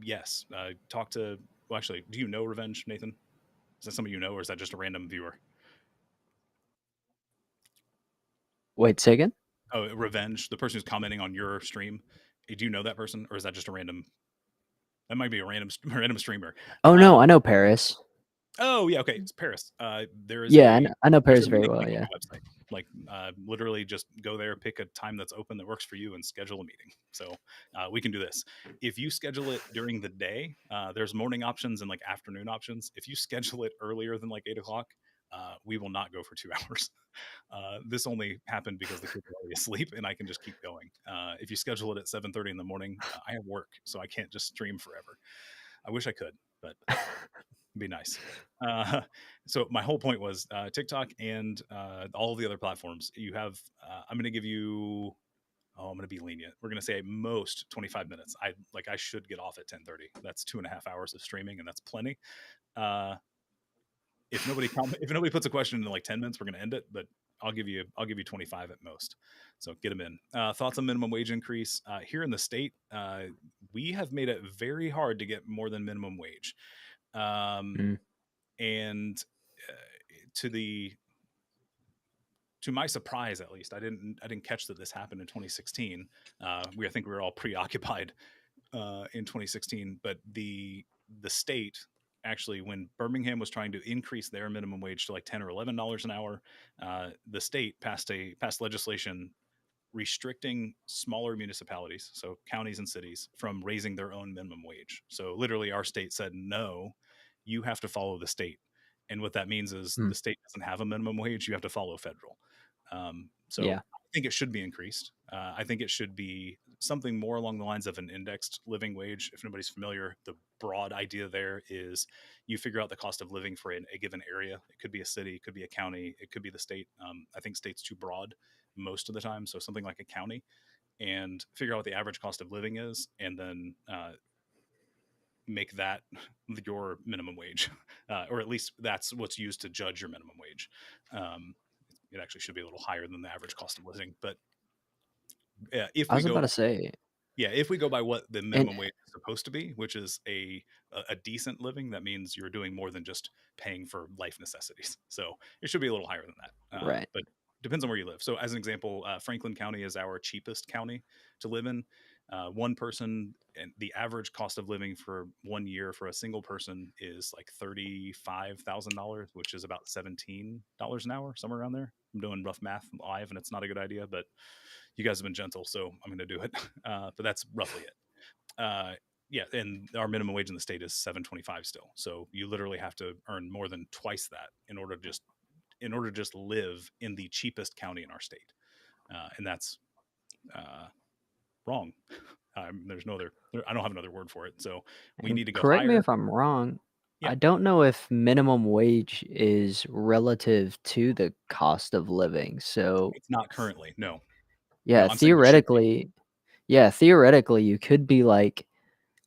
Yes. Talk to. Well, actually, do you know Revenge, Nathan? Is that somebody you know, or is that just a random viewer? Wait, say again? Oh, Revenge, the person who's commenting on your stream. Do you know that person, or is that just a random? That might be a random streamer. Oh no, I know Paris. Oh yeah, okay, it's Paris. There is Yeah, I know Paris very well. link Yeah. on my website. Like literally just go there, pick a time that's open that works for you, and schedule a meeting. So we can do this. If you schedule it during the day, there's morning options and like afternoon options. If you schedule it earlier than like 8 o'clock, we will not go for 2 hours. This only happened because the kids are already asleep and I can just keep going. If you schedule it at 7:30 in the morning, I have work, so I can't just stream forever. I wish I could, but it'd be nice. So my whole point was TikTok and all of the other platforms. You have. I'm going to give you. Oh, I'm going to be lenient. We're going to say at most 25 minutes. I should get off at 10:30. That's 2.5 hours of streaming, and that's plenty. If nobody puts a question in like 10 minutes, we're going to end it. But I'll give you 25 at most. So get them in. Thoughts on minimum wage increase here in the state? We have made it very hard to get more than minimum wage, and to my surprise, at least, I didn't catch that this happened in 2016. I think we were all preoccupied in 2016, but the state actually, when Birmingham was trying to increase their minimum wage to like $10 or $11 an hour, the state passed legislation restricting smaller municipalities, so counties and cities, from raising their own minimum wage. So literally, our state said, no, you have to follow the state. And what that means is the state doesn't have a minimum wage. You have to follow federal. So Yeah. I think it should be increased. I think it should be something more along the lines of an indexed living wage. If nobody's familiar, the broad idea there is you figure out the cost of living for a given area. It could be a city, it could be a county, it could be the state. I think state's too broad most of the time. So something like a county, and figure out what the average cost of living is, and then make that your minimum wage, or at least that's what's used to judge your minimum wage. It actually should be a little higher than the average cost of living, but if I we was about go to say, if we go by what the and minimum wage is supposed to be, which is a decent living, that means you're doing more than just paying for life necessities. So it should be a little higher than that. right. But depends on where you live. So as an example, Franklin County is our cheapest county to live in. One person, and the average cost of living for 1 year for a single person is like $35,000, which is about $17 an hour, somewhere around there. I'm doing rough math live, and it's not a good idea, but you guys have been gentle, so I'm going to do it. But that's roughly it. Yeah, and our minimum wage in the state is $7.25 still. So you literally have to earn more than twice that in order to just live in the cheapest county in our state, and that's wrong. There's no other. I don't have another word for it. So we And need to go correct me higher. if I'm wrong. Yeah, I don't know if minimum wage is relative to the cost of living. So, it's not currently. No, yeah, I'm saying it should be. theoretically, you could be like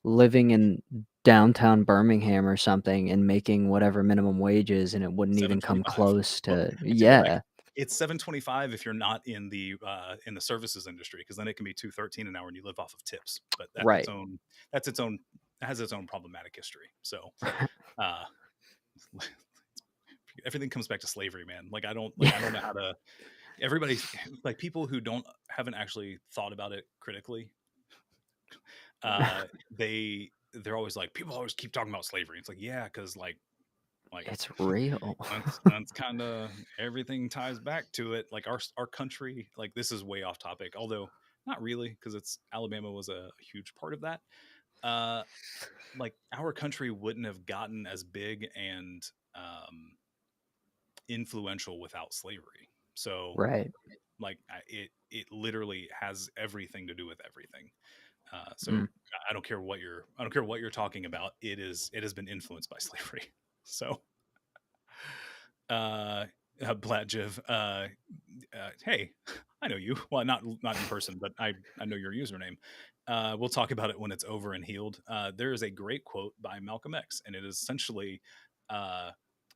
living in downtown Birmingham or something and making whatever minimum wage is, and it wouldn't even come 725. close Well, to, I take it back. yeah, It's 725 if you're not in the services industry, because then it can be 213 an hour and you live off of tips. But right. it has its own problematic history. So uh, everything comes back to slavery, man. I don't know how to. Everybody's like, people who haven't actually thought about it critically. They're always like, people always keep talking about slavery. It's like, yeah, because like It's real. that's kind of, everything ties back to it. Like our country, like, this is way off topic, although not really, because it's Alabama was a huge part of that. Like, our country wouldn't have gotten as big and influential without slavery. So Right. like, it literally has everything to do with everything. So Mm. I don't care what you're talking about. It has been influenced by slavery. So Blatjiv, hey, I know you. Well, not in person, but I know your username. We'll talk about it when it's over and healed. There is a great quote by Malcolm X, and it is essentially,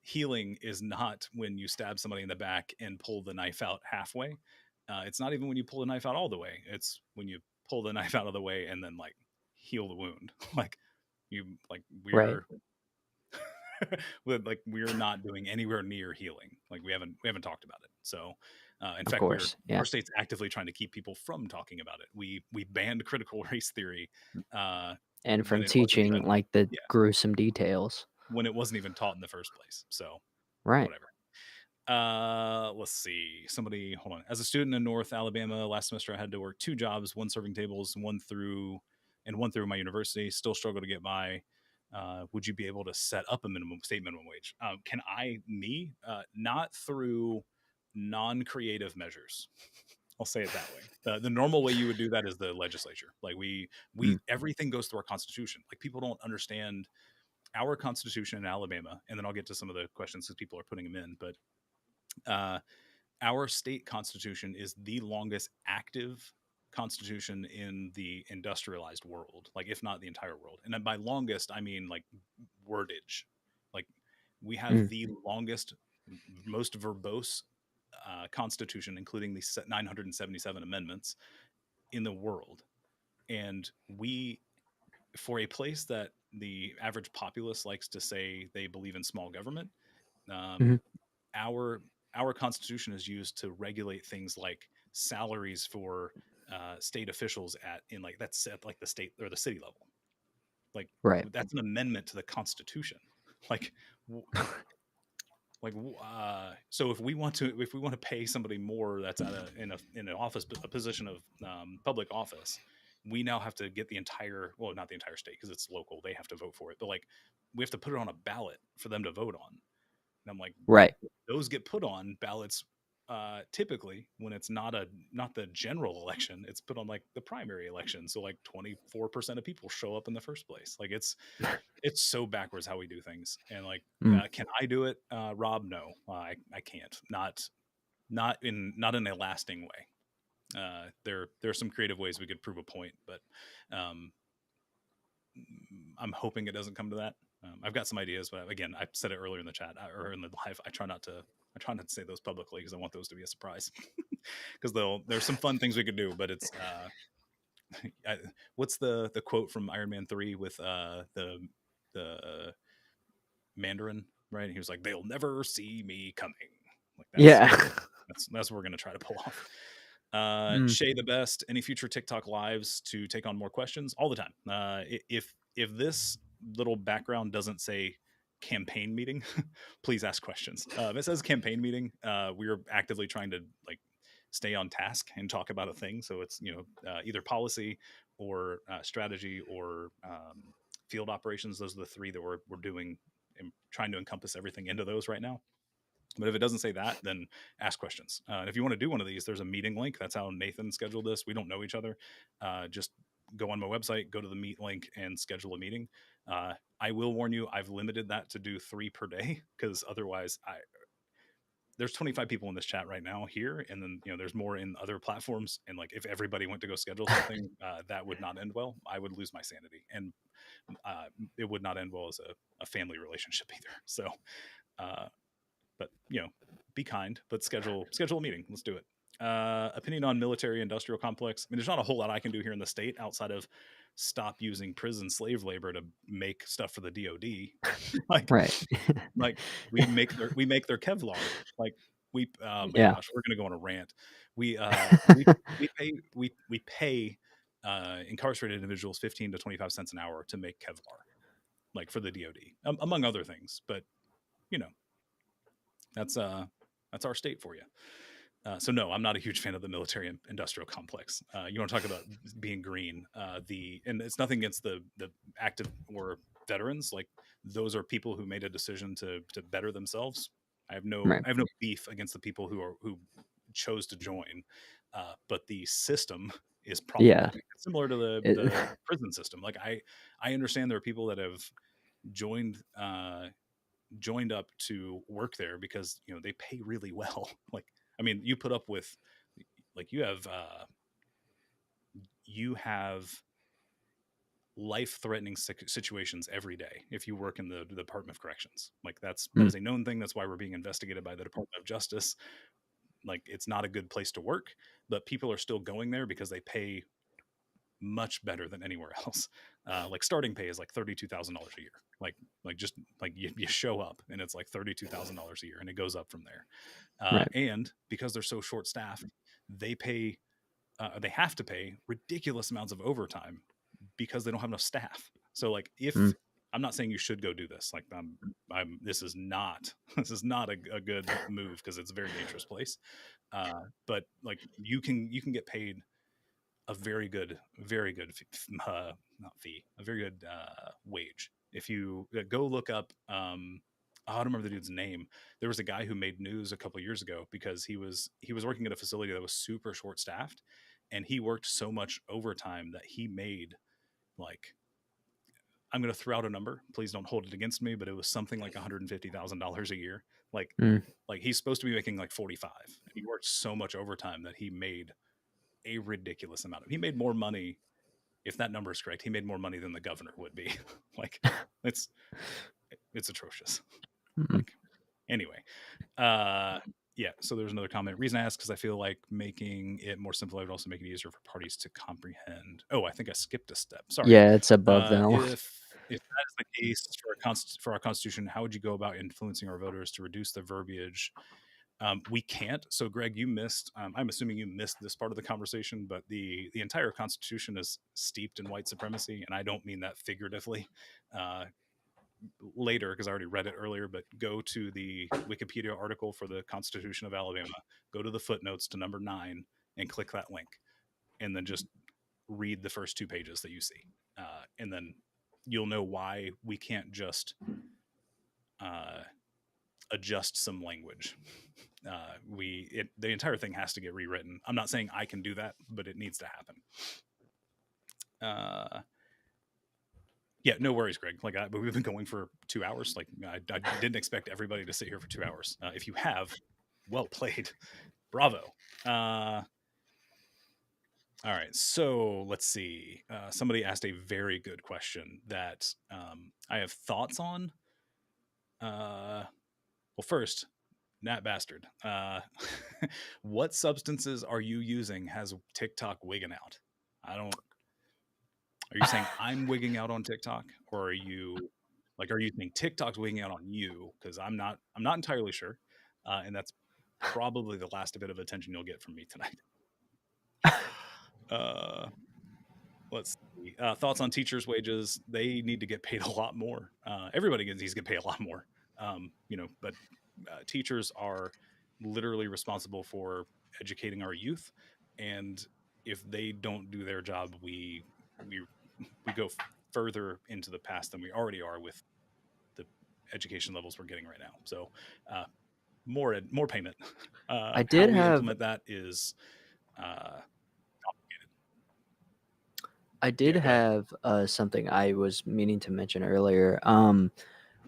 healing is not when you stab somebody in the back and pull the knife out halfway. It's not even when you pull the knife out all the way. It's when you pull the knife out of the way and then like heal the wound. Like, Right. we're not doing anywhere near healing. Like, we haven't talked about it. So in Of fact, course. Yeah. our state's actively trying to keep people from talking about it. We banned critical race theory And when from it wasn't teaching even, like the yeah, gruesome details. when it wasn't even taught in the first place. So Right. whatever. Let's see. Somebody, hold on. As a student in North Alabama, last semester I had to work 2 jobs, one serving tables, one through my university. Still struggle to get by. Would you be able to set up a state minimum wage? Can I, not through non-creative measures. I'll say it that way. The normal way you would do that is the legislature. Like we Mm. everything goes through our constitution. Like people don't understand our constitution in Alabama, and then I'll get to some of the questions because people are putting them in. But uh, our state constitution is the longest active constitution in the industrialized world, like if not the entire world. And by longest, I mean like wordage. Like we have Mm. the longest, most verbose constitution, including the 977 amendments in the world. And we, for a place that the average populace likes to say they believe in small government, um, Mhm. our our constitution is used to regulate things like salaries for state officials in like that's at like the state or the city level. Like Right. that's an amendment to the constitution. Like so if we want to pay somebody more that's at in an office, a position of public office, we now have to get the entire, well, not the entire state because it's local, they have to vote for it, but like we have to put it on a ballot for them to vote on. And I'm like, Right. those get put on ballots typically when it's not the general election, it's put on like the primary election, so like 24% of people show up in the first place. Like it's so backwards how we do things. And like Mm. can I do it, Rob? No, I can't. Not in a lasting way. There's some creative ways we could prove a point, but um, I'm hoping it doesn't come to that. I've got some ideas, but again, I said it earlier in the chat or in the live. I try not to say those publicly because I want those to be a surprise. Because there's some fun things we could do, but it's what's the quote from Iron Man 3 with the Mandarin, right? He was like, "They'll never see me coming." Like Yeah. that's what we're gonna try to pull off. Mm. Shay the best. Any future TikTok lives to take on more questions all the time. If this little background doesn't say campaign meeting, please ask questions. If it says campaign meeting, we're actively trying to like stay on task and talk about a thing. So it's either policy or strategy or field operations. Those are the three that we're doing and trying to encompass everything into those right now. But if it doesn't say that, then ask questions. And if you want to do one of these, there's a meeting link. That's how Nathan scheduled this. We don't know each other. Just go on my website, go to the meet link, and schedule a meeting. I will warn you, I've limited that to do 3 per day because otherwise, there's 25 people in this chat right now here, and then there's more in other platforms. And like if everybody went to go schedule something, that would not end well. I would lose my sanity, and it would not end well as a family relationship either. So. But be kind, but schedule a meeting. Let's do it. Opinion on military industrial complex. I mean, there's not a whole lot I can do here in the state outside of stop using prison slave labor to make stuff for the DoD. like Right. like we make their Kevlar. Like oh my Yeah. gosh, we're gonna go on a rant. We pay incarcerated individuals 15 to 25 cents an hour to make Kevlar, like for the DoD, among other things. But you know, that's our state for you. So no, I'm not a huge fan of the military industrial complex. You want to talk about being green? And it's nothing against the active or veterans. Like those are people who made a decision to better themselves. I have no Right. beef against the people who chose to join, but the system is Yeah. problematic. It's similar to It, the prison system. Like I understand there are people that have joined up to work there because they pay really well. Like I mean, you put up with like you have life-threatening situations every day if you work in the Department of Corrections. Like that mm. is a known thing. That's why we're being investigated by the Department of Justice. Like it's not a good place to work, but people are still going there because they pay much better than anywhere else. Like starting pay is like $32,000 a year. Like just like you show up and it's like $32,000 a year, and it goes up from there. Right. And because they're so short staffed, they have to pay ridiculous amounts of overtime because they don't have enough staff. So like Mm. I'm not saying you should go do this. Like this is not this is not a good move because it's a very dangerous place. But like you can get paid a very good not fee, a very good wage. If you go look up, I don't remember the dude's name. There was a guy who made news a couple years ago because he was working at a facility that was super short staffed, and he worked so much overtime that he made like, I'm going to throw out a number. Please don't hold it against me, but it was something like $150,000 a year. Like, Mm. like he's supposed to be making like 45. He worked so much overtime that he made a ridiculous amount. He made more money, if that number is correct. He made more money than the governor would be. Like, it's it's atrocious. Mm. Like, anyway, uh, yeah. So there's another comment. Reason I ask because I feel like making it more simple would also make it easier for parties to comprehend. Oh, I think I skipped a step. Sorry. Yeah, it's above that one. If that is the case for our constitution, how would you go about influencing our voters to reduce the verbiage? We can't. So, Greg, you missed. I'm assuming you missed this part of the conversation, but the entire Constitution is steeped in white supremacy, and I don't mean that figuratively. Uh, Later, because I already read it earlier, but go to the Wikipedia article for the Constitution of Alabama. Go to the footnotes to number 9 and click that link, and then just read the first 2 pages that you see, and then you'll know why we can't just adjust some language. The entire thing has to get rewritten. I'm not saying I can do that, but it needs to happen. Yeah, no worries, Greg. Like, but we've been going for 2 hours. Like, I didn't expect everybody to sit here for 2 hours. If you have, well played, bravo. All right, so let's see. Somebody asked a very good question that I have thoughts on. Well, first, Nat Bastard, what substances are you using? Has TikTok wigging out? I don't. Are you saying I'm wigging out on TikTok, or are you saying TikTok's wigging out on you? Because I'm not. I'm not entirely sure, and that's probably the last bit of attention you'll get from me tonight. Let's see. Thoughts on teachers' wages? They need to get paid a lot more. Everybody needs to get paid a lot more. But teachers are literally responsible for educating our youth, and if they don't do their job, we go further into the past than we already are with the education levels we're getting right now. So, more payment. I How did we have implement that is uh, I did yeah. Go ahead. have something I was meaning to mention earlier.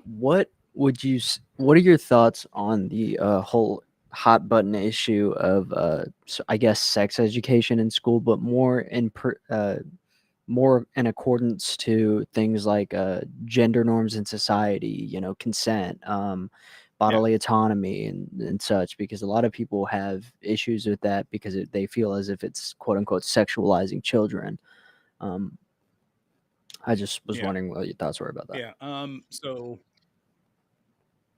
What what are your thoughts on the whole hot button issue of I guess sex education in school, but more in accordance to things like gender norms in society, consent, Yeah, bodily autonomy, and such, because a lot of people have issues with that because they feel as if it's quote unquote sexualizing children. Um, I just was yeah, wondering what your thoughts were about that. yeah. So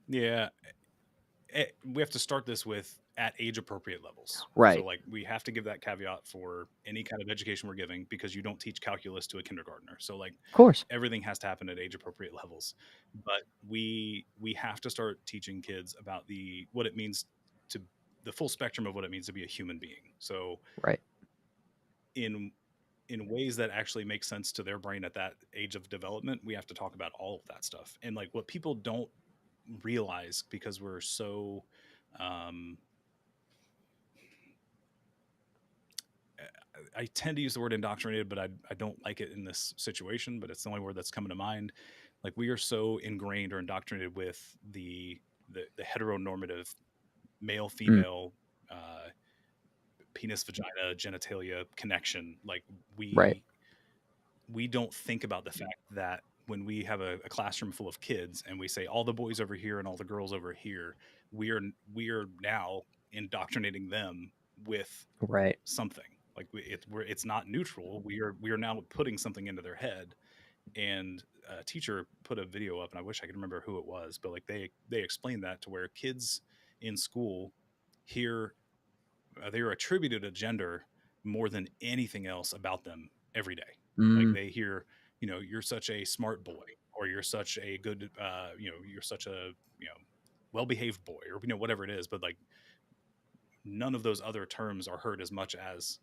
yeah, we have to start this with at age appropriate levels. So Right. like we have to give that caveat for any kind of education we're giving because you don't teach calculus to a kindergartner. So like Of course. everything has to happen at age appropriate levels. But we have to start teaching kids about what it means to the full spectrum of what it means to be a human being. So Right. in in ways that actually make sense to their brain at that age of development, we have to talk about all of that stuff. And like what people don't realize because we're so um, I tend to use the word indoctrinated, but I don't like it in this situation, but it's the only word that's coming to mind. Like we are so ingrained or indoctrinated with the heteronormative male Mm, female penis vagina genitalia connection. Like right. we don't think about the fact that when we have a classroom full of kids and we say all the boys over here and all the girls over here, we are now indoctrinating them with Right. something. Like it's not neutral. We are now putting something into their head. And a teacher put a video up, and I wish I could remember who it was, but like they explained that to where kids in school hear they are attributed a gender more than anything else about them every day. Like Mm, they hear, you're such a smart boy. or you're such a good, you're such a, well-behaved boy, or, whatever it is. But like, none of those other terms are heard as much as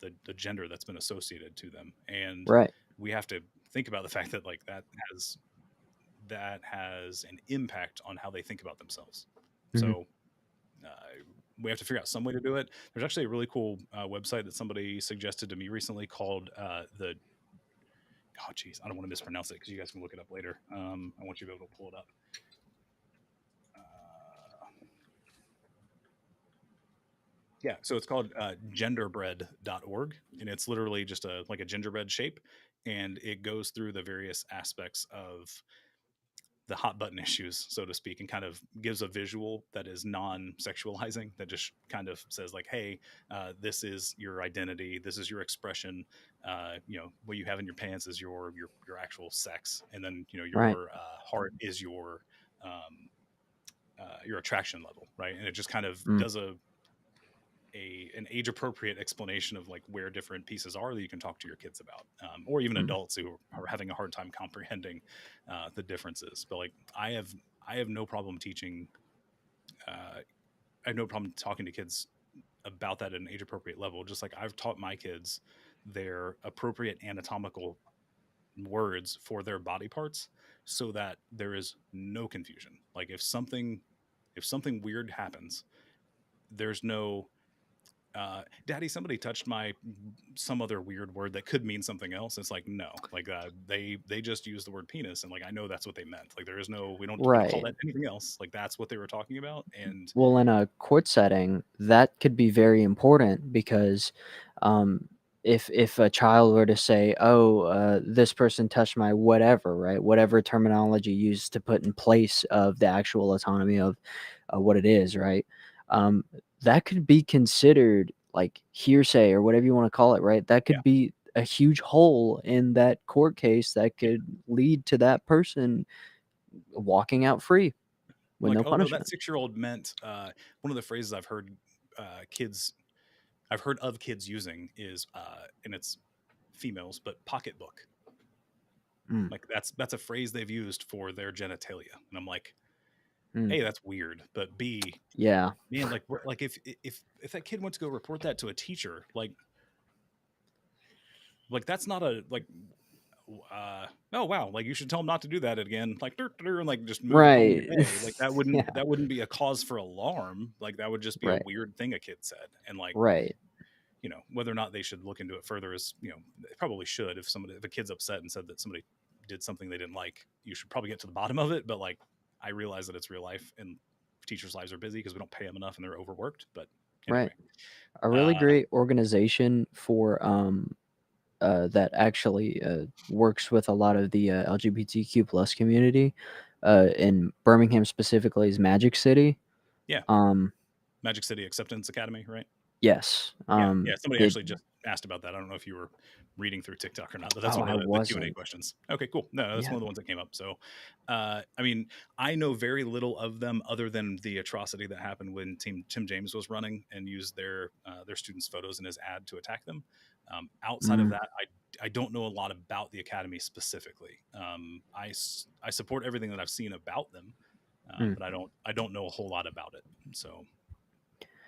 the gender that's been associated to them. And Right. we have to think about the fact that like has that has an impact on how they think about themselves. Hmm. So uh, we have to figure out some way to do it. There's actually a really cool website that somebody suggested to me recently called the oh geez, I don't want to mispronounce it because you guys can look it up later. I want you to be able to pull it up. Yeah, so it's called genderbread.org, and it's literally just a gingerbread shape, and it goes through the various aspects of the hot button issues, so to speak, and kind of gives a visual that is non-sexualizing, that just kind of says like, hey, this is your identity, this is your expression, what you have in your pants is your actual sex, and then Right. your heart is your attraction level, right? And it just kind of Mm. does an age appropriate explanation of like where different pieces are that you can talk to your kids about, or even Mm. adults who are having a hard time comprehending the differences. But like I have no problem teaching. I have no problem talking to kids about that at an age appropriate level. Just like I've taught my kids their appropriate anatomical words for their body parts, so that there is no confusion. Like if something weird happens, there's no daddy, somebody touched my some other weird word that could mean something else. It's like, no, like they just used the word penis, and like I know that's what they meant. Like there is no, we don't call Right. that anything else. Like that's what they were talking about. And Well, in a court setting, that could be very important because um, if a child were to say, "Oh, this person touched my whatever," right, whatever terminology used to put in place of the actual autonomy of what it is, right, um, that could be considered like hearsay or whatever you want to call it, right? That yeah, could be a huge hole in that court case that yeah, could lead to that person walking out free with like, no oh no, that punishment. 6-year-old meant one of the phrases kids I've heard of kids using is and it's females, but pocketbook. Mm, Like that's a phrase they've used for their genitalia, and I'm like, mm. A, that's weird, but B, Yeah. man, like like if that kid went to go report that to a teacher, like that's not a like oh wow, like you should tell them not to do that again, like and like just move upon your Right. day. Like that wouldn't Yeah. that wouldn't be a cause for alarm. Like that would just be a Right. weird thing a kid said. And like, Right. whether or not they should look into it further is, they probably should. If a kid's upset and said that somebody did something they didn't like, you should probably get to the bottom of it. But like, I realize that it's real life and teachers' lives are busy because we don't pay them enough and they're overworked. But Right. anyway, A really uh, great organization for that actually works with a lot of the LGBTQ plus community in Birmingham specifically is Magic City. yeah, Um, Magic City Acceptance Academy, right? yes. Yeah, yeah. Somebody Did actually just asked about that. I don't know if you were reading through TikTok or not, but that's Oh, one I of the Q&A wasn't. questions. Okay, cool. No, that's Yeah. one of the ones that came up. So, I mean, I know very little of them other than the atrocity that happened when Tim James was running and used their students' photos in his ad to attack them. Outside of Mm, that, I don't know a lot about the academy specifically. I support everything that I've seen about them, mm. but I don't know a whole lot about it. So,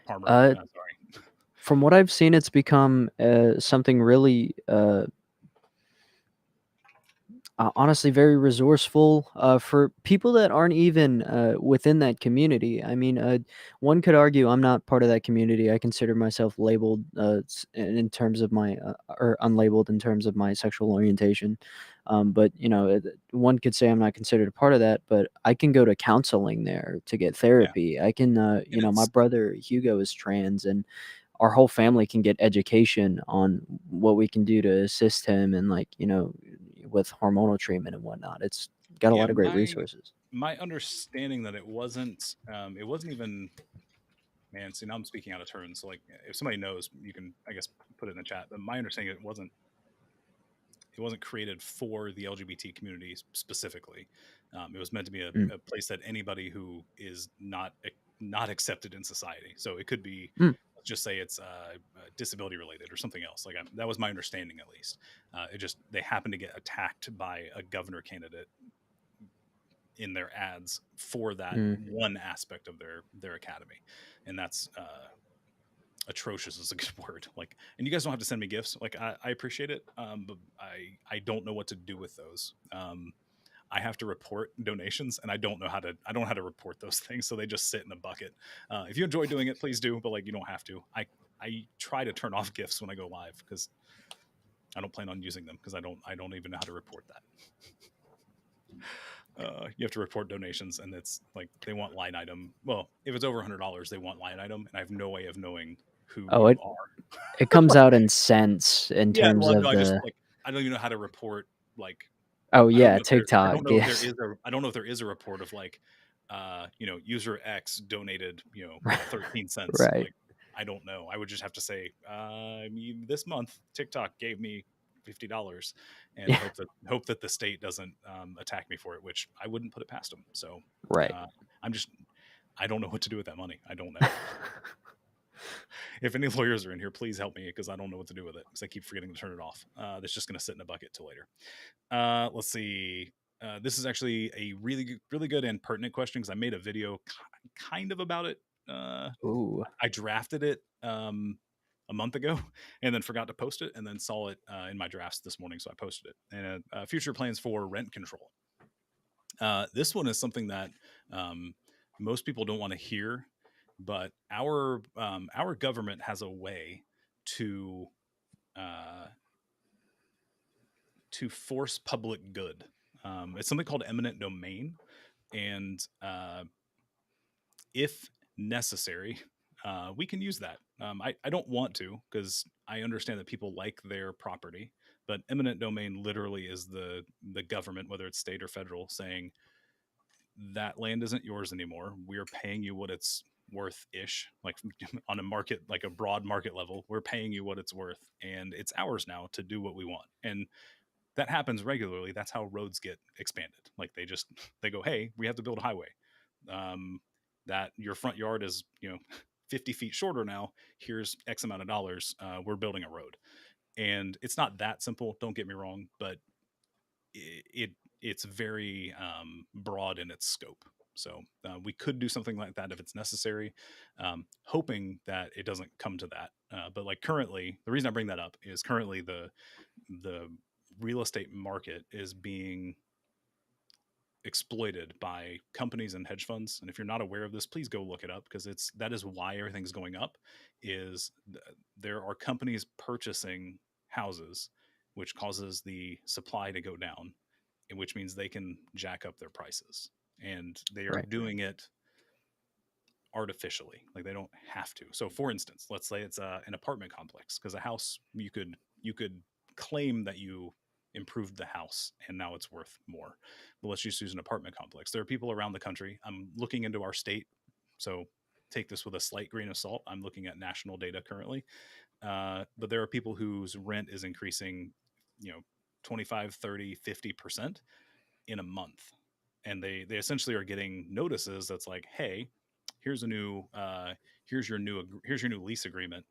Parmer, Uh, sorry. from what I've seen, it's become something really honestly very resourceful for people that aren't even within that community. I mean, one could argue I'm not part of that community. I consider myself labeled in terms of my or unlabeled in terms of my sexual orientation. But one could say I'm not considered a part of that. But I can go to counseling there to get Yeah, therapy. I can, and my it's brother Hugo is trans, and our whole family can get education on what we can do to assist him and with hormonal treatment and whatnot. It's got a yeah, lot of great my resources. my understanding that it wasn't even, man, see now I'm speaking out of turn, so like if somebody knows, you can, I guess, put it in the chat. But my understanding, it wasn't created for the LGBT community specifically. It was meant to be a, Mm, a place that anybody who is not accepted in society, so it could be, mm, let's just say it's disability related or something else. Like that was my understanding, at least. It just, they happened to get attacked by a governor candidate in their ads for that Mm. one aspect of their academy, and that's atrocious is a good word. Like, and you guys don't have to send me gifts. Like, I appreciate it, but I don't know what to do with those. I have to report donations, and I don't know how to report those things, so they just sit in a bucket. If you enjoy doing it, please do, but like, you don't have to. I try to turn off gifts when I go live because I don't plan on using them because I don't even know how to report that. You have to report donations, and it's like they want line item. Well, if it's over $100, they want line item, and I have no way of knowing who Oh, you it are. it comes out in cents in Yeah, terms well, no, of I just the. like I don't even know how to report like Oh I don't yeah, know if there I TikTok. don't know if there Yes. is a I don't know if there is a report of like user X donated, 13 cents. Right. Like I don't know. I would just have to say, this month TikTok gave me $50 and Yeah. hope that the state doesn't attack me for it, which I wouldn't put it past them. So Right. uh, I'm just I don't know what to do with that money. I don't know. If any lawyers are in here, please help me because I don't know what to do with it because I keep forgetting to turn it off. That's just going to sit in a bucket till later. Let's see. This is actually a really good and pertinent question because I made a video kind of about it. Ooh. I drafted it a month ago and then forgot to post it and then saw it in my drafts this morning, so I posted it. And future plans for rent control. This one is something that most people don't want to hear, but our government has a way to uh, force public good. It's something called eminent domain, and if necessary, we can use that. I don't want to because I understand that people like their property, but eminent domain literally is the government, whether it's state or federal, saying that land isn't yours anymore. We're paying you what it's worth ish, like on a market, like a broad market level. We're paying you what it's worth, and it's ours now to do what we want. And that happens regularly. That's how roads get expanded. Like they go, hey, we have to build a highway. That your front yard is 50 feet shorter now. Here's X amount of dollars. We're building a road, and it's not that simple. Don't get me wrong, but it's very broad in its scope. So we could do something like that if it's necessary, hoping that it doesn't come to that. But like currently, the reason I bring that up is currently the real estate market is being exploited by companies and hedge funds. And if you're not aware of this, please go look it up because that is why everything's going up. There are companies purchasing houses, which causes the supply to go down, which means they can jack up their prices, and they are Right. doing it artificially. Like they don't have to. So for instance, let's say it's an apartment complex, because a house, you could claim that you improved the house and now it's worth more. But let's just use an apartment complex. There are people around the country. I'm looking into our state, so take this with a slight grain of salt. I'm looking at national data currently, but there are people whose rent is increasing 25, 30, 50% in a month, and they essentially are getting notices that's like, hey, here's a new here's your new lease agreement,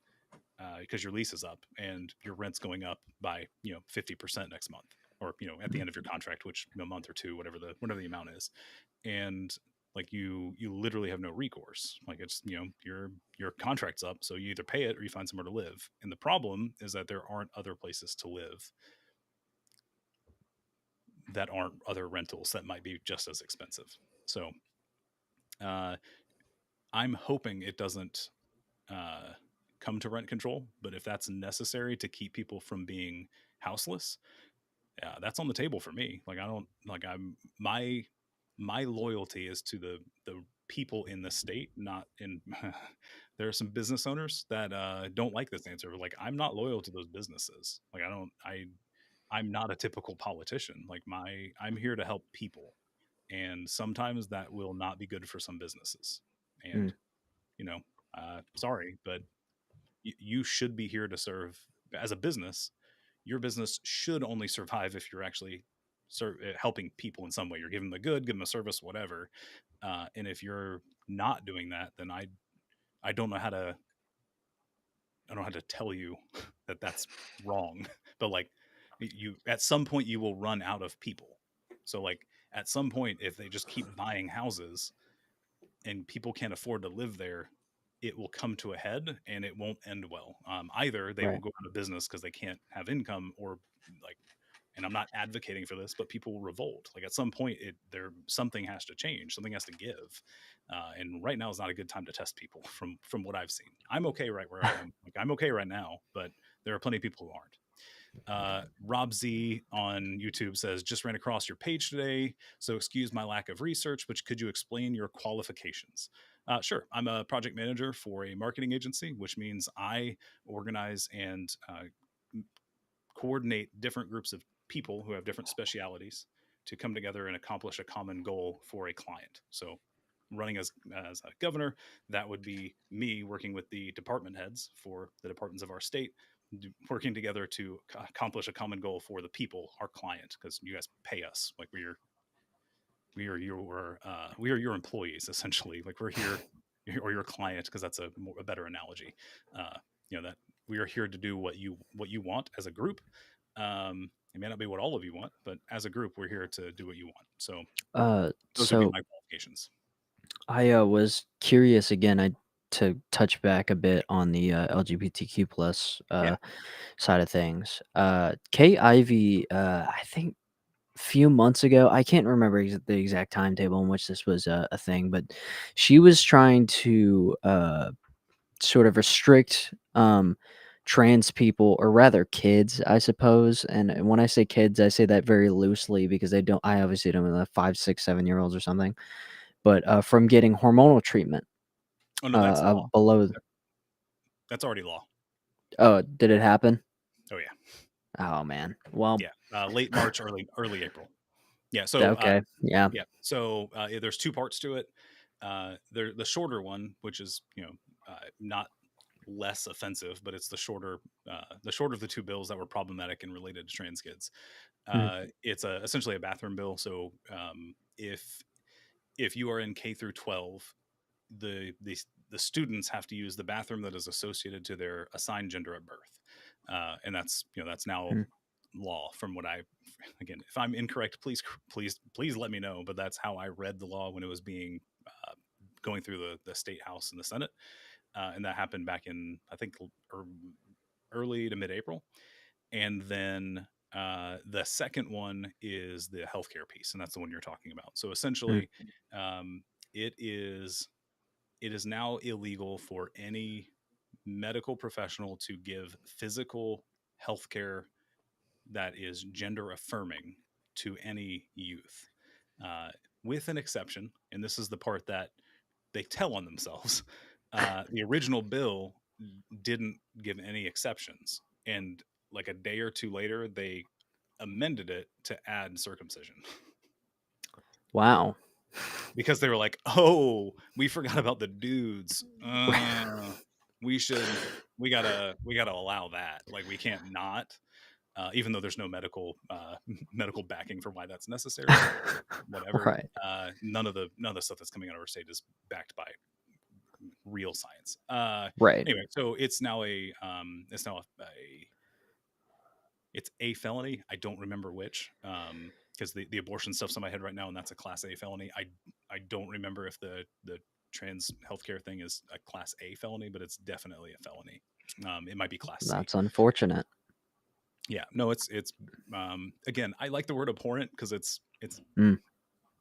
because your lease is up and your rent's going up by 50% next month, or at the end of your contract, which a month or two, whatever the amount is. And like you literally have no recourse. Like it's your contract's up, so you either pay it or you find somewhere to live. And the problem is that there aren't other places to live that aren't other rentals that might be just as expensive. So uh, I'm hoping it doesn't uh, come to rent control, but if that's necessary to keep people from being houseless, that's on the table for me. Like I don't like I'm my loyalty is to the people in the state, not in. There are some business owners that don't like this answer. Like I'm not loyal to those businesses. Like I'm not a typical politician. Like I'm here to help people, and sometimes that will not be good for some businesses. Mm. And sorry, but you should be here to serve. As a business, your business should only survive if you're actually helping people in some way. You're giving them a good, give them a service, whatever. And if you're not doing that, then I don't know how to tell you that that's wrong. But like you at some point you will run out of people. So like at some point, if they just keep buying houses and people can't afford to live there, it will come to a head and it won't end well. Either they will Right. go out of business because they can't have income, or like, and I'm not advocating for this, but people will revolt. Like at some point, something has to change, something has to give, and right now is not a good time to test people. From what I've seen, I'm okay right where I am. Like I'm okay right now, but there are plenty of people who aren't. Rob Z on YouTube says, just ran across your page today, so excuse my lack of research, but could you explain your qualifications? Sure. I'm a project manager for a marketing agency, which means I organize and coordinate different groups of people who have different specialities to come together and accomplish a common goal for a client. So running as a governor, that would be me working with the department heads for the departments of our state, working together to accomplish a common goal for the people, our client, because you guys pay us. Like we are your employees essentially. Like we're here, or your client, because that's a better analogy. That we are here to do what you want as a group. It may not be what all of you want, but as a group, we're here to do what you want. So those would be So my qualifications. I was curious again. To touch back a bit on the LGBTQ plus Yeah. side of things. Kay Ivey, I think few months ago, I can't remember the exact timetable in which this was a thing, but she was trying to sort of restrict trans people, or rather kids, I suppose. And when I say kids, I say that very loosely because I obviously don't know, 5, 6, 7 year olds or something, but from getting hormonal treatment Oh no, that's law. below. That's already law. Oh, did it happen? Oh yeah, Oh man. Well, yeah. Late March, early April. Yeah. So okay. Yeah. yeah. So there's two parts to it. The shorter one, which is not less offensive, but it's the shorter of the two bills that were problematic and related to trans kids. Mm, It's essentially a bathroom bill. So if you are in K through 12, the the the students have to use the bathroom that is associated to their assigned gender at birth, and that's now mm. law. From what I, again, if I'm incorrect, please let me know. But that's how I read the law when it was being going through the state house and the Senate, and that happened back in, I think, early to mid-April. And then the second one is the healthcare piece, and that's the one you're talking about. So Mm. essentially, um, it is it is now illegal for any medical professional to give physical healthcare that is gender affirming to any youth, uh, with an exception. And this is the part that they tell on themselves. The original bill didn't give any exceptions. And like a day or two later, they amended it to add circumcision. Wow. Because they were like, "Oh, we forgot about the dudes. Right. We should, we gotta allow that. Like, we can't not, even though there's no medical backing for why that's necessary. Whatever. Right. None of the stuff that's coming out of our state is backed by real science. Right. Anyway, so it's a felony. I don't remember which, because the abortion stuff's in my head right now, and that's a Class A felony. I don't remember if the trans healthcare thing is a Class A felony, but it's definitely a felony. It might be Class C. That's unfortunate. Yeah, no, it's again, I like the word abhorrent because Mm,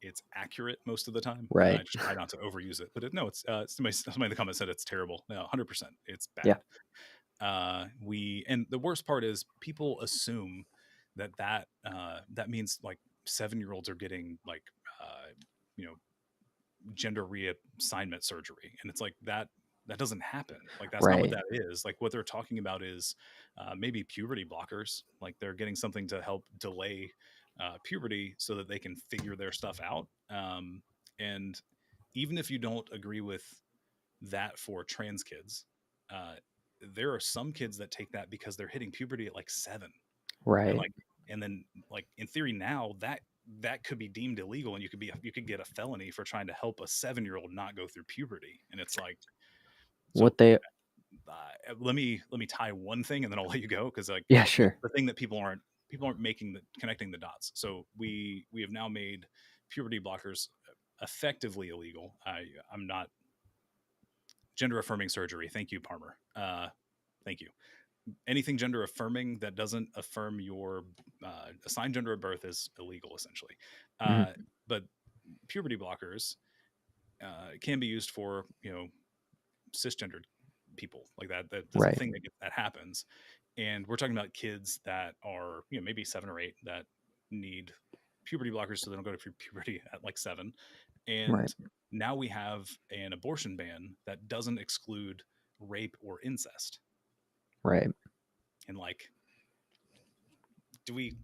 it's accurate most of the time. I right. just try not to overuse it, but no, it's somebody in the comments said it's terrible. No, 100%, it's Yeah. bad. And the worst part is people assume that means like 7-year-olds are getting like you know gender reassignment surgery, and it's like that doesn't happen. Like that's not what Right. that is. Like what they're talking about is maybe puberty blockers. Like they're getting something to help delay puberty so that they can figure their stuff out. And even if you don't agree with that for trans kids, uh, there are some kids that take that because they're hitting puberty at like 7, and Right. like and then like in theory now that could be deemed illegal, and you could get a felony for trying to help a 7-year-old not go through puberty. And it's like, so What they let me tie one thing and then I'll let you go, because like Yeah, the, sure. the thing that people aren't making the connecting the dots. So we have now made puberty blockers effectively illegal. I'm not gender affirming surgery. Thank you, Palmer. Thank you. Anything gender affirming that doesn't affirm your assigned gender at birth is illegal, essentially. Mhm. But puberty blockers can be used for cisgendered people like that. That's a Right. thing that happens, and we're talking about kids that are maybe 7 or 8 that need puberty blockers so they don't go to puberty at like 7. Right. And now we have an abortion ban that doesn't exclude rape or incest. Right. And like, do we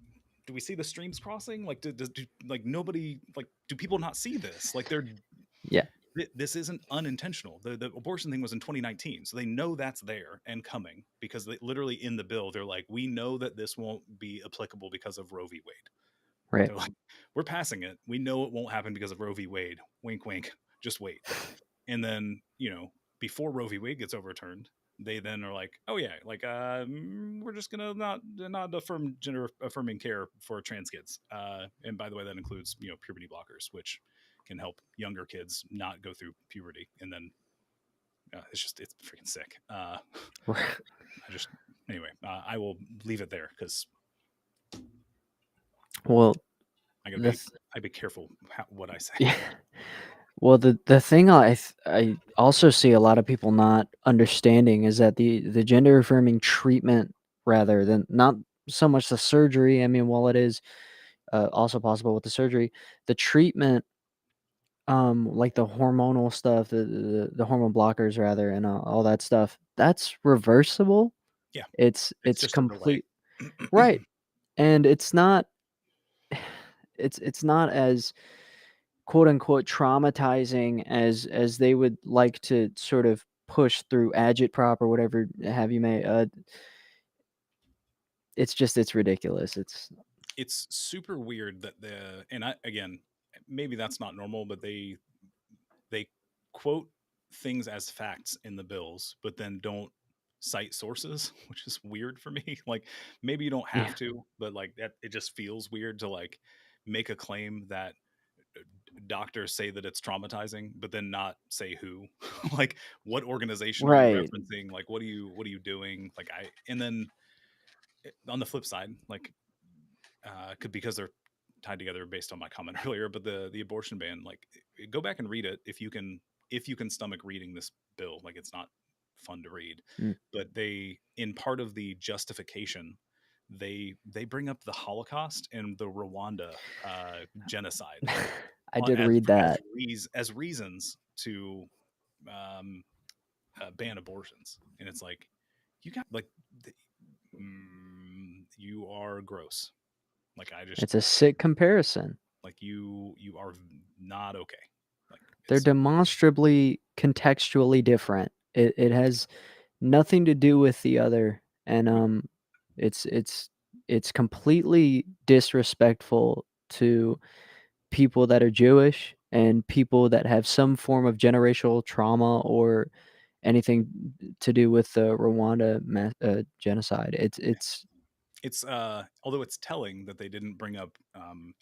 see the streams crossing? Like, do like nobody, like, do people not see this? Like, Yeah. this isn't unintentional. The abortion thing was in 2019, so they know that's there and coming, because they literally in the bill they're like, we know that this won't be applicable because of Roe v. Wade. Right. They're like, we're passing it. We know it won't happen because of Roe v. Wade. Wink, wink. Just wait. And then before Roe v. Wade gets overturned, they then are like, oh yeah, like we're just gonna not affirm gender affirming care for trans kids. And by the way, that includes puberty blockers, which can help younger kids not go through puberty. And then it's freaking sick. Anyway, I will leave it there because Well, I gotta the be careful what I say. yeah. Well, the thing I also see a lot of people not understanding is that the gender affirming treatment, rather than not so much the surgery. I mean, while it is also possible with the surgery, the treatment, like the hormonal stuff, the hormone blockers rather, and all that stuff, that's reversible. Yeah, It's it's it's just a delay. complete right, and it's not it's not as quote unquote traumatizing as they would like to sort of push through agitprop or whatever have you may. It's ridiculous. It's super weird that and I, again, maybe that's not normal, but they quote things as facts in the bills, but then don't cite sources, which is weird for me. Like, maybe you don't Yeah. have to, but like that, it just feels weird to like make a claim that doctors say that it's traumatizing, but then not say who. Like, what organization are you Right. referencing? Like, what are you doing? Like, and then on the flip side, like, because they're tied together based on my comment earlier, but the abortion ban, like, go back and read it if you can stomach reading this bill. Like, it's not fun to read, Mm. but they, in part of the justification, they bring up the Holocaust and the Rwanda genocide I did read that. as reasons to um, ban abortions. And it's like, you got like you are gross. Like, It's a sick comparison. like you are not okay. Like, They're it's demonstrably contextually different. It has nothing to do with the other, and it's it's it's completely disrespectful to people that are Jewish and people that have some form of generational trauma or anything to do with the Rwanda genocide. it's although it's telling that they didn't bring up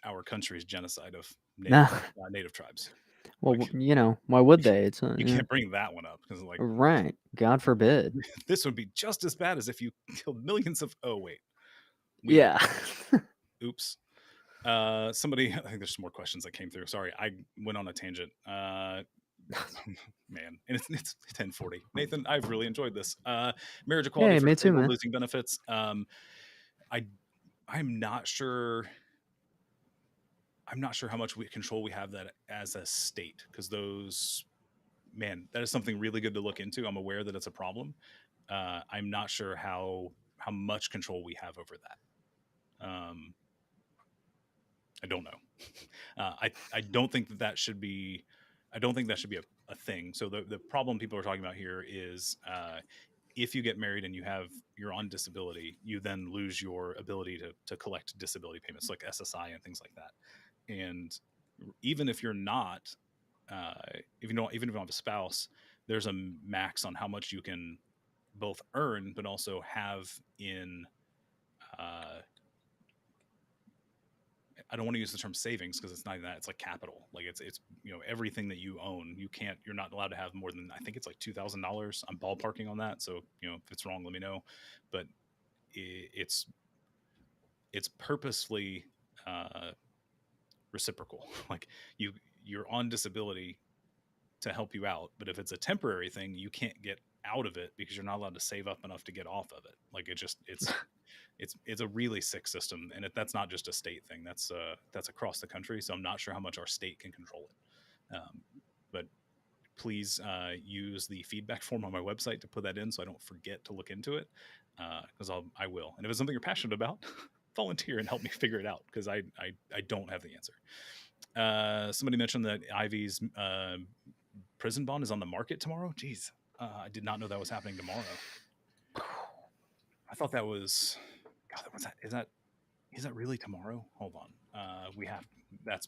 our country's genocide of nah. native tribes. Well, Like, why would they? It's you can't bring that one up because, like, right. God forbid. this would be just as bad as if you killed millions of. Oh wait, we Yeah. oops. Somebody, I think there's some more questions that came through. Sorry, I went on a tangent. Man, and it's 10:40. Nathan, I've really enjoyed this. Marriage equality Hey, for me too, disabled man. losing benefits. I'm not sure. I'm not sure how much control we have that as a state, because that is something really good to look into. I'm aware that it's a problem. I'm not sure how much control we have over that. I don't know. I don't think that should be. I don't think that should be a thing. So the problem people are talking about here is if you get married and you're on disability, you then lose your ability to collect disability payments like SSI and things like that. And even if you're not, if you don't, even if you don't have a spouse, there's a max on how much you can both earn but also have in I don't want to use the term savings because it's not even that. It's like capital. Like it's everything that you own. You're not allowed to have more than, I think it's like $2,000. I'm ballparking on that. So if it's wrong, let me know. But it's purposefully reciprocal. Like you're on disability to help you out, but if it's a temporary thing, you can't get out of it because you're not allowed to save up enough to get off of it. Like it's a really sick system, and that's not just a state thing. That's across the country. So I'm not sure how much our state can control it. But please use the feedback form on my website to put that in, so I don't forget to look into it. Because I will. And if it's something you're passionate about, volunteer and help me figure it out, because I don't have the answer. Somebody mentioned that Ivy's prison bond is on the market tomorrow. Jeez, I did not know that was happening tomorrow. I thought that was. God, what's that? Is that really tomorrow? Hold on. That's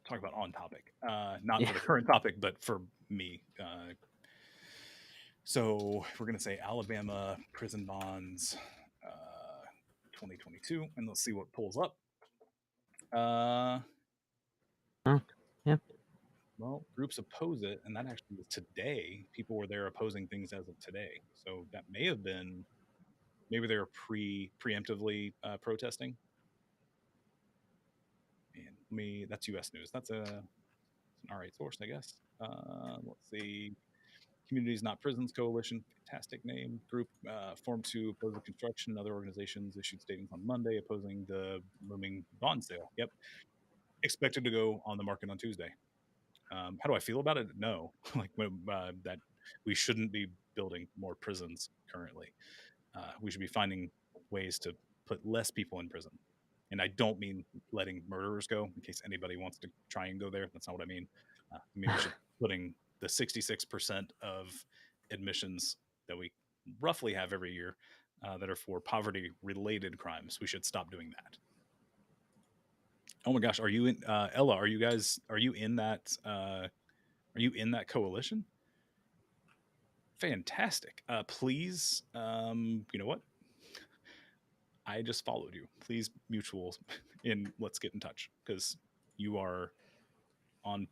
talk about on topic. Not for the current topic, but for me. So we're gonna say Alabama prison bonds, 2022, and let's see what pulls up. Yeah. Well, groups oppose it, and that actually was today. People were there opposing things as of today. So that may have been, maybe they were preemptively protesting. And that's U.S. News. That's an all right source, I guess. Let's see. Communities Not Prisons Coalition, fantastic name. Group formed to oppose the construction. Other organizations issued statements on Monday opposing the looming bond sale. Yep. Expected to go on the market on Tuesday. How do I feel about it? No. Like that we shouldn't be building more prisons currently. We should be finding ways to put less people in prison. And I don't mean letting murderers go, in case anybody wants to try and go there. That's not what I mean. I mean, we should putting the 66% of admissions that we roughly have every year that are for poverty-related crimes. We should stop doing that. Oh my gosh, are you in Ella? Are you in that? Are you in that coalition? Fantastic. Please, you know what? I just followed you. Please, mutuals, let's get in touch, because you are on.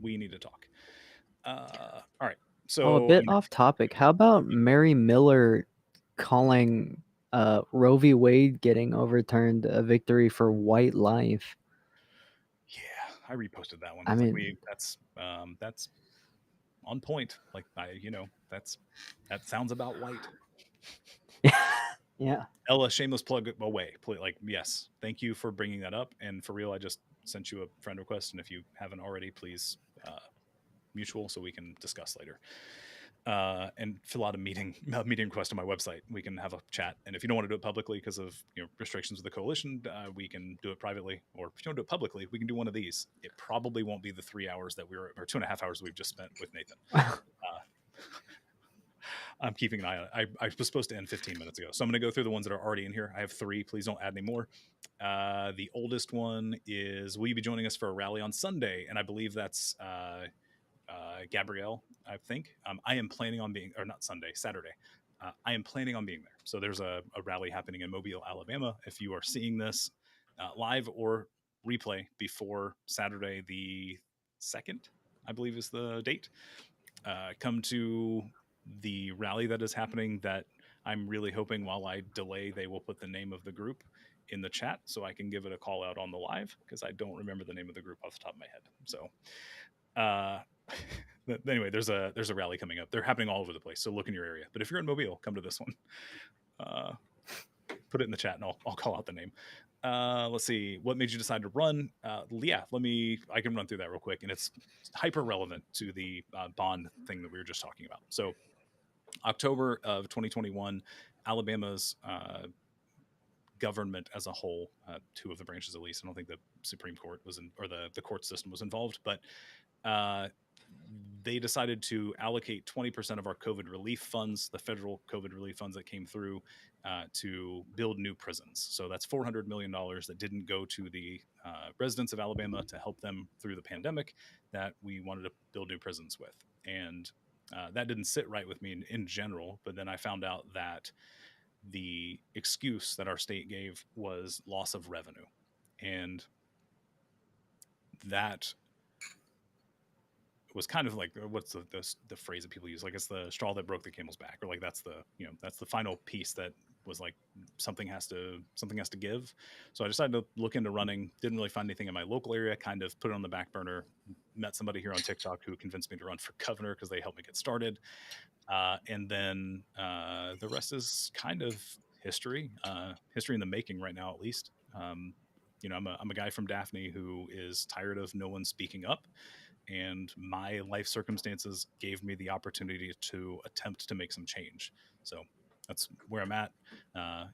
We need to talk. All right. So a bit off topic. How about Mary Miller calling Roe v. Wade getting overturned a victory for white life? Yeah, I reposted that one. I mean, like, that's on point. Like that sounds about white. yeah. Ella, shameless plug away. Like, yes, thank you for bringing that up. And for real, I just sent you a friend request, and if you haven't already, please mutual so we can discuss later. And fill out a meeting request on my website. We can have a chat. And if you don't want to do it publicly because of restrictions of the coalition, we can do it privately. Or if you don't do it publicly, we can do one of these. It probably won't be the 3 hours that or 2.5 hours we've just spent with Nathan. I'm keeping an eye on it. I was supposed to end 15 minutes ago. So I'm going to go through the ones that are already in here. I have 3. Please don't add any more. The oldest one is, will you be joining us for a rally on Sunday? And I believe that's Gabrielle, I think. I am planning on being, or not Sunday, Saturday. I am planning on being there. So there's a rally happening in Mobile, Alabama. If you are seeing this live or replay before Saturday the 2nd, I believe is the date, come to the rally that is happening, that I'm really hoping while I delay, they will put the name of the group in the chat so I can give it a call out on the live, because I don't remember the name of the group off the top of my head. So anyway, there's a rally coming up. They're happening all over the place, so look in your area. But if you're in Mobile, come to this one. Put it in the chat and I'll call out the name. Let's see, what made you decide to run? Yeah, I can run through that real quick, and it's hyper relevant to the bond thing that we were just talking about. So October of 2021, Alabama's government as a whole, 2 of the branches at least, I don't think the Supreme Court was or the court system was involved, but they decided to allocate 20% of our COVID relief funds, the federal COVID relief funds that came through, to build new prisons. So that's $400 million that didn't go to the residents of Alabama to help them through the pandemic, that we wanted to build new prisons with. And that didn't sit right with me in general, but then I found out that the excuse that our state gave was loss of revenue. And that was kind of like, what's the phrase that people use, like it's the straw that broke the camel's back, or like that's the, that's the final piece that was like something has to give. So I decided to look into running. Didn't really find anything in my local area, kind of put it on the back burner. Met somebody here on TikTok who convinced me to run for governor because they helped me get started. And then the rest is kind of history, history in the making right now, at least. I'm a guy from Daphne who is tired of no one speaking up, and my life circumstances gave me the opportunity to attempt to make some change. So that's where I'm at.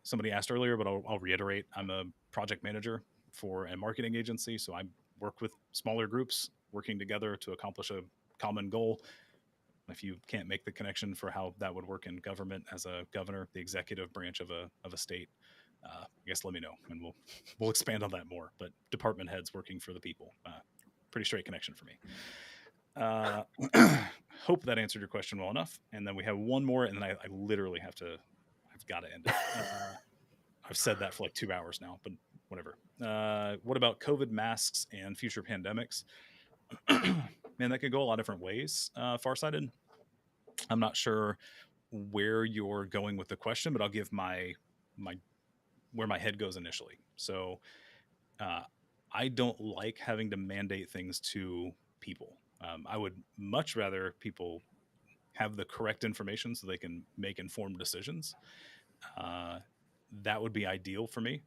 Somebody asked earlier, but I'll reiterate: I'm a project manager for a marketing agency, so I work with smaller groups working together to accomplish a common goal. If you can't make the connection for how that would work in government as a governor, the executive branch of a state, I guess let me know, and we'll expand on that more. But department heads working for the people, pretty straight connection for me. Hope that answered your question well enough. And then we have one more, and then I literally I've got to end it. I've said that for like 2 hours now, but whatever. What about COVID masks and future pandemics? Man, that could go a lot of different ways. Farsighted. I'm not sure where you're going with the question, but I'll give my where my head goes initially. So I don't like having to mandate things to people. I would much rather people have the correct information so they can make informed decisions. That would be ideal for me.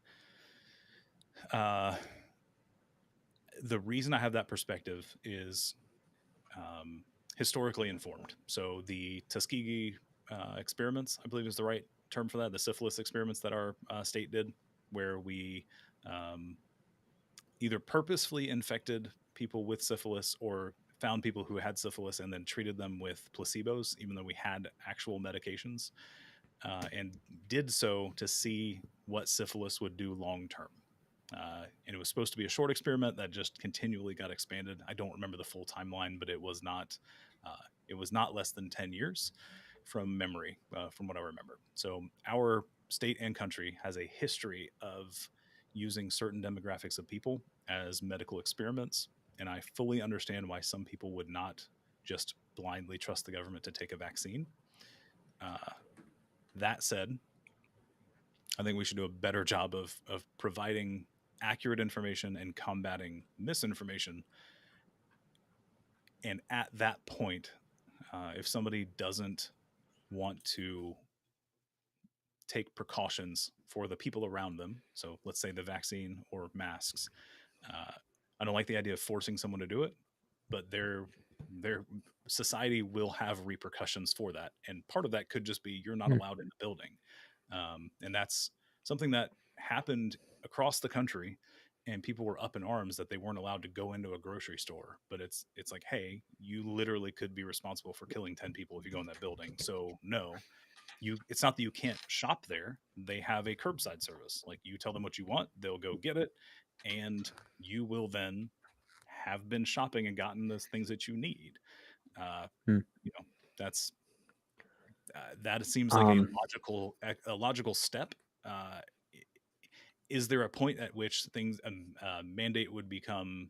The reason I have that perspective is historically informed. So the Tuskegee experiments, I believe is the right term for that, the syphilis experiments that our state did, where we either purposefully infected people with syphilis or found people who had syphilis and then treated them with placebos, even though we had actual medications, and did so to see what syphilis would do long term. And it was supposed to be a short experiment that just continually got expanded. I don't remember the full timeline, but it was not less than 10 years from memory, from what I remember. So our state and country has a history of using certain demographics of people as medical experiments. And I fully understand why some people would not just blindly trust the government to take a vaccine. That said, I think we should do a better job of providing accurate information and combating misinformation. And at that point, if somebody doesn't want to take precautions for the people around them, so let's say the vaccine or masks, I don't like the idea of forcing someone to do it, but their society will have repercussions for that, and part of that could just be you're not allowed in the building, and that's something that happened across the country, and people were up in arms that they weren't allowed to go into a grocery store. But it's like, hey, you literally could be responsible for killing 10 people if you go in that building. So no, it's not that you can't shop there. They have a curbside service. Like, you tell them what you want, they'll go get it, and you will then have been shopping and gotten those things that you need. That's that seems like a logical step. uh, is there a point at which things mandate would become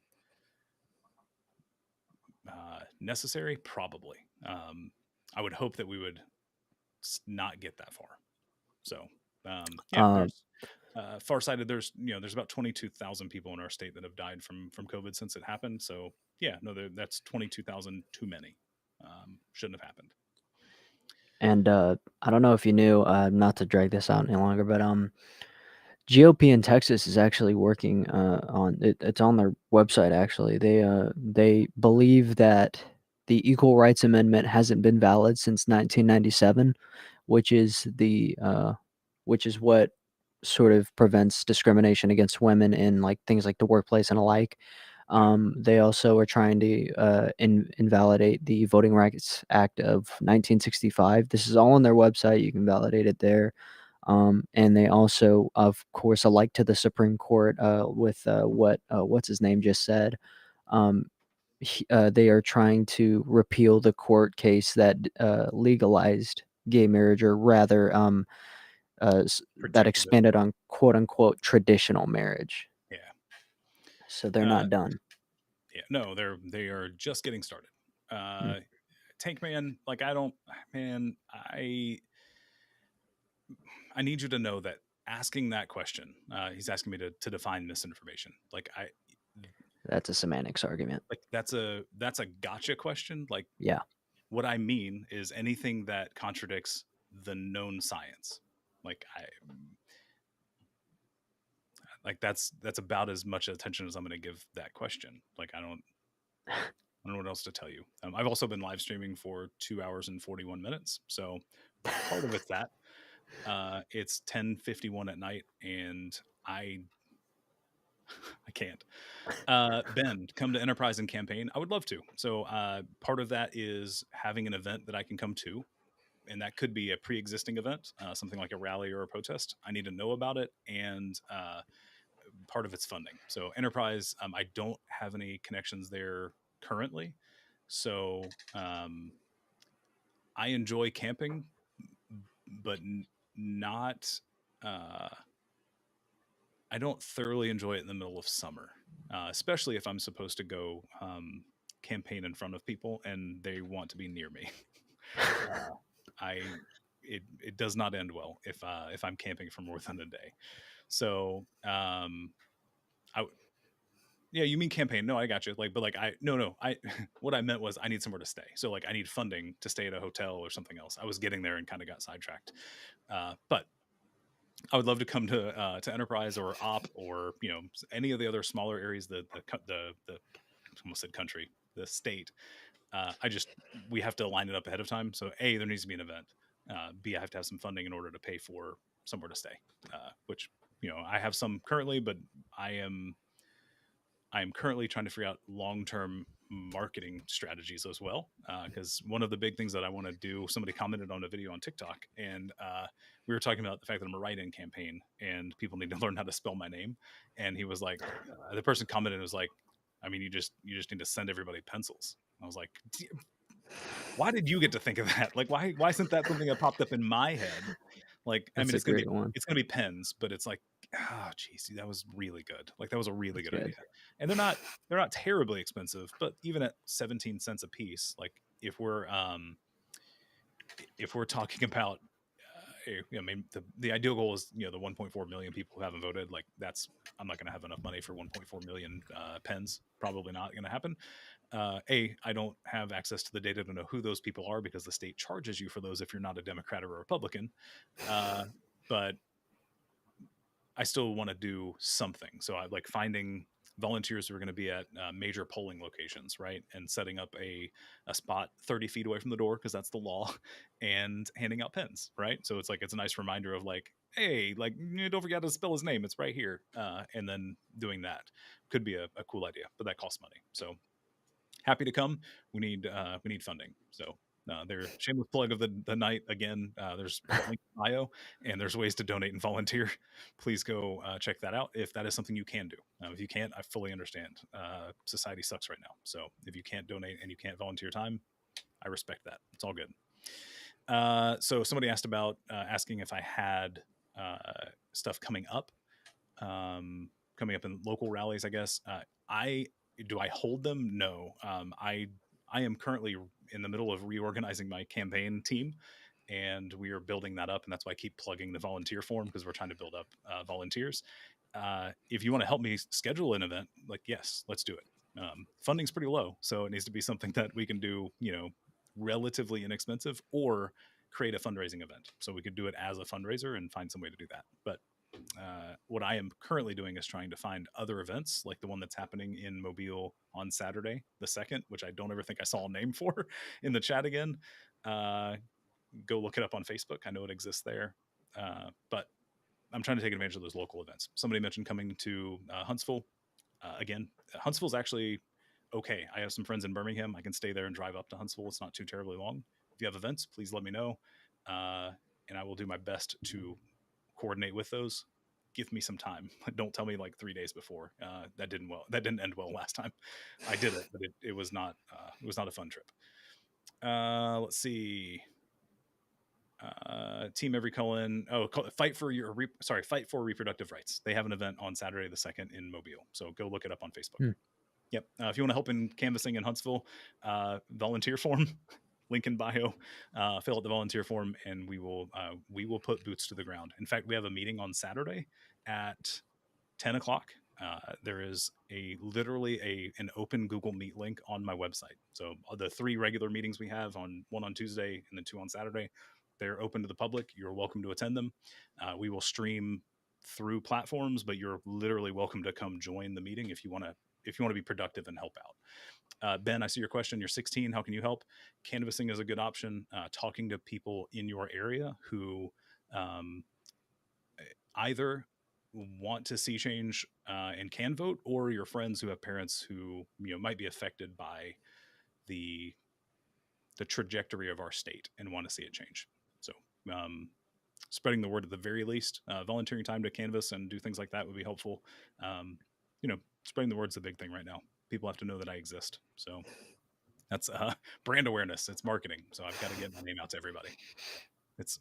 necessary? Probably. I would hope that we would not get that far. So there's farsighted. There's about 22,000 people in our state that have died from COVID since it happened. So that's 22,000 too many. Shouldn't have happened. And I don't know if you knew, not to drag this out any longer, but GOP in Texas is actually working on it. It's on their website actually. They believe that the Equal Rights Amendment hasn't been valid since 1997, which is what sort of prevents discrimination against women in like things like the workplace and alike. They also are trying to invalidate the Voting Rights Act of 1965. This is all on their website. You can validate it there. And they also, of course, alike to the Supreme Court with what's his name just said. They are trying to repeal the court case that legalized gay marriage, or rather, that expanded on quote unquote traditional marriage. Yeah. So they're not done. Yeah, no, they are just getting started. Tank Man, like I need you to know that asking that question, he's asking me to define misinformation. That's a semantics argument. Like that's a gotcha question. Like Yeah. what I mean is anything that contradicts the known science. Like that's about as much attention as I'm going to give that question. Like I don't know what else to tell you. I've also been live streaming for 2 hours and 41 minutes. So part of it's that. It's 10:51 at night, and I can't. Ben, come to Enterprise and campaign. I would love to. So part of that is having an event that I can come to, and that could be a pre-existing event, something like a rally or a protest. I need to know about it, and part of it's funding. So Enterprise, I don't have any connections there currently, so I enjoy camping, but not. I don't thoroughly enjoy it in the middle of summer, especially if I'm supposed to go campaign in front of people and they want to be near me. It does not end well if I'm camping for more than a day. So yeah, you mean campaign? No, I got you. I what I meant was I need somewhere to stay. So like I need funding to stay at a hotel or something else. I was getting there and kind of got sidetracked, but I would love to come to Enterprise or Op or any of the other smaller areas. The almost said country, the state. We have to line it up ahead of time. So A, there needs to be an event. B, I have to have some funding in order to pay for somewhere to stay, which I have some currently, but I am currently trying to figure out long-term marketing strategies as well. Because one of the big things that I want to do, somebody commented on a video on TikTok, and we were talking about the fact that I'm a write-in campaign and people need to learn how to spell my name. And he was like, the person commented and was like, I mean, you just need to send everybody pencils. I was like, why did you get to think of that? Like, why isn't that something that popped up in my head? Like, I That's mean, a great one. it's gonna be pens, but it's like, oh, geez, that was really good. Like, that was a really That's good good. idea. And they're not terribly expensive, but even at 17 cents a piece, like if we're talking about, I mean, the ideal goal is the 1.4 million people who haven't voted. Like I'm not going to have enough money for 1.4 million pens. Probably not going to happen. I don't have access to the data to know who those people are because the state charges you for those if you're not a Democrat or a Republican. But I still want to do something. So I like finding volunteers who are going to be at major polling locations, right? And setting up a spot 30 feet away from the door, because that's the law, and handing out pens, right? So it's a nice reminder of like, hey, like, don't forget to spell his name. It's right here. And then doing that could be a cool idea, but that costs money. So happy to come. We need funding. So their shameless plug of the night again. There's a link in bio, and there's ways to donate and volunteer. Please go check that out if that is something you can do. If you can't, I fully understand. Society sucks right now, so if you can't donate and you can't volunteer time, I respect that. It's all good. So somebody asked about asking if I had stuff coming up in local rallies, I guess. I hold them? No. I am currently in the middle of reorganizing my campaign team, and we are building that up. And that's why I keep plugging the volunteer form, because we're trying to build up volunteers. If you want to help me schedule an event, like, yes, let's do it. Funding's pretty low, so it needs to be something that we can do, relatively inexpensive, or create a fundraising event. So we could do it as a fundraiser and find some way to do that. But what I am currently doing is trying to find other events, like the one that's happening in Mobile on Saturday, the 2nd, which I don't ever think I saw a name for in the chat again. Go look it up on Facebook. I know it exists there. But I'm trying to take advantage of those local events. Somebody mentioned coming to Huntsville. Again, Huntsville's actually okay. I have some friends in Birmingham. I can stay there and drive up to Huntsville. It's not too terribly long. If you have events, please let me know. And I will do my best to coordinate with those. Give me some time. Don't tell me like 3 days before. That didn't end well last time. I did it, but it was not a fun trip. Let's see. Team Every Colon. Fight for reproductive rights. They have an event on Saturday the 2nd in Mobile. So go look it up on Facebook. Hmm. Yep. If you want to help in canvassing in Huntsville, volunteer form, link in bio. Fill out the volunteer form, and we will put boots to the ground. In fact, we have a meeting on Saturday at 10 o'clock. There is literally an open Google Meet link on my website. So the 3 regular meetings we have, one on Tuesday and then 2 on Saturday, they're open to the public. You're welcome to attend them. We will stream through platforms, but you're literally welcome to come join the meeting if you want to be productive and help out. Ben, I see your question. You're 16. How can you help? Canvassing is a good option. Talking to people in your area who either want to see change and can vote, or your friends who have parents who might be affected by the trajectory of our state and want to see it change. So spreading the word at the very least. Volunteering time to canvass and do things like that would be helpful. Spreading the word's the big thing right now. People have to know that I exist. So that's brand awareness. It's marketing. So I've got to get my name out to everybody. It's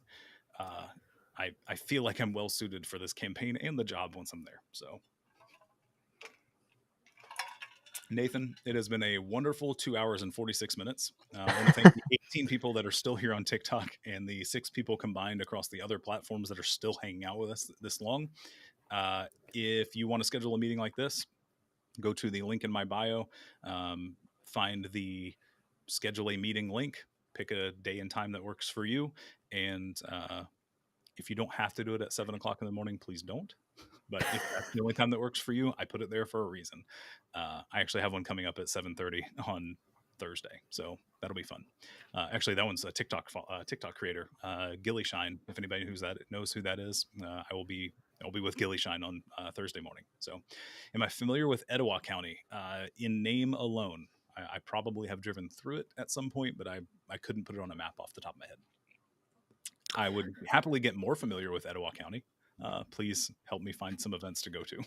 I feel like I'm well suited for this campaign and the job once I'm there. So Nathan, it has been a wonderful 2 hours and 46 minutes. I want to thank the 18 people that are still here on TikTok and the 6 people combined across the other platforms that are still hanging out with us this long. If you want to schedule a meeting like this, go to the link in my bio, find the schedule a meeting link, pick a day and time that works for you. And if you don't have to do it at 7 o'clock in the morning, please don't. But if that's the only time that works for you, I put it there for a reason. I actually have one coming up at 7:30 on Thursday, so that'll be fun. Actually, that one's a TikTok creator, Gilly Shine. If anybody knows who that is, I'll be with Gilly Shine on Thursday morning. So, am I familiar with Etowah County? In name alone, I probably have driven through it at some point, but I couldn't put it on a map off the top of my head. I would happily get more familiar with Etowah County. Please help me find some events to go to.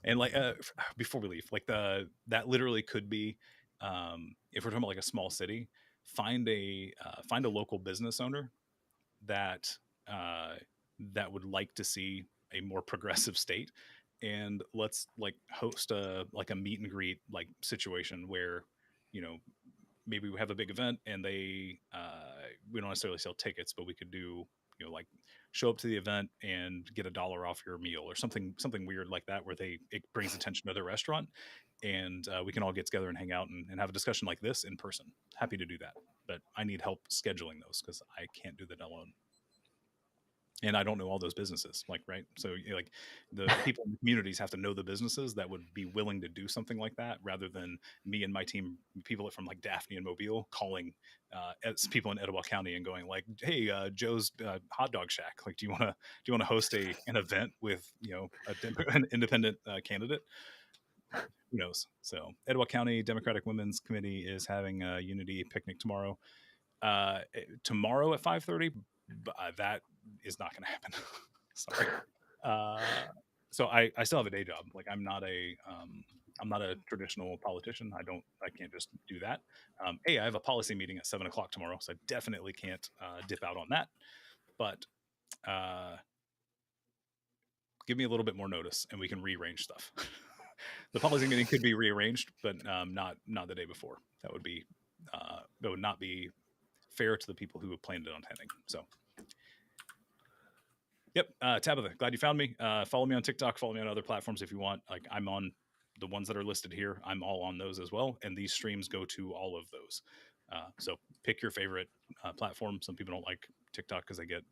And before we leave, that literally could be, if we're talking about like a small city, find a local business owner that would like to see a more progressive state, and let's host a meet and greet situation where maybe we have a big event and we don't necessarily sell tickets, but we could do show up to the event and get $1 off your meal or something weird like that, where it brings attention to the restaurant, and we can all get together and hang out and have a discussion like this in person. Happy to do that, but I need help scheduling those because I can't do that alone. And I don't know all those businesses, right? So the people in the communities have to know the businesses that would be willing to do something like that, rather than me and my team, people from Daphne and Mobile, calling people in Etowah County and going "Hey, Joe's Hot Dog Shack. Do you want to host an event with an independent candidate?" Who knows? So Etowah County Democratic Women's Committee is having a unity picnic tomorrow. Tomorrow at 5:30. That is not going to happen. Sorry. So I still have a day job. I'm not a traditional politician. I can't just do that. I have a policy meeting at 7 o'clock tomorrow, so I definitely can't dip out on that. But give me a little bit more notice and we can rearrange stuff. The policy meeting could be rearranged, but not the day before. That would not be fair to the people who have planned it on attending. So, yep. Tabitha, glad you found me. Follow me on TikTok. Follow me on other platforms if you want. I'm on the ones that are listed here. I'm all on those as well, and these streams go to all of those. So pick your favorite platform. Some people don't like TikTok because they get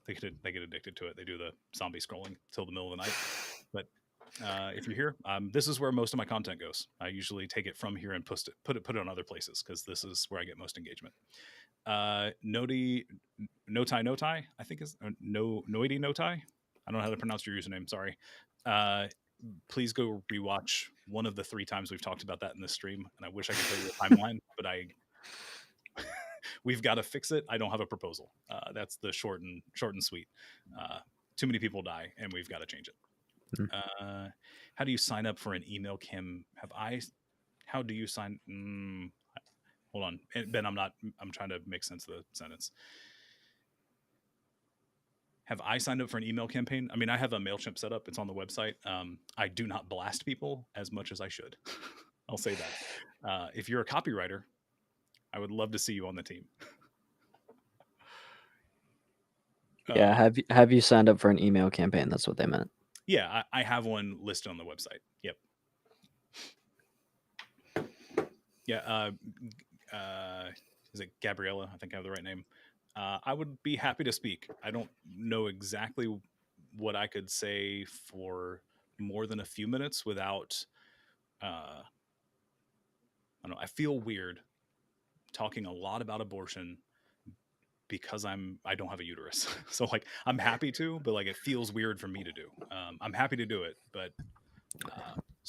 addicted to it. They do the zombie scrolling till the middle of the night. But if you're here, this is where most of my content goes. I usually take it from here and put it on other places because this is where I get most engagement. Noty, I think is Noity Notai. I don't know how to pronounce your username. Sorry. Please go rewatch one of the 3 times we've talked about that in this stream. And I wish I could tell you the timeline, but we've got to fix it. I don't have a proposal. That's the short and sweet. Too many people die, and we've got to change it. How do you sign up for an email how do you sign? hold on, Ben. I'm trying to make sense of the sentence. Have I signed up for an email campaign? I mean, I have a MailChimp set up. It's on the website. I do not blast people as much as I should. I'll say that. If you're a copywriter, I would love to see you on the team. Yeah, have you signed up for an email campaign? That's what they meant. Yeah, I have one listed on the website. Yep. Yeah. Is it Gabriella? I think I have the right name. I would be happy to speak. I don't know exactly what I could say for more than a few minutes without. I don't know. I feel weird talking a lot about abortion because I don't have a uterus. So like I'm happy to, but like it feels weird for me to do. I'm happy to do it, but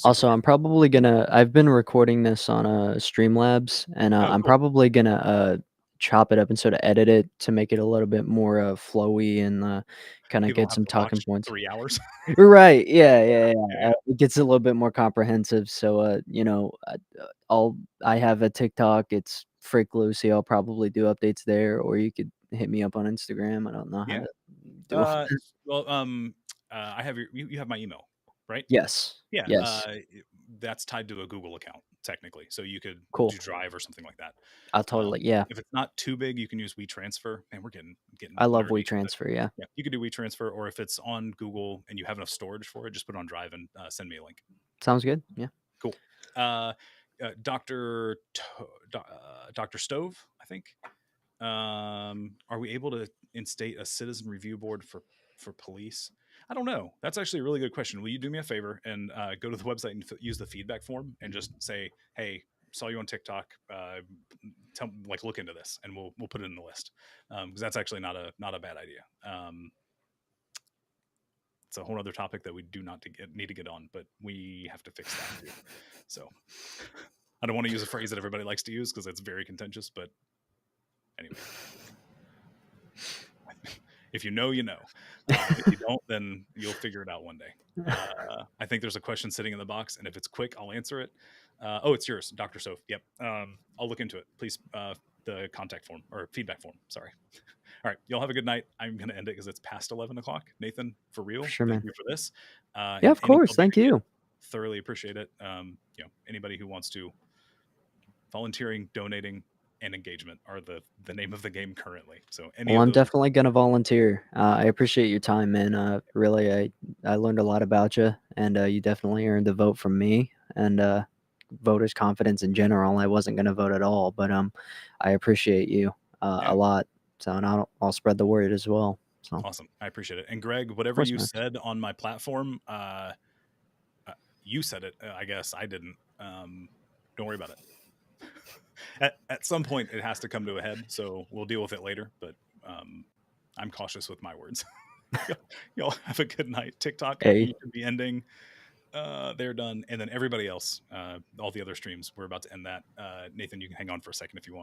Also, weird. I'm probably gonna. I've been recording this on Streamlabs, and Oh, I'm cool. probably gonna chop it up and sort of edit it to make it a little bit more flowy and kind of People get have some to talking watch points. 3 hours. Right? Yeah. Yeah. It gets a little bit more comprehensive. So, I have a TikTok. It's Freak Lucy. I'll probably do updates there, or you could hit me up on Instagram. I don't know how Yeah. to do all that. Well, I have you have my email, right? Yes. Yeah. Yes. That's tied to a Google account technically, so you could Cool. do Drive or something like that. I'll totally. Yeah. If it's not too big, you can use WeTransfer. Man, we're getting I love nerdy. But WeTransfer. Yeah. yeah, you could do WeTransfer, or if it's on Google and you have enough storage for it, just put it on Drive and send me a link. Sounds good. Yeah. Cool. Dr. Stove, I think. Are we able to instate a citizen review board for police? I don't know. That's actually a really good question. Will you do me a favor and go to the website and use the feedback form and just say, "Hey, saw you on TikTok. Look into this," and we'll put it in the list because that's actually not a bad idea. It's a whole other topic that we do not need to get on, but we have to fix that too. So I don't want to use a phrase that everybody likes to use because it's very contentious. But anyway. If you know, you know. If you don't, then you'll figure it out one day. I think there's a question sitting in the box, and if it's quick, I'll answer it. It's yours, Dr. Soph. Yep. I'll look into it. Please, the contact form or feedback form. Sorry. All right. Y'all have a good night. I'm going to end it because it's past 11 o'clock. Nathan, for real, For sure, thank man. you for this. Yeah, of Any course. help you Thank can get, you. thoroughly appreciate it. Anybody who wants to, volunteering, donating, and engagement are the name of the game currently. So Well, I'm definitely gonna volunteer. I appreciate your time, man. Really, I learned a lot about you, and you definitely earned the vote from me and voters' confidence in general. I wasn't gonna vote at all, but I appreciate you a lot. So, and I'll spread the word as well. So awesome. I appreciate it. And Greg, of whatever course, you Max. said on my platform, you said it. I guess I didn't. Don't worry about it. At some point, it has to come to a head, so we'll deal with it later. But I'm cautious with my words. Y'all have a good night. TikTok, we Hey. should be ending. They're done, and then everybody else, all the other streams, we're about to end that. Nathan, you can hang on for a second if you want.